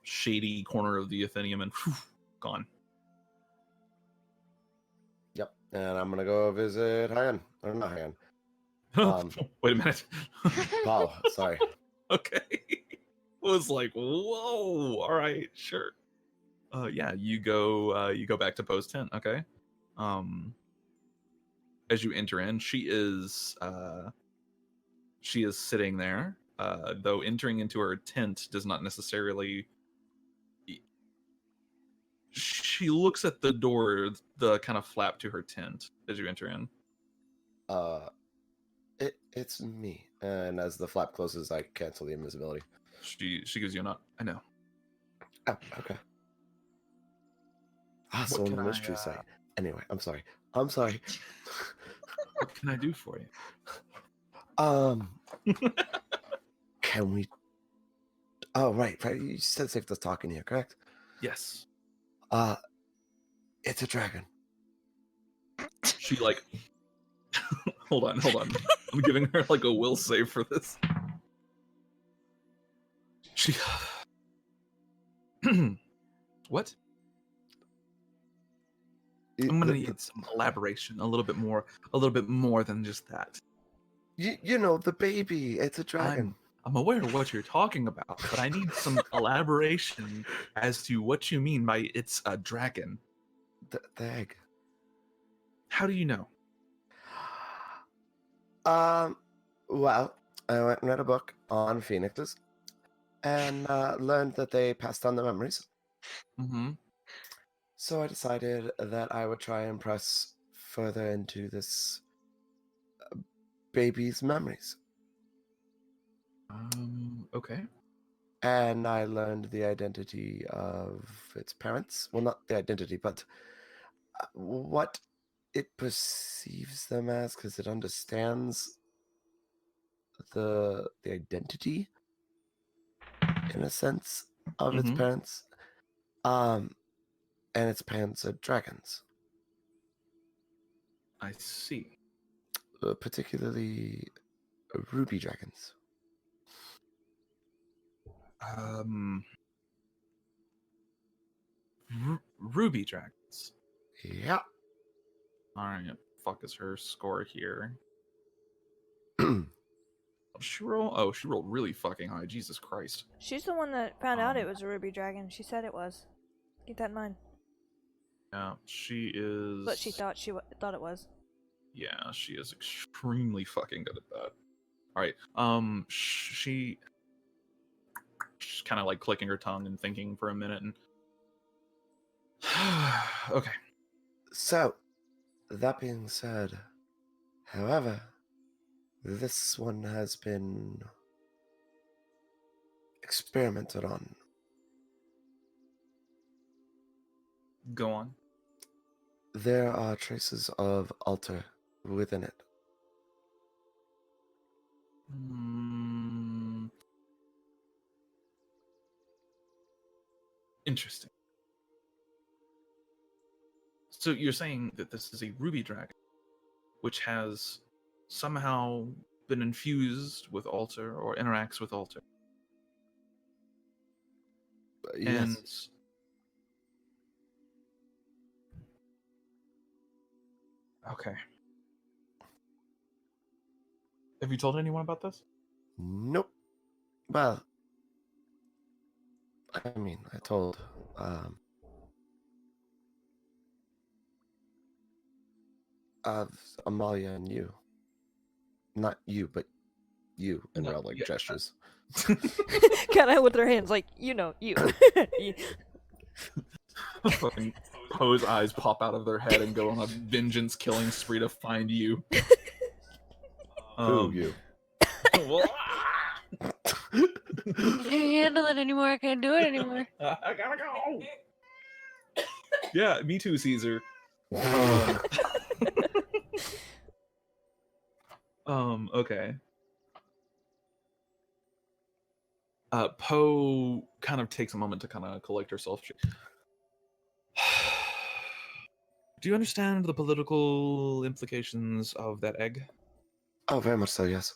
shady corner of the Athenium and whew, gone. Yep. And I'm gonna go visit haiyan, or not haiyan. Wait a minute. Paul. Sorry. Okay. Was like, whoa. All right, sure. Yeah, you go back to post 10. Okay. As you enter in, she is sitting there. Though entering into her tent does not necessarily. She looks at the door, the kind of flap to her tent as you enter in. It's me. And as the flap closes, I cancel the invisibility. She gives you a nod. I know. Oh, okay. Ah, so can mystery I, site. Anyway, I'm sorry. I'm sorry. What can I do for you? Can we? Oh, right. You said safe to talk in here, correct? Yes. It's a dragon. She like. Hold on. I'm giving her like a will save for this. She. What? I'm gonna need some elaboration, a little bit more than just that. You know the baby. It's a dragon. I'm aware of what you're talking about, but I need some elaboration as to what you mean by it's a dragon. The egg. How do you know? Well, I went and read a book on phoenixes, and learned that they passed on the memories. Mm-hmm. So I decided that I would try and press further into this baby's memories. Okay. And I learned the identity of its parents. Well, not the identity, but what it perceives them as, because it understands the identity, in a sense, of its parents. And its parents are dragons. I see. Particularly ruby dragons. Ruby dragons. Yeah. All right. Fuck is her score here? She rolled really fucking high. Jesus Christ. She's the one that found out it was a ruby dragon. She said it was. Keep that in mind. Yeah, she is. But she thought thought it was. Yeah, she is extremely fucking good at that. All right. She's kind of like clicking her tongue and thinking for a minute, and okay. So, that being said, however, this one has been experimented on. Go on. There are traces of altar within it. Interesting. So you're saying that this is a ruby dragon, which has somehow been infused with altar or interacts with altar. Yes. And okay. Have you told anyone about this? Nope. Well, I mean, I told of Amalia and you. Not you, but you, and No, Rel like yeah. gestures. Kind of with their hands, like, you. Fucking Poe's eyes pop out of their head and go on a vengeance killing spree to find you. Who, you? Well, I can't handle it anymore. I can't do it anymore. I gotta go. Yeah, me too, Caesar. Okay. Poe kind of takes a moment to kind of collect herself. Do you understand the political implications of that egg? Oh, very much so, yes.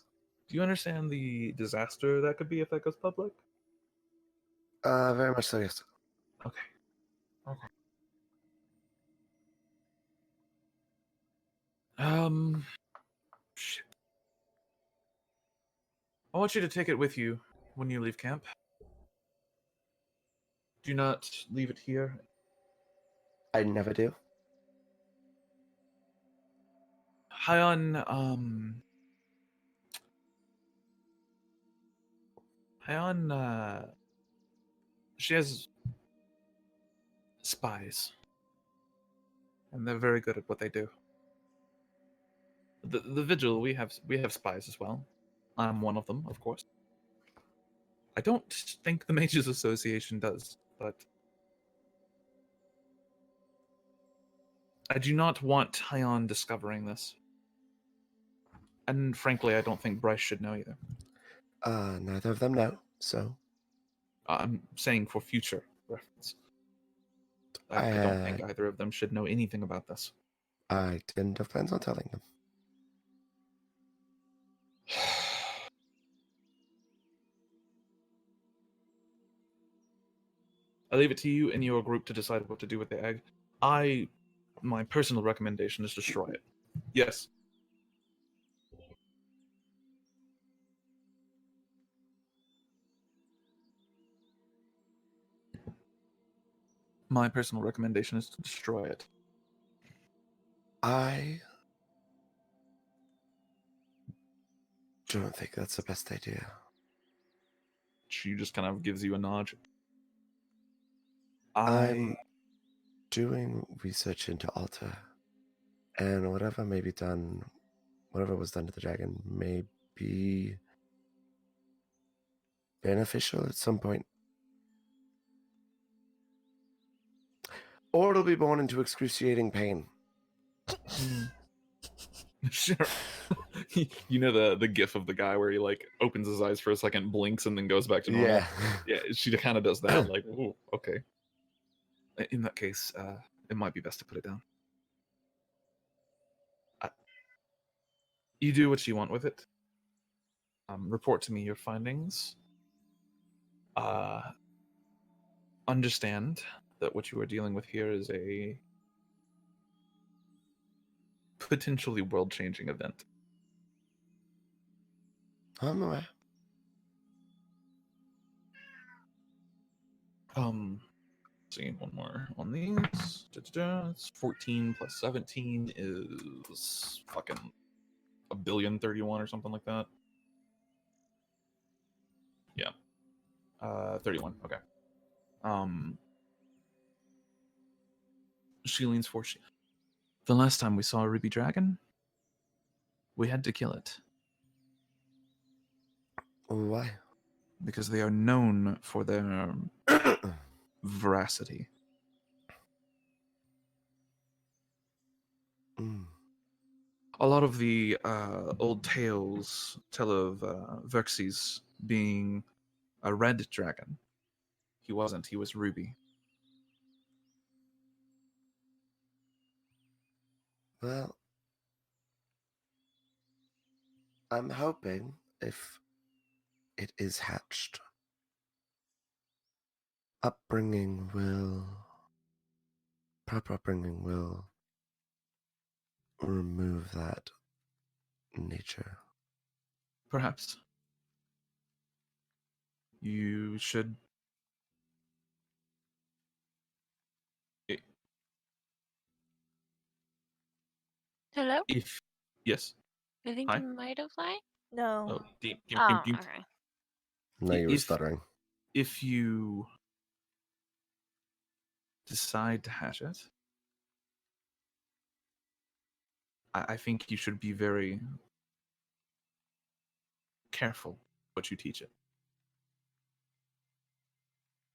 Do you understand the disaster that could be if that goes public? Very much so, yes. Okay. Okay. Shit. I want you to take it with you when you leave camp. Do not leave it here. I never do. Haiyan, she has spies, and they're very good at what they do. The Vigil, we have spies as well. I'm one of them, of course. I don't think the Mages Association does, but I do not want Haiyan discovering this. And frankly, I don't think Bryce should know either. Neither of them know, so... I'm saying for future reference. I don't think either of them should know anything about this. I didn't have plans on telling them. I leave it to you and your group to decide what to do with the egg. My personal recommendation is destroy it. Yes. My personal recommendation is to destroy it. I don't think that's the best idea. She just kind of gives you a nod. I'm doing research into Alta, and whatever was done to the dragon may be beneficial at some point. Or it'll be born into excruciating pain. Sure. You know the gif of the guy where he like opens his eyes for a second, blinks, and then goes back to normal. Yeah. Yeah, she kind of does that. Like, ooh, okay. In that case, it might be best to put it down. You do what you want with it. Report to me your findings. Understand that what you are dealing with here is a potentially world-changing event. I'm aware. See, one more on these. It's 14 plus 17 is fucking 1,031,000,000 or something like that. Yeah. 31. Okay. She leans forward. The last time we saw a ruby dragon, we had to kill it. Why? Because they are known for their veracity. A lot of the old tales tell of Xerxes being a red dragon. He wasn't, he was ruby. Well, I'm hoping if it is hatched, proper upbringing will remove that nature. Perhaps. You should Hello? If yes, I think Hi? you might have lied. No. oh, deep, Oh, okay. No, you were If- stuttering. if you decide to hash it, I think you should be very careful what you teach it.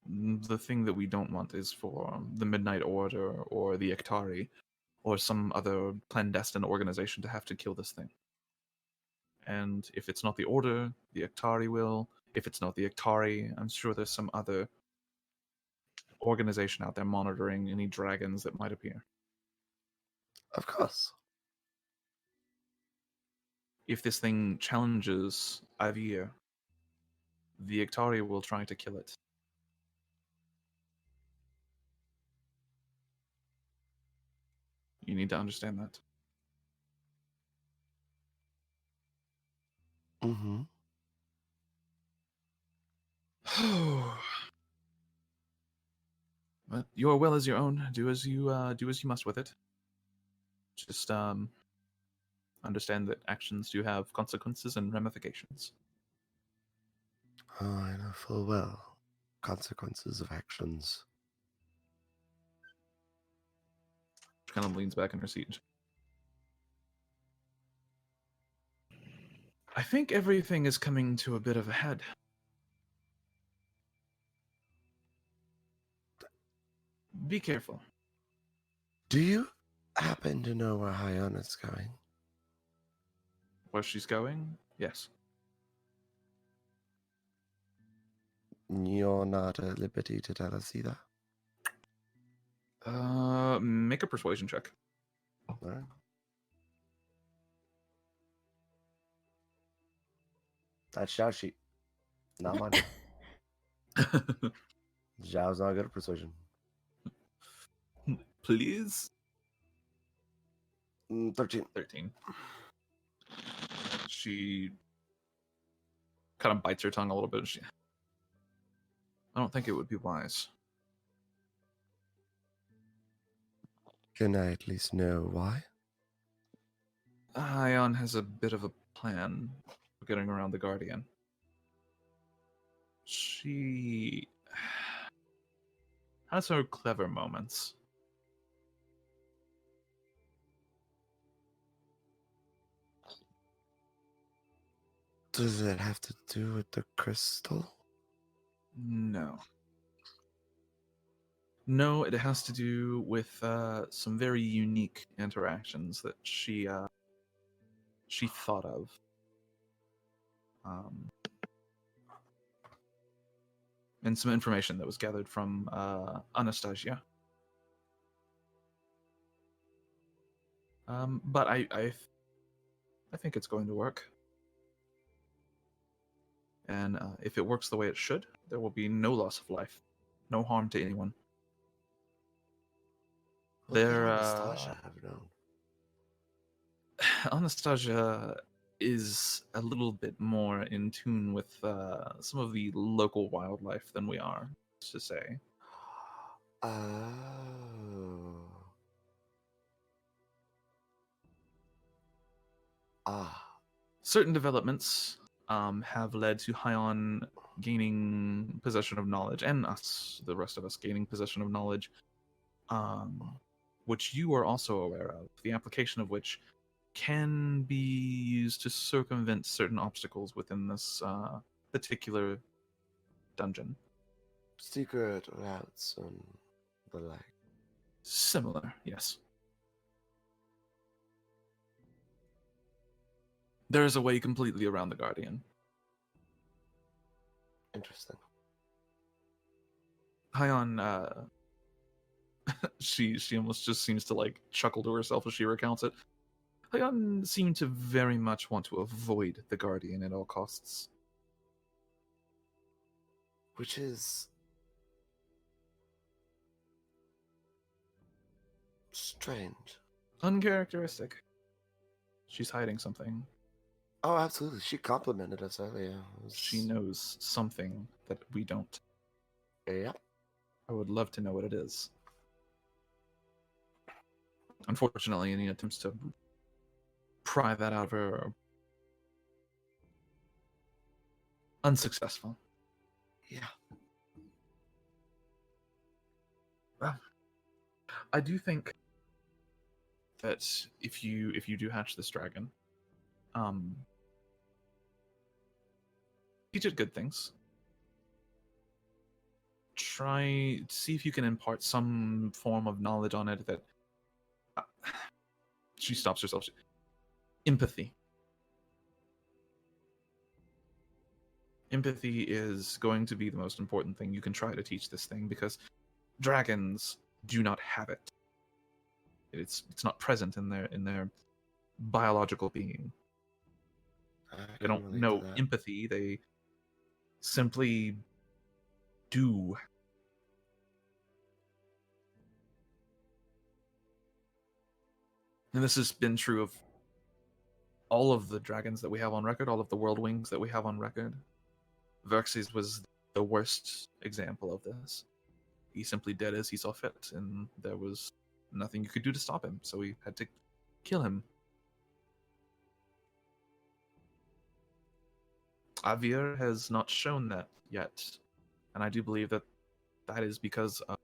The thing that we don't want is for the Midnight Order or the Ektari or some other clandestine organization to have to kill this thing. And if it's not the Order, the Ektari will. If it's not the Ektari, I'm sure there's some other organization out there monitoring any dragons that might appear. Of course. If this thing challenges Avir, the Ektari will try to kill it. You need to understand that. Mm-hmm. But your will is your own. Do as you must with it. Just understand that actions do have consequences and ramifications. Oh, I know full well. Consequences of actions. She kind of leans back in her seat. I think everything is coming to a bit of a head. Be careful. Do you happen to know where haiyan is going? Where she's going? Yes. You're not at liberty to tell us either. Make a persuasion check. All right. That's Xiao sheet. Not mine. Xiao's not good at persuasion. Please. 13. 13. She kind of bites her tongue a little bit. I don't think it would be wise. Can I at least know why? Haiyan has a bit of a plan for getting around the Guardian. She has her clever moments. Does it have to do with the crystal? No. No, it has to do with some very unique interactions that she thought of. And some information that was gathered from Anastasia. But I think it's going to work. And if it works the way it should, there will be no loss of life, no harm to anyone. What could There, Anastasia have known? Anastasia is a little bit more in tune with some of the local wildlife than we are, to say. Oh. Ah. Certain developments have led to Haiyan gaining possession of knowledge, and us, the rest of us, gaining possession of knowledge, which you are also aware of, the application of which can be used to circumvent certain obstacles within this particular dungeon. Secret routes and the like. Similar, yes. There is a way completely around the Guardian. Interesting. Haiyan, she almost just seems to like chuckle to herself as she recounts it. Haiyan seemed to very much want to avoid the Guardian at all costs. Which is strange. Uncharacteristic. She's hiding something. Oh, absolutely. She complimented us earlier. It was- She knows something that we don't. Yep. I would love to know what it is. Unfortunately, any attempts to pry that out of her. Unsuccessful. Yeah. Well, I do think that if you do hatch this dragon, teach it good things. See if you can impart some form of knowledge on it that she stops herself. Empathy. Empathy is going to be the most important thing you can try to teach this thing, because dragons do not have it. It's not present in their biological being. They don't know empathy. They simply do. And this has been true of all of the dragons that we have on record, all of the world wings that we have on record. Xerxes was the worst example of this. He simply did as he saw fit, and there was nothing you could do to stop him, so we had to kill him. Avir has not shown that yet, and I do believe that that is because of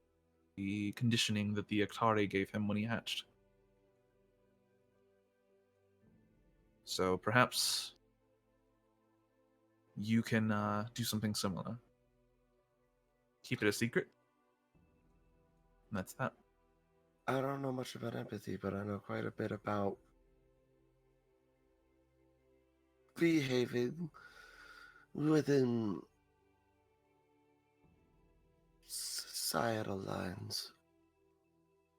the conditioning that the Aktari gave him when he hatched. So perhaps you can do something similar. Keep it a secret. And that's that. I don't know much about empathy, but I know quite a bit about behaving within societal lines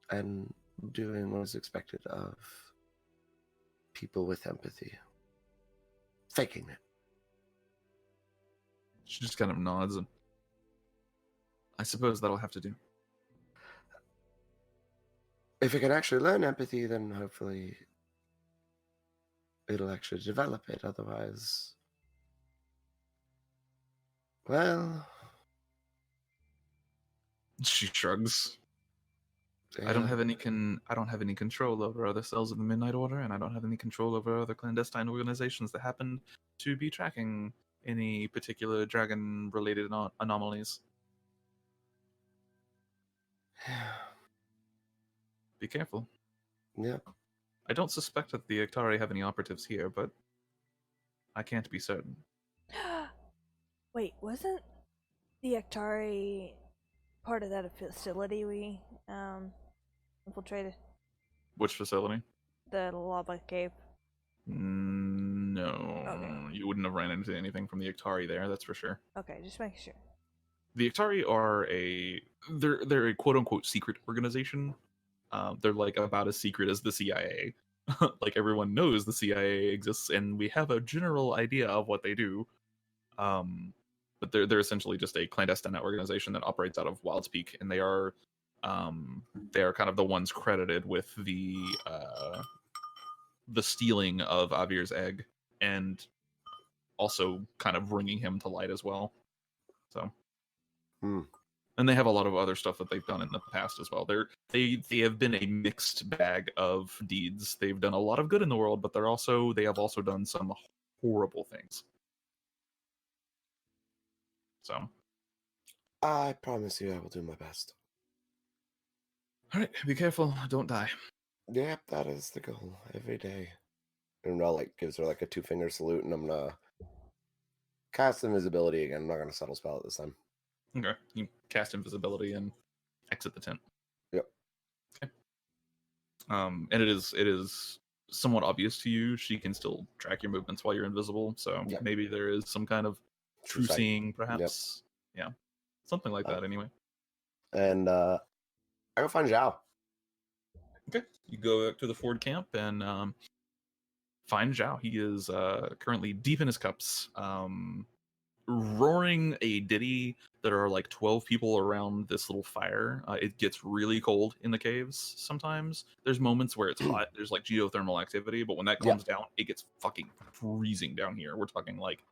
and doing what is expected of people with empathy. Faking it. She just kind of nods, and I suppose that'll have to do. If it can actually learn empathy, then hopefully it'll actually develop it. Otherwise, well, She shrugs. yeah. I don't have any control over other cells of the Midnight Order, and I don't have any control over other clandestine organizations that happen to be tracking any particular dragon-related anomalies. Be careful. Yep. I don't suspect that the Aktari have any operatives here, but I can't be certain. Wait, wasn't the Aktari part of that facility we infiltrated? Which facility? The lava cave. No. Okay. You wouldn't have ran into anything from the Aktari there, that's for sure. Okay, just making sure. The Aktari are they're a quote-unquote secret organization. They're like about as secret as the CIA. Like, everyone knows the CIA exists, and we have a general idea of what they do. But they're essentially just a clandestine organization that operates out of Wilds Peak, and they are kind of the ones credited with the stealing of Avir's egg, and also kind of bringing him to light as well. So. And they have a lot of other stuff that they've done in the past as well. They have been a mixed bag of deeds. They've done a lot of good in the world, but they have also done some horrible things. So, I promise you I will do my best. all right, be careful, don't die. Yep, that is the goal every day. And Rel gives her a 2-finger salute, and I'm gonna cast invisibility again. I'm not gonna subtle spell it this time. Okay, you cast invisibility and exit the tent. Yep. Okay. And it is somewhat obvious to you. She can still track your movements while you're invisible, so maybe there is some kind of true seeing, perhaps. Yep. Yeah, something like that. Anyway. And I go find Xiao. Okay, you go to the Ford camp and find Xiao. He is currently deep in his cups, roaring a ditty. There are 12 people around this little fire. It gets really cold in the caves sometimes. There's moments where it's hot. There's geothermal activity, but when that comes down, it gets fucking freezing down here. We're talking like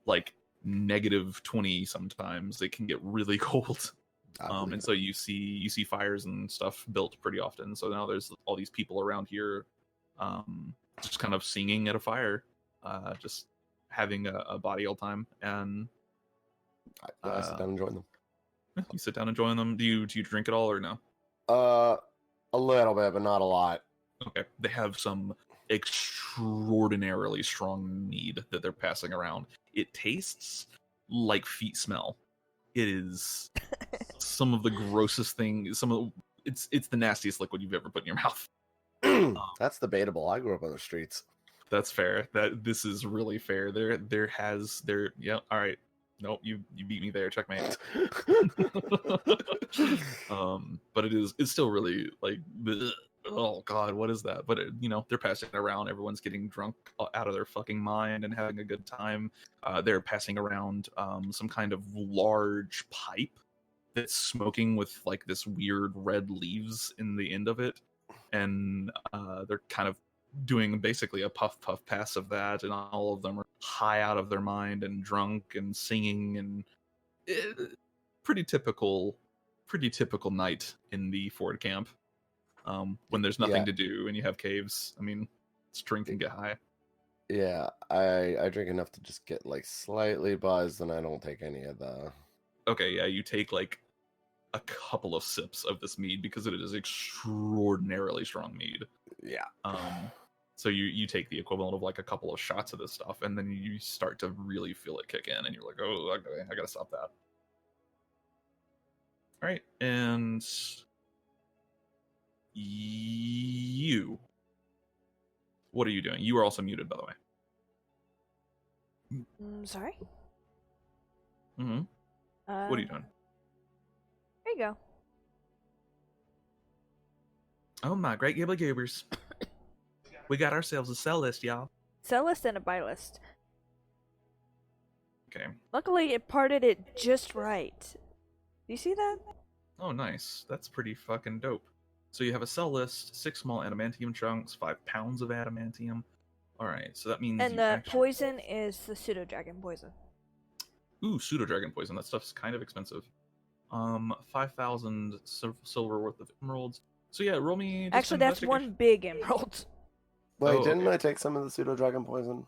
-20 sometimes. It can get really cold. And so you see fires and stuff built pretty often. So now there's all these people around here just kind of singing at a fire, just having a body all time. And I sit down and join them. you sit down enjoying them. Do you drink at all or no? A little bit, but not a lot. Okay, they have some extraordinarily strong mead that they're passing around. It tastes like feet smell. It is some of the grossest things. It's the nastiest liquid you've ever put in your mouth. That's debatable. I grew up on the streets. That's fair. This is really fair. Yeah. All right. Nope. You beat me there. Checkmate. But it's still really like. Bleh. Oh God, what is that? But they're passing it around. Everyone's getting drunk out of their fucking mind and having a good time. They're passing around some kind of large pipe that's smoking with like this weird red leaves in the end of it, and they're kind of doing basically a puff pass of that, and all of them are high out of their mind and drunk and singing, and pretty typical night in the Ford camp. When there's nothing to do and you have caves, I mean, it's drink and get high. Yeah, I drink enough to just get like slightly buzzed, and I don't take any of the. Okay, yeah, you take like a couple of sips of this mead because it is extraordinarily strong mead. Yeah. So you take the equivalent of like a couple of shots of this stuff, and then you start to really feel it kick in, and you're like, oh, okay, I gotta stop that. All right, and you. What are you doing? You are also muted, by the way. Sorry? Mm-hmm. What are you doing? There you go. Oh my great gibbly goobers. We got ourselves a sell list, y'all. Sell list and a buy list. Okay. Luckily, it parted it just right. Do you see that? Oh, nice. That's pretty fucking dope. So you have a sell list, 6 small adamantium chunks, 5 pounds of adamantium. Alright, so that means And the poison is the pseudo dragon poison. Ooh, pseudo dragon poison. That stuff's kind of expensive. 5,000 silver worth of emeralds. So yeah, roll me. Actually, that's one big emerald. Wait, didn't I take some of the pseudo dragon poison?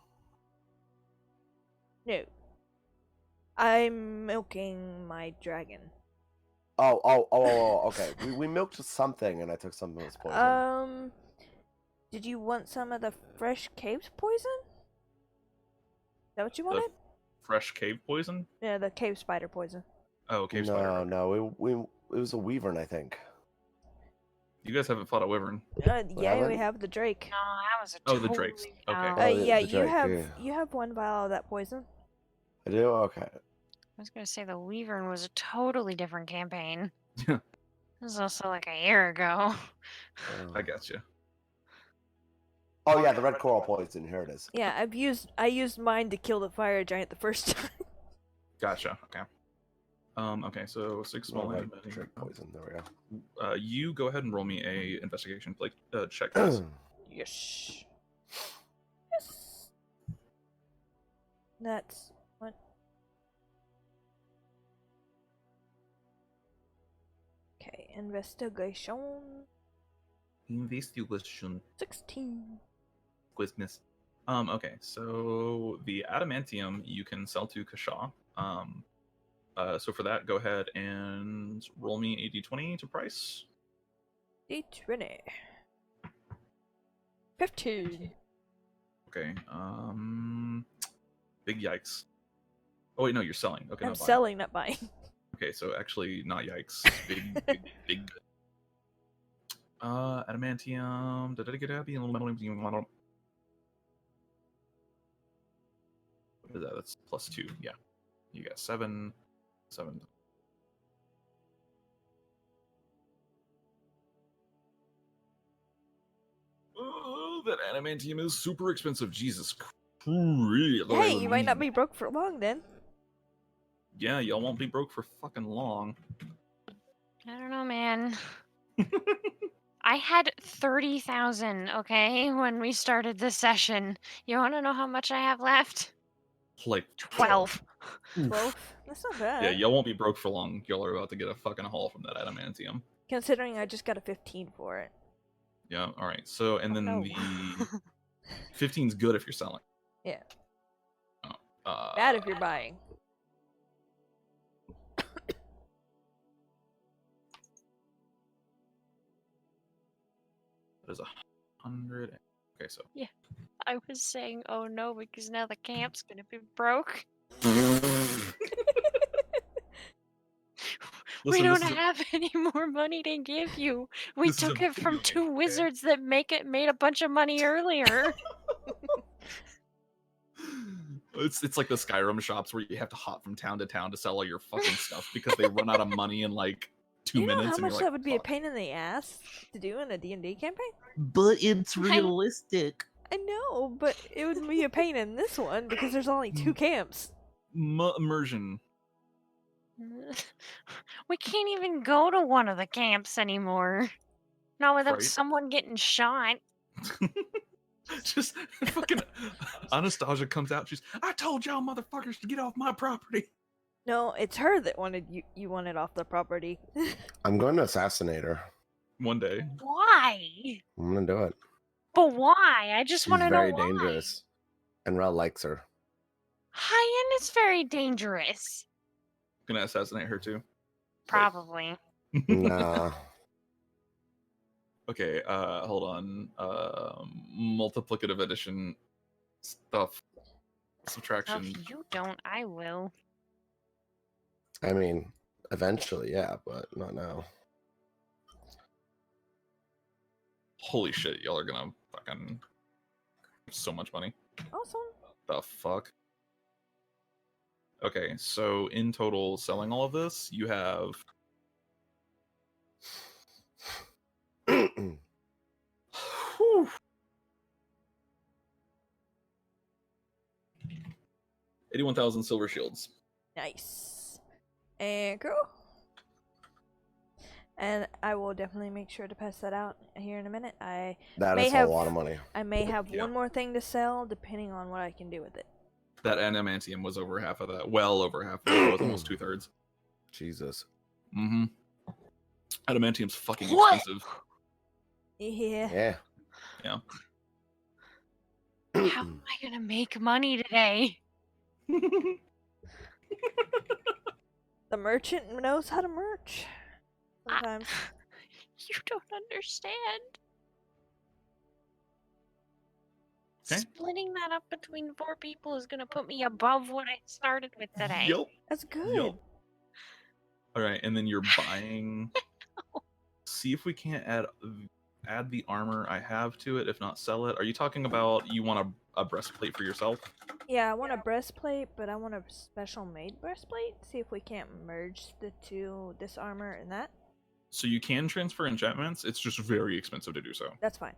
No. I'm milking my dragon. Oh, okay. We milked something, and I took some of this poison. Did you want some of the fresh cave poison? Is that what you wanted? Fresh cave poison? Yeah, the cave spider poison. Oh, cave spider. No, it was a wyvern, I think. You guys haven't fought a wyvern. Yeah, we have the drake. No, that was a the drakes. Okay. Yeah, the drake, you have one vial of that poison. I do? Okay. I was gonna say the Wyvern was a totally different campaign. Yeah. This was also like a year ago. I got you. Oh yeah, the red coral poison. Here it is. Yeah, I used mine to kill the fire giant the first time. Gotcha. Okay. Okay, so 6 small drake poison. There we go. You go ahead and roll me a investigation check. Yes. Yes. That's what. Okay, investigation. 16. Quizmas. Okay, so the adamantium you can sell to Kashaw. So for that, go ahead and roll me a d20 to price. D20. 15. Okay. Big yikes. Oh wait, no, you're selling. Okay, I'm not buying. selling, not buying. Okay, so actually, not yikes. Big. Adamantium. Did I get happy? What is that? That's +2. Yeah, you got 7. Oh, that adamantium is super expensive. Jesus Christ. Hey, you might not be broke for long then. Yeah, y'all won't be broke for fucking long. I don't know, man. I had 30,000, okay, when we started this session. You want to know how much I have left? Like 12. 12? That's not bad. Yeah, y'all won't be broke for long. Y'all are about to get a fucking haul from that adamantium. Considering I just got a 15 for it. Yeah, alright. So, and then 15's good if you're selling. Yeah. Oh, Bad if you're buying. That is 100. Okay, so I was saying, oh no, because now the camp's gonna be broke. We listen, don't this is have any more money to give you. We this is a took it from video game, two okay? wizards that made a bunch of money earlier. It's like the Skyrim shops where you have to hop from town to town to sell all your fucking stuff because they run out of money in like 2 You know minutes. how and much you're that like, would be a "Fuck." pain in the ass to do in a D&D campaign? But it's I- realistic. I know, but it would be a pain in this one because there's only 2 camps. Immersion. We can't even go to one of the camps anymore. Not without Right. someone getting shot. Just fucking Anastasia comes out. She's, I told y'all motherfuckers to get off my property. No, it's her that wanted you wanted off the property. I'm going to assassinate her. One day. Why? I'm gonna do it. But why? I just She's want to know very why. dangerous, and Rel likes her. Haiyan is very dangerous. Gonna assassinate her too. Probably. Nah. Okay, hold on. Multiplicative addition stuff. Subtraction. If you don't, I will. I mean, eventually, yeah, but not now. Holy shit, y'all are gonna fucking so much money. Awesome. The fuck? Okay, so in total, selling all of this, you have whew, 81,000 silver shields. Nice. And go. And I will definitely make sure to pass that out here in a minute. That May is have- a lot of money. I may have Yeah. one more thing to sell depending on what I can do with it. That adamantium was over half of that. Well over half of it. It was almost 2/3. Jesus. Mm-hmm. Adamantium's fucking What? expensive. Yeah. Yeah. How am I gonna make money today? The merchant knows how to merch. Sometimes. You don't understand. Okay. Splitting that up between 4 people is gonna put me above what I started with today. Yup. That's good. Yup. All right, and then you're buying. See if we can't add the armor I have to it. If not, sell it. Are you talking about you want a breastplate for yourself? Yeah, I want a breastplate, but I want a special made breastplate. See if we can't merge the two, this armor and that. So you can transfer enchantments. It's just very expensive to do so. That's fine.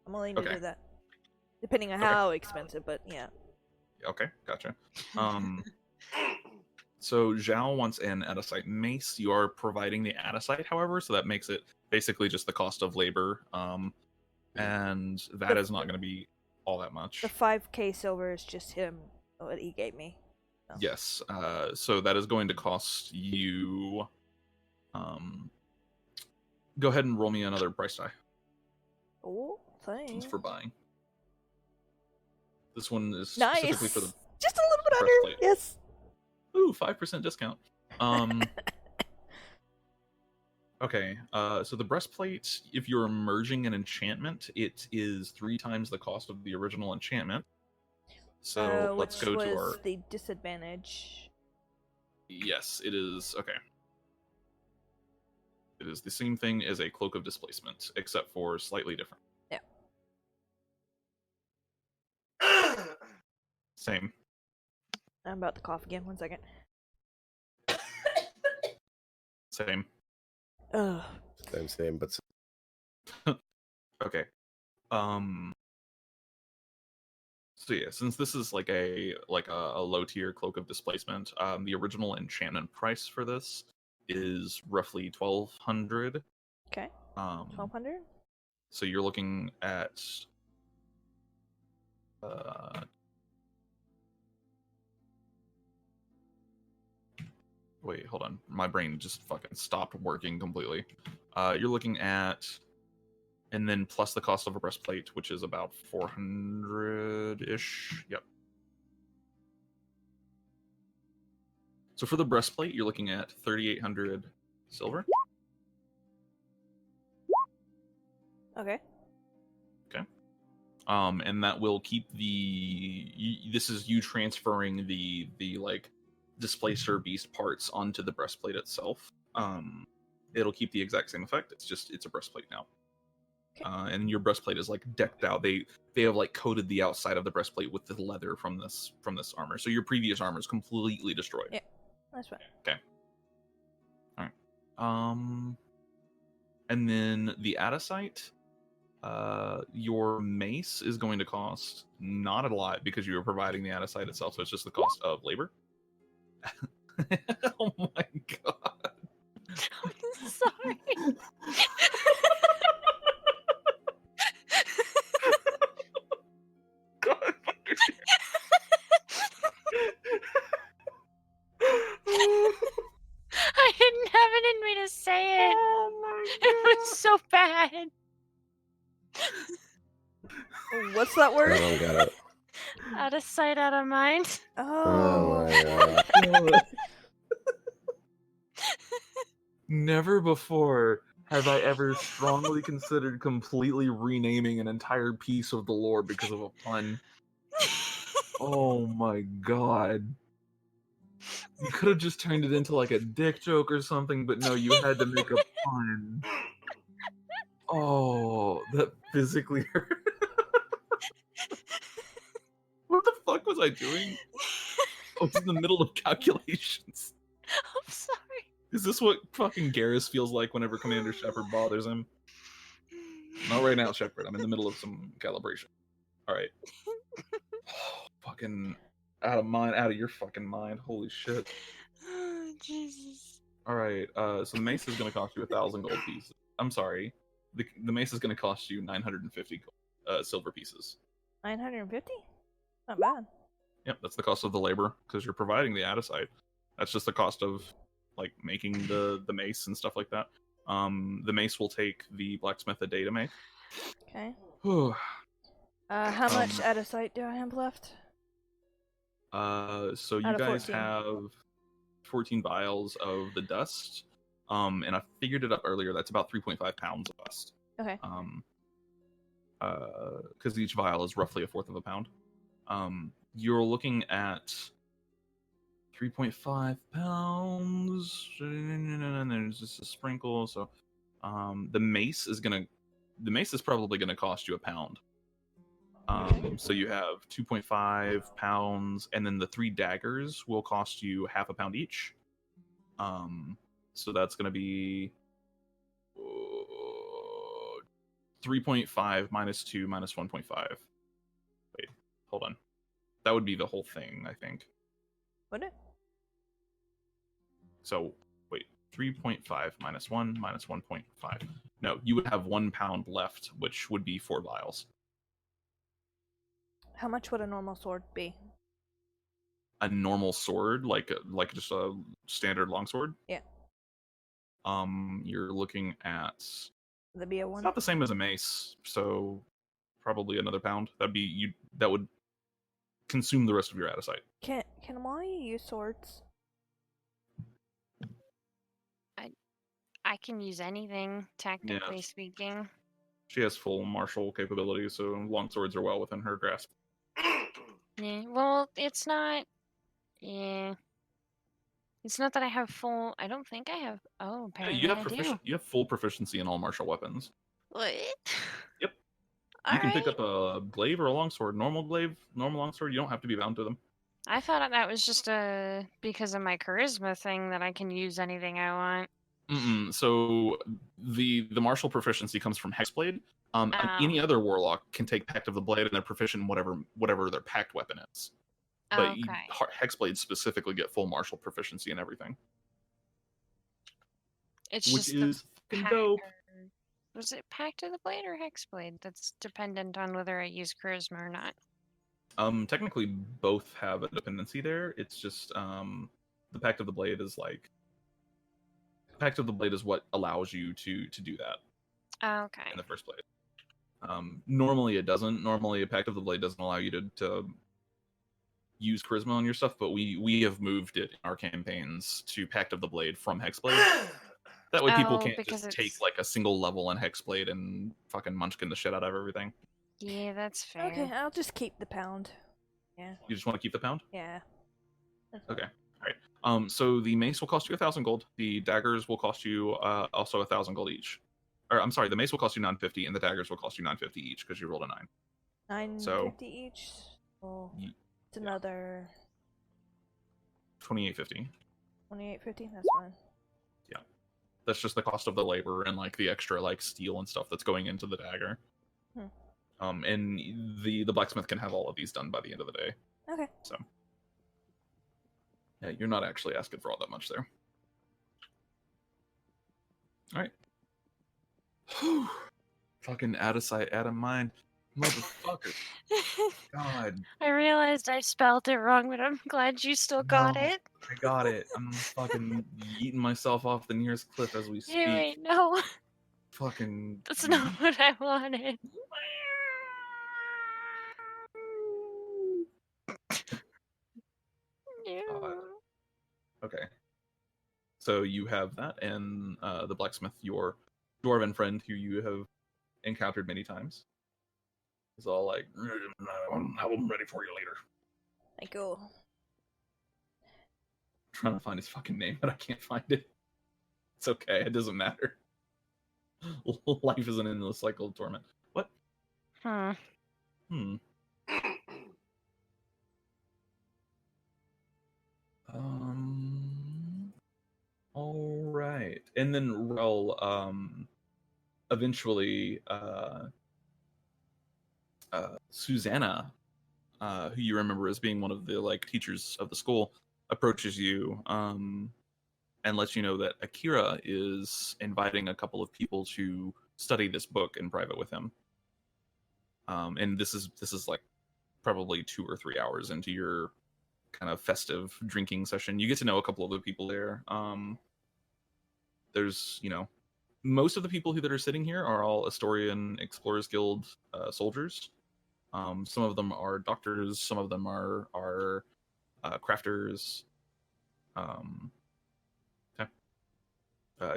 I'm willing to Okay. do that. Depending on Okay. how expensive, but yeah. Okay, gotcha. So Xiao wants an adasyte mace. You are providing the adasyte, however, so that makes it basically just the cost of labor. And that is not going to be all that much. The 5k silver is just him, what he gave me. So. Yes. So that is going to cost you. Go ahead and roll me another price die. Oh, thanks. It's for buying. This one is Nice. specifically for the Just a little bit under. breastplate. Yes. Ooh, 5% discount. Okay, so the breastplate, if you're merging an enchantment, it is 3 times the cost of the original enchantment. So let's go which to was our. the disadvantage. Yes, it is. Okay. It is the same thing as a cloak of displacement, except for slightly different. Yeah. Same. I'm about to cough again. 1 second. Same. Ugh. Same, but Okay. So yeah, since this is like a low tier cloak of displacement, the original enchantment price for this is roughly 1,200. Okay. 1,200. So you're looking at wait, hold on. My brain just fucking stopped working completely. You're looking at and then plus the cost of a breastplate, which is about 400-ish. Yep. So for the breastplate, you're looking at 3,800 silver. Okay. And that will keep this is you transferring the like displacer beast parts onto the breastplate itself. It'll keep the exact same effect. It's a breastplate now. And your breastplate is like decked out. They have like coated the outside of the breastplate with the leather from this armor. So your previous armor is completely destroyed. Yeah, that's fine. Okay. All right. And then the adasyte, your mace is going to cost not a lot because you are providing the adasyte itself. So it's just the cost of labor. Oh my god. I'm sorry. God. I didn't have it in me to say it. Oh my It was so bad. What's that I word? don't get it. Out of sight, out of mind. Oh Oh. my god. god. Never before have I ever strongly considered completely renaming an entire piece of the lore because of a pun. Oh my god. You could have just turned it into like a dick joke or something, but no, you had to make a pun. Oh, that physically hurt. What the fuck was I doing? I was in the middle of calculations. I'm sorry. Is this what fucking Garrus feels like whenever Commander Shepard bothers him? Not right now, Shepard. I'm in the middle of some calibration. Alright. Fucking out of your fucking mind. Holy shit. Oh, Jesus. Alright, so the mace is gonna cost you 1,000 gold pieces. I'm sorry. The mace is gonna cost you 950 silver pieces. 950? Not bad. Yep, that's the cost of the labor, because you're providing the adasyte. That's just the cost of like making the mace and stuff like that. The mace will take the blacksmith a day to make. Okay. Whew. How much adasyte do I have left? So you Out of guys 14. have 14 vials of the dust. And I figured it up earlier. That's about 3.5 pounds of dust. Okay. Because each vial is roughly a fourth of a pound. You're looking at 3.5 pounds. And there's just a sprinkle. So, the mace is probably gonna cost you a pound. So you have 2.5 pounds, and then the 3 daggers will cost you half a pound each. So that's gonna be 3.5 minus 2 minus 1.5. Wait, hold on. That would be the whole thing, I think. Would it? So, wait, 3.5 minus 1 minus 1.5. No, you would have 1 pound left, which would be 4 vials. How much would a normal sword be? A normal sword, like just a standard longsword? Yeah. You're looking at... Would that be a It's one? not the same as a mace, so probably another pound. That would consume the rest of your adasyte. Can Amalia use swords? I can use anything, technically Yes. speaking. She has full martial capabilities, so longswords are well within her grasp. Yeah, well, it's not... Yeah. It's not that I have full... I don't think I have... Oh, Yeah, apparently I do. you have full proficiency in all martial weapons. What? Yep. All You can pick right. up a glaive or a longsword. Normal glaive, normal longsword, you don't have to be bound to them. I thought that was just because of my charisma thing that I can use anything I want. So the martial proficiency comes from Hexblade. And Oh. any other warlock can take Pact of the Blade, and they're proficient in whatever their pact weapon is. But Okay. Hexblades specifically get full martial proficiency in everything, It's which just is the fucking pact. dope. Was it Pact of the Blade or Hexblade? That's dependent on whether I use charisma or not. Technically, both have a dependency there. It's just the Pact of the Blade is like Pact of the Blade is what allows you to do that Okay. in the first place. Normally it doesn't. Normally a Pact of the Blade doesn't allow you to use charisma on your stuff, but we have moved it in our campaigns to Pact of the Blade from Hexblade. That way people can't because just take it's... like a single level on Hexblade and fucking munchkin the shit out of everything. Yeah, that's fair. Okay, I'll just keep the pound. Yeah. You just want to keep the pound? Yeah. That's fine. Okay. All right. So the mace will cost you 1,000 gold. The daggers will cost you also 1,000 gold each. Or I'm sorry, the mace will cost you 950, and the daggers will cost you 950 each because you rolled a 9. 950 each. Oh, it's another 2850. 2850. That's fine. That's just the cost of the labor and like the extra like steel and stuff that's going into the dagger. And the blacksmith can have all of these done by the end of the day. Okay. So yeah, you're not actually asking for all that much there. All right. Whew. Fucking adasyte, out of mind, motherfucker. God. I realized I spelled it wrong, but I'm glad you still got No, it. I got it. I'm fucking yeeting myself off the nearest cliff as we speak. Anyway, no, Fucking. that's not what I wanted. God. Okay. So you have that, and the blacksmith, your dwarven friend who you have encountered many times, is all like, I'm ready for you later. I go. Trying to find his fucking name, but I can't find it. It's okay, it doesn't matter. Life is an endless cycle of torment. What? All right, and then Rel, eventually, Susanna, who you remember as being one of the like teachers of the school, approaches you, and lets you know that Akira is inviting a couple of people to study this book in private with him. And this is like probably 2 or 3 hours into your kind of festive drinking session. You get to know a couple of the people there. There's, most of the people that are sitting here are all Astorian Explorers Guild soldiers. Some of them are doctors. Some of them are crafters.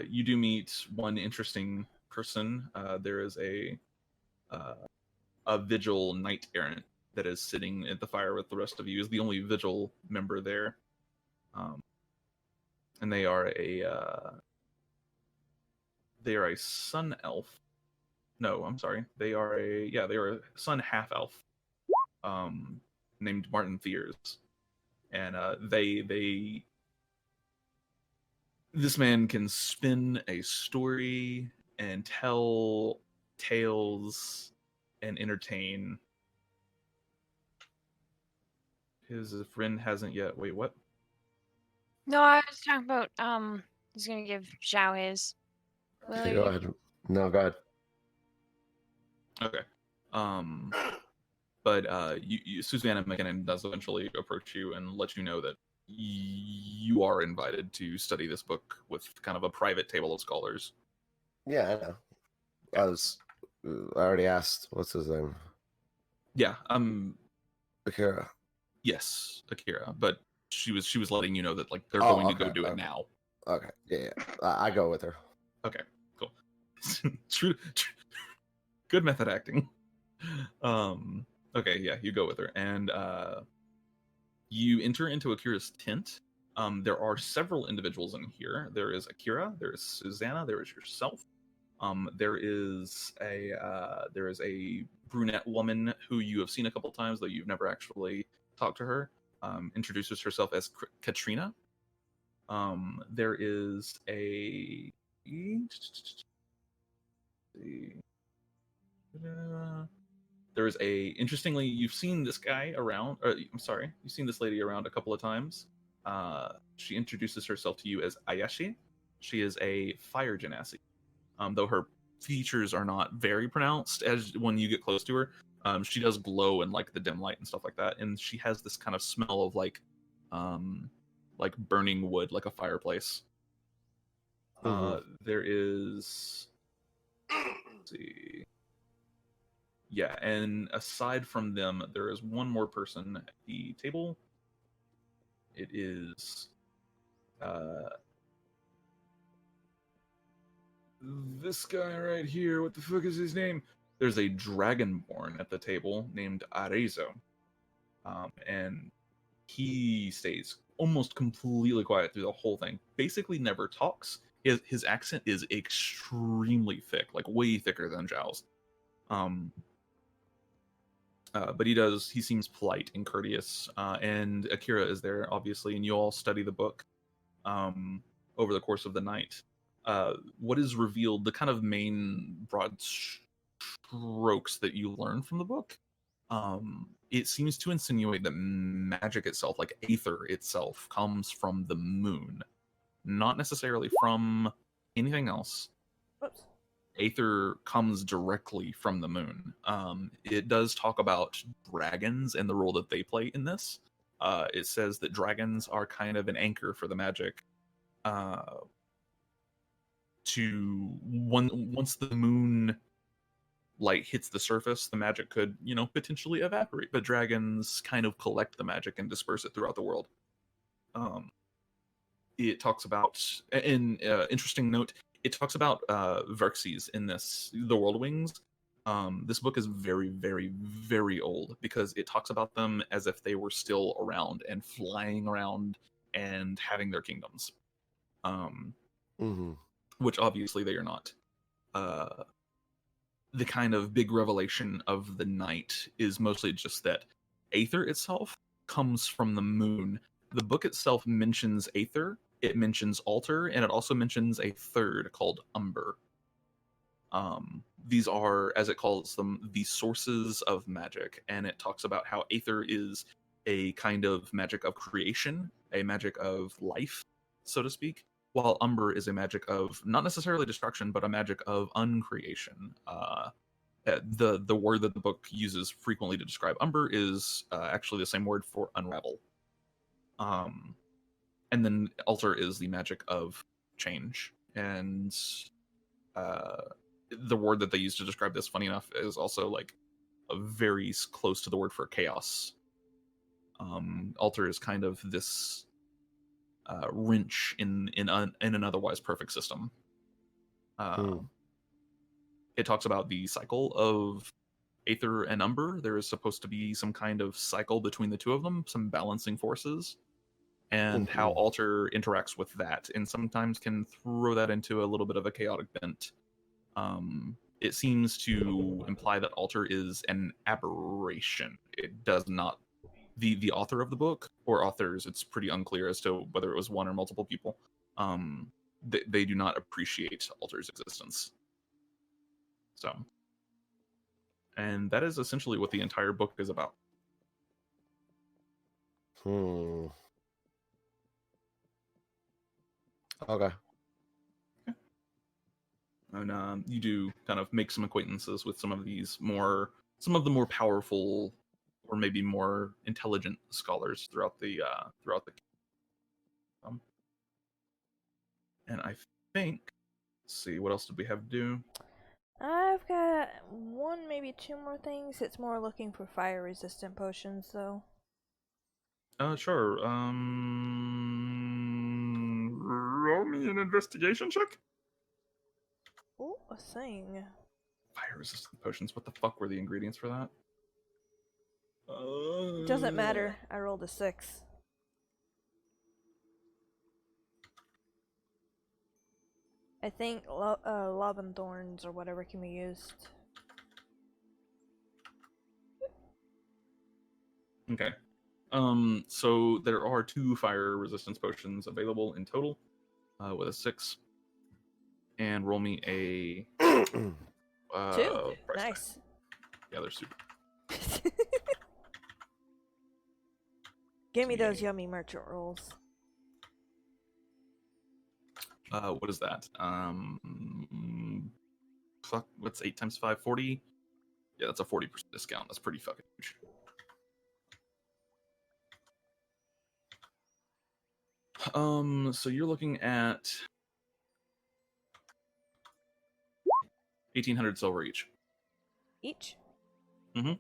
You do meet one interesting person. There is a vigil knight errant that is sitting at the fire with the rest of you. Is the only vigil member there, and they are a sun elf. No, I'm sorry. They are a sun half elf, named Martin Thiers, and this man can spin a story and tell tales and entertain. His friend hasn't yet. Wait, what? No, I was talking about he's gonna give Xiao his. Okay, go ahead. No, go ahead. Okay. But Susanna McKinnon does eventually approach you and let you know that you are invited to study this book with kind of a private table of scholars. Yeah, I know. I already asked. What's his name? Yeah, Akira. Yes, Akira. But she was letting you know that like they're going to go do it now. Okay, yeah. I go with her. Okay, cool. True. Good method acting. Okay, yeah, you go with her, and you enter into Akira's tent. There are several individuals in here. There is Akira, there is Susanna, there is yourself. There is a brunette woman who you have seen a couple times, though you've never actually talked to her. Introduces herself as Katrina. There is interestingly, you've seen this guy around, you've seen this lady around a couple of times. She introduces herself to you as Ayashi. She is a fire genasi. Though her features are not very pronounced as when you get close to her, she does glow in like the dim light and stuff like that, and she has this kind of smell of like burning wood, like a fireplace. There is, let's see, Yeah, and aside from them, there is one more person at the table. It is this guy right here. What the fuck is his name? There's a dragonborn at the table named Arezo. And he stays almost completely quiet through the whole thing. Basically never talks. His accent is extremely thick, like way thicker than Zhao's. But he seems polite and courteous. And Akira is there, obviously, and you all study the book over the course of the night. What is revealed, the kind of main broad strokes that you learn from the book, it seems to insinuate that magic itself, like aether itself, comes from the moon, not necessarily from anything else. Whoops. Aether comes directly from the moon. It does talk about dragons and the role that they play in this. It says that dragons are kind of an anchor for the magic. Once the moon light hits the surface, the magic could, potentially evaporate. But dragons kind of collect the magic and disperse it throughout the world. It talks about, an interesting note, it talks about Verxes in this, the World Wings. This book is very, very, very old because it talks about them as if they were still around and flying around and having their kingdoms. Which obviously they are not. The kind of big revelation of the night is mostly just that aether itself comes from the moon. The book itself mentions aether, it mentions altar, and it also mentions a third called umber. These are, as it calls them, the sources of magic, and it talks about how aether is a kind of magic of creation, a magic of life, so to speak, while umber is a magic of not necessarily destruction, but a magic of uncreation. The word that the book uses frequently to describe umber is actually the same word for unravel. And then altar is the magic of change. And the word that they use to describe this, funny enough, is also like a very close to the word for chaos. Altar is kind of this wrench in an otherwise perfect system. It talks about the cycle of aether and umber. There is supposed to be some kind of cycle between the two of them, some balancing forces, and how altar interacts with that, and sometimes can throw that into a little bit of a chaotic bent. It seems to imply that altar is an aberration. It does not. The author of the book, or authors, it's pretty unclear as to whether it was one or multiple people. They do not appreciate altar's existence. So, and that is essentially what the entire book is about. Okay. And you do kind of make some acquaintances with some of the more powerful, or maybe more intelligent scholars throughout the and I think, let's see, what else did we have to do? I've got one, maybe two more things. It's more looking for fire resistant potions, though. Sure. Roll me an investigation check. Oh, a thing. Fire resistant potions. What the fuck were the ingredients for that? Doesn't matter. I rolled a 6. I think love and thorns or whatever can be used. Okay. So there are 2 fire resistance potions available in total, with a 6. And roll me a 2. price Nice. tag. Yeah, they're super. Give me those yummy merchant rolls. What is that? Fuck, what's 8 times 5? 40? Yeah, that's a 40% discount. That's pretty fucking huge. So you're looking at 1,800 silver each. Each? And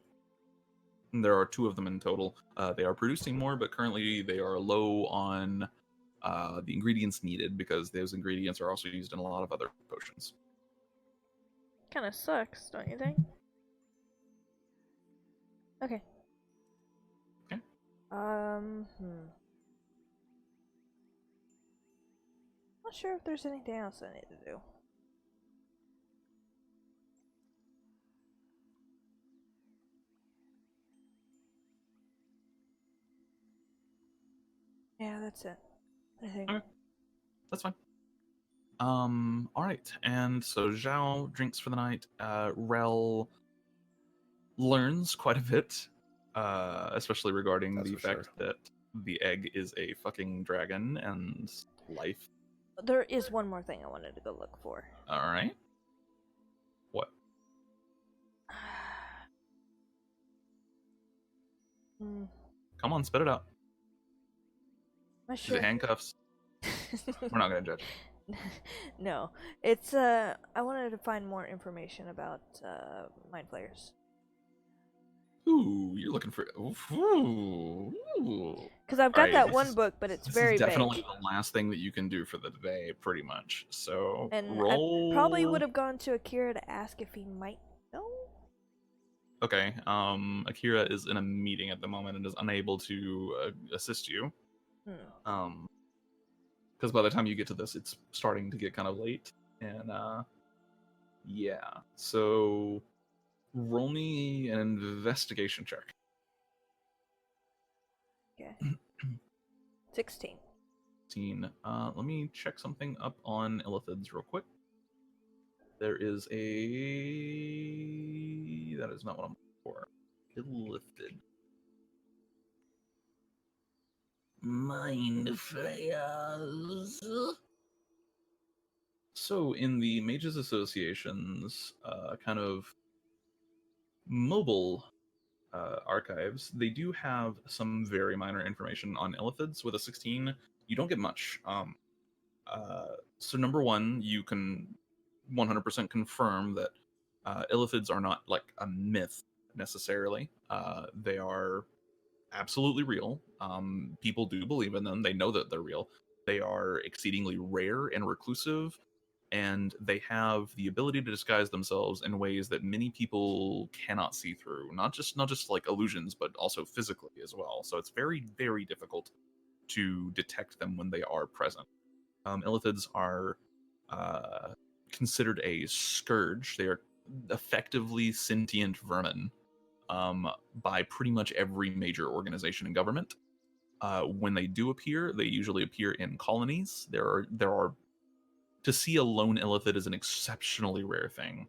there are 2 of them in total. They are producing more, but currently they are low on the ingredients needed because those ingredients are also used in a lot of other potions. Kind of sucks, don't you think? Okay. Okay. Not sure if there's anything else I need to do. Yeah, that's it. I think. Okay. That's fine. All right. And so Xiao drinks for the night. Rel learns quite a bit, especially regarding That's the for fact sure. that the egg is a fucking dragon and life. There is one more thing I wanted to go look for. All right. What? Hmm. Come on, spit it out. Am I Is sure? it handcuffs? We're not gonna judge. No, it's I wanted to find more information about mind flayers. Ooh, you're looking for. Ooh. Because I've got Alright, that this one is- book, but it's This very is definitely vague. the last thing that you can do for the day, pretty much. So And roll. I probably would have gone to Akira to ask if he might know. Okay. Akira is in a meeting at the moment and is unable to assist you. Because by the time you get to this, it's starting to get kind of late, and yeah. So roll me an investigation check. Okay. 16. Let me check something up on illithids real quick. There is a... That is not what I'm looking for. Illithid. Mind flayers. So, in the Mages Association's kind of mobile archives, they do have some very minor information on illithids. With a 16, you don't get much. So number one, you can 100% confirm that illithids are not like a myth necessarily. They are absolutely real. People do believe in them. They know that they're real. They are exceedingly rare and reclusive, and they have the ability to disguise themselves in ways that many people cannot see through. Not just like illusions, but also physically as well. So it's very, very difficult to detect them when they are present. Illithids are considered a scourge. They are effectively sentient vermin by pretty much every major organization and government. When they do appear, they usually appear in colonies. There are to see a lone illithid is an exceptionally rare thing.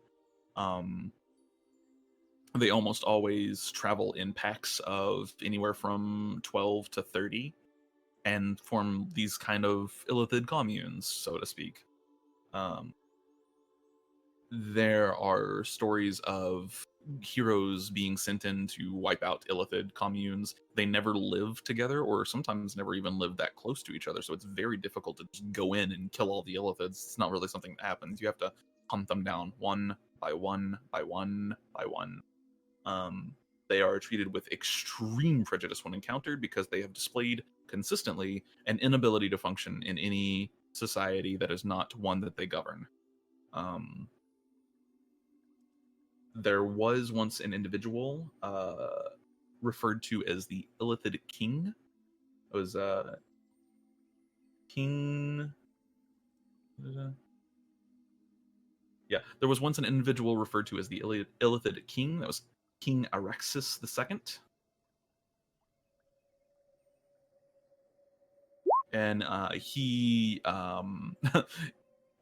They almost always travel in packs of anywhere from 12 to 30 and form these kind of illithid communes, so to speak. There are stories of heroes being sent in to wipe out illithid communes. They never live together, or sometimes never even live that close to each other, so it's very difficult to just go in and kill all the illithids. It's not really something that happens. You have to hunt them down one by one by one by one. They are treated with extreme prejudice when encountered because they have displayed consistently an inability to function in any society that is not one that they govern. There was once an individual referred to as the Illithid King. It was King. Yeah, there was once an individual referred to as the Illithid King. That was King Arexis II. And he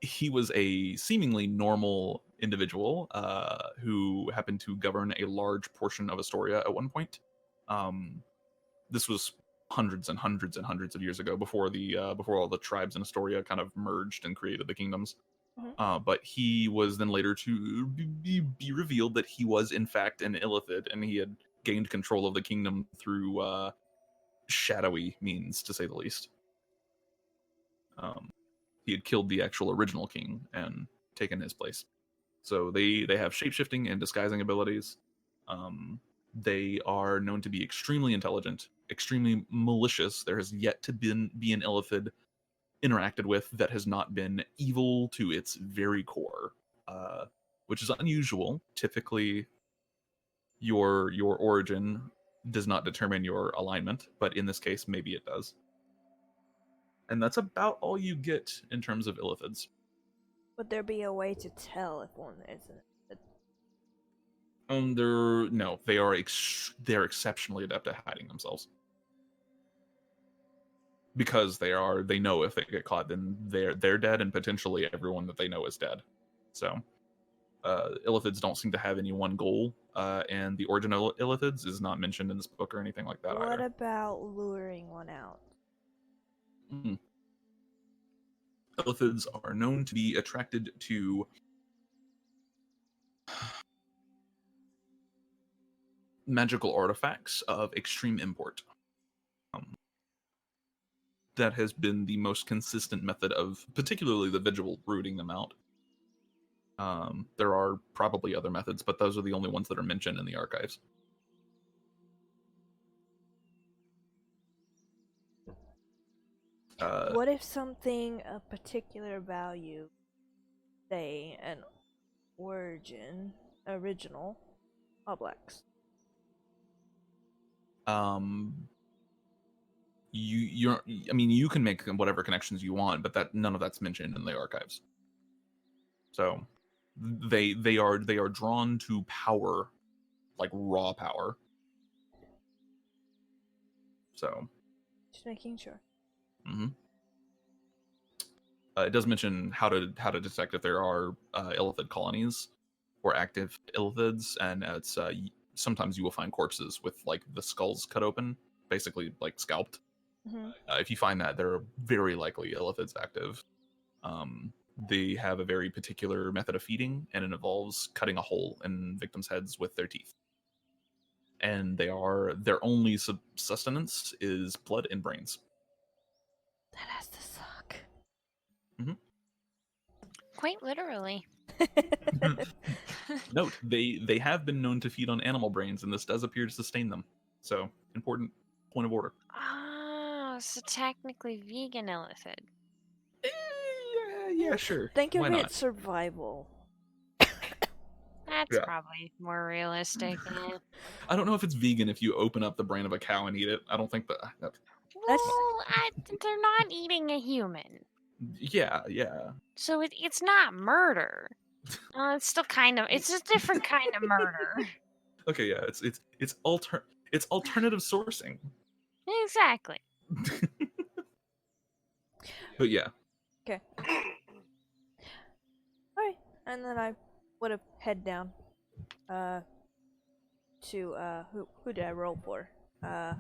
he was a seemingly normal individual who happened to govern a large portion of Astoria at one point. This was hundreds and hundreds and hundreds of years ago, before all the tribes in Astoria kind of merged and created the kingdoms. But he was then later to be revealed that he was in fact an illithid, and he had gained control of the kingdom through shadowy means, to say the least. He had killed the actual original king and taken his place. So they have shapeshifting and disguising abilities. They are known to be extremely intelligent, extremely malicious. There has yet to be an illithid interacted with that has not been evil to its very core, which is unusual. Typically, your origin does not determine your alignment, but in this case, maybe it does. And that's about all you get in terms of illithids. Would there be a way to tell if one isn't? They're exceptionally adept at hiding themselves. Because they know if they get caught, then they're dead, and potentially everyone that they know is dead. So, illithids don't seem to have any one goal, and the origin of illithids is not mentioned in this book or anything like that What either. about luring one out? Illithids are known to be attracted to magical artifacts of extreme import. That has been the most consistent method of, particularly the vigil, rooting them out. There are probably other methods, but those are the only ones that are mentioned in the archives. What if something of particular value, say an original, oblex? You can make whatever connections you want, but none of that's mentioned in the archives. So they are drawn to power, like raw power. So Just making sure. It does mention how to detect if there are illithid colonies or active illithids, and it's sometimes you will find corpses with like the skulls cut open, basically like scalped. If you find that, there are very likely illithids active. They have a very particular method of feeding, and it involves cutting a hole in victims' heads with their teeth. And their only sustenance is blood and brains. That has to suck. Quite literally. Note, they have been known to feed on animal brains, and this does appear to sustain them. So, important point of order. Ah, so technically vegan illithid. Yeah, sure. Think Why of not? it survival. That's probably more realistic. I don't know if it's vegan if you open up the brain of a cow and eat it. I don't think that. Well, they're not eating a human. Yeah. So it's not murder. It's still kind of. It's a different kind of murder. Okay, yeah. It's alternative sourcing. Exactly. But yeah. Okay. Alright, and then I would have head down to who did I roll for? I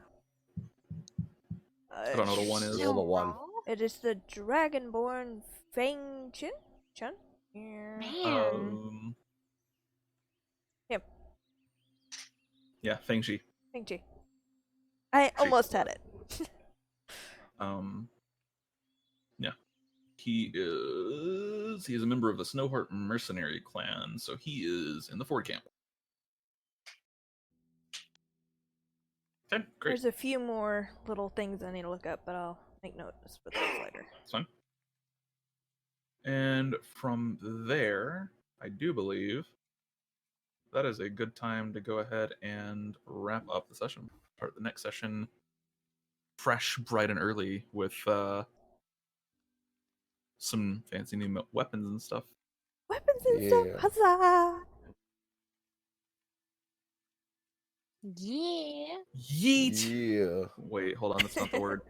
don't know what a 1 is. Roll a 1. It is the Dragonborn Feng Chun? Man. Yep. Yeah, Feng Shi. Feng Chi. I almost had it. Yeah. He is a member of the Snowheart mercenary clan, so he is in the Ford camp. Okay, great. There's a few more little things I need to look up, but I'll make notes for those later. That's fine. And from there, I do believe that is a good time to go ahead and wrap up the session. Start the next session fresh, bright, and early with some fancy new weapons and stuff. Weapons and stuff, huzzah! Yeah. Yeet! Yeah. Wait, hold on, that's not the word.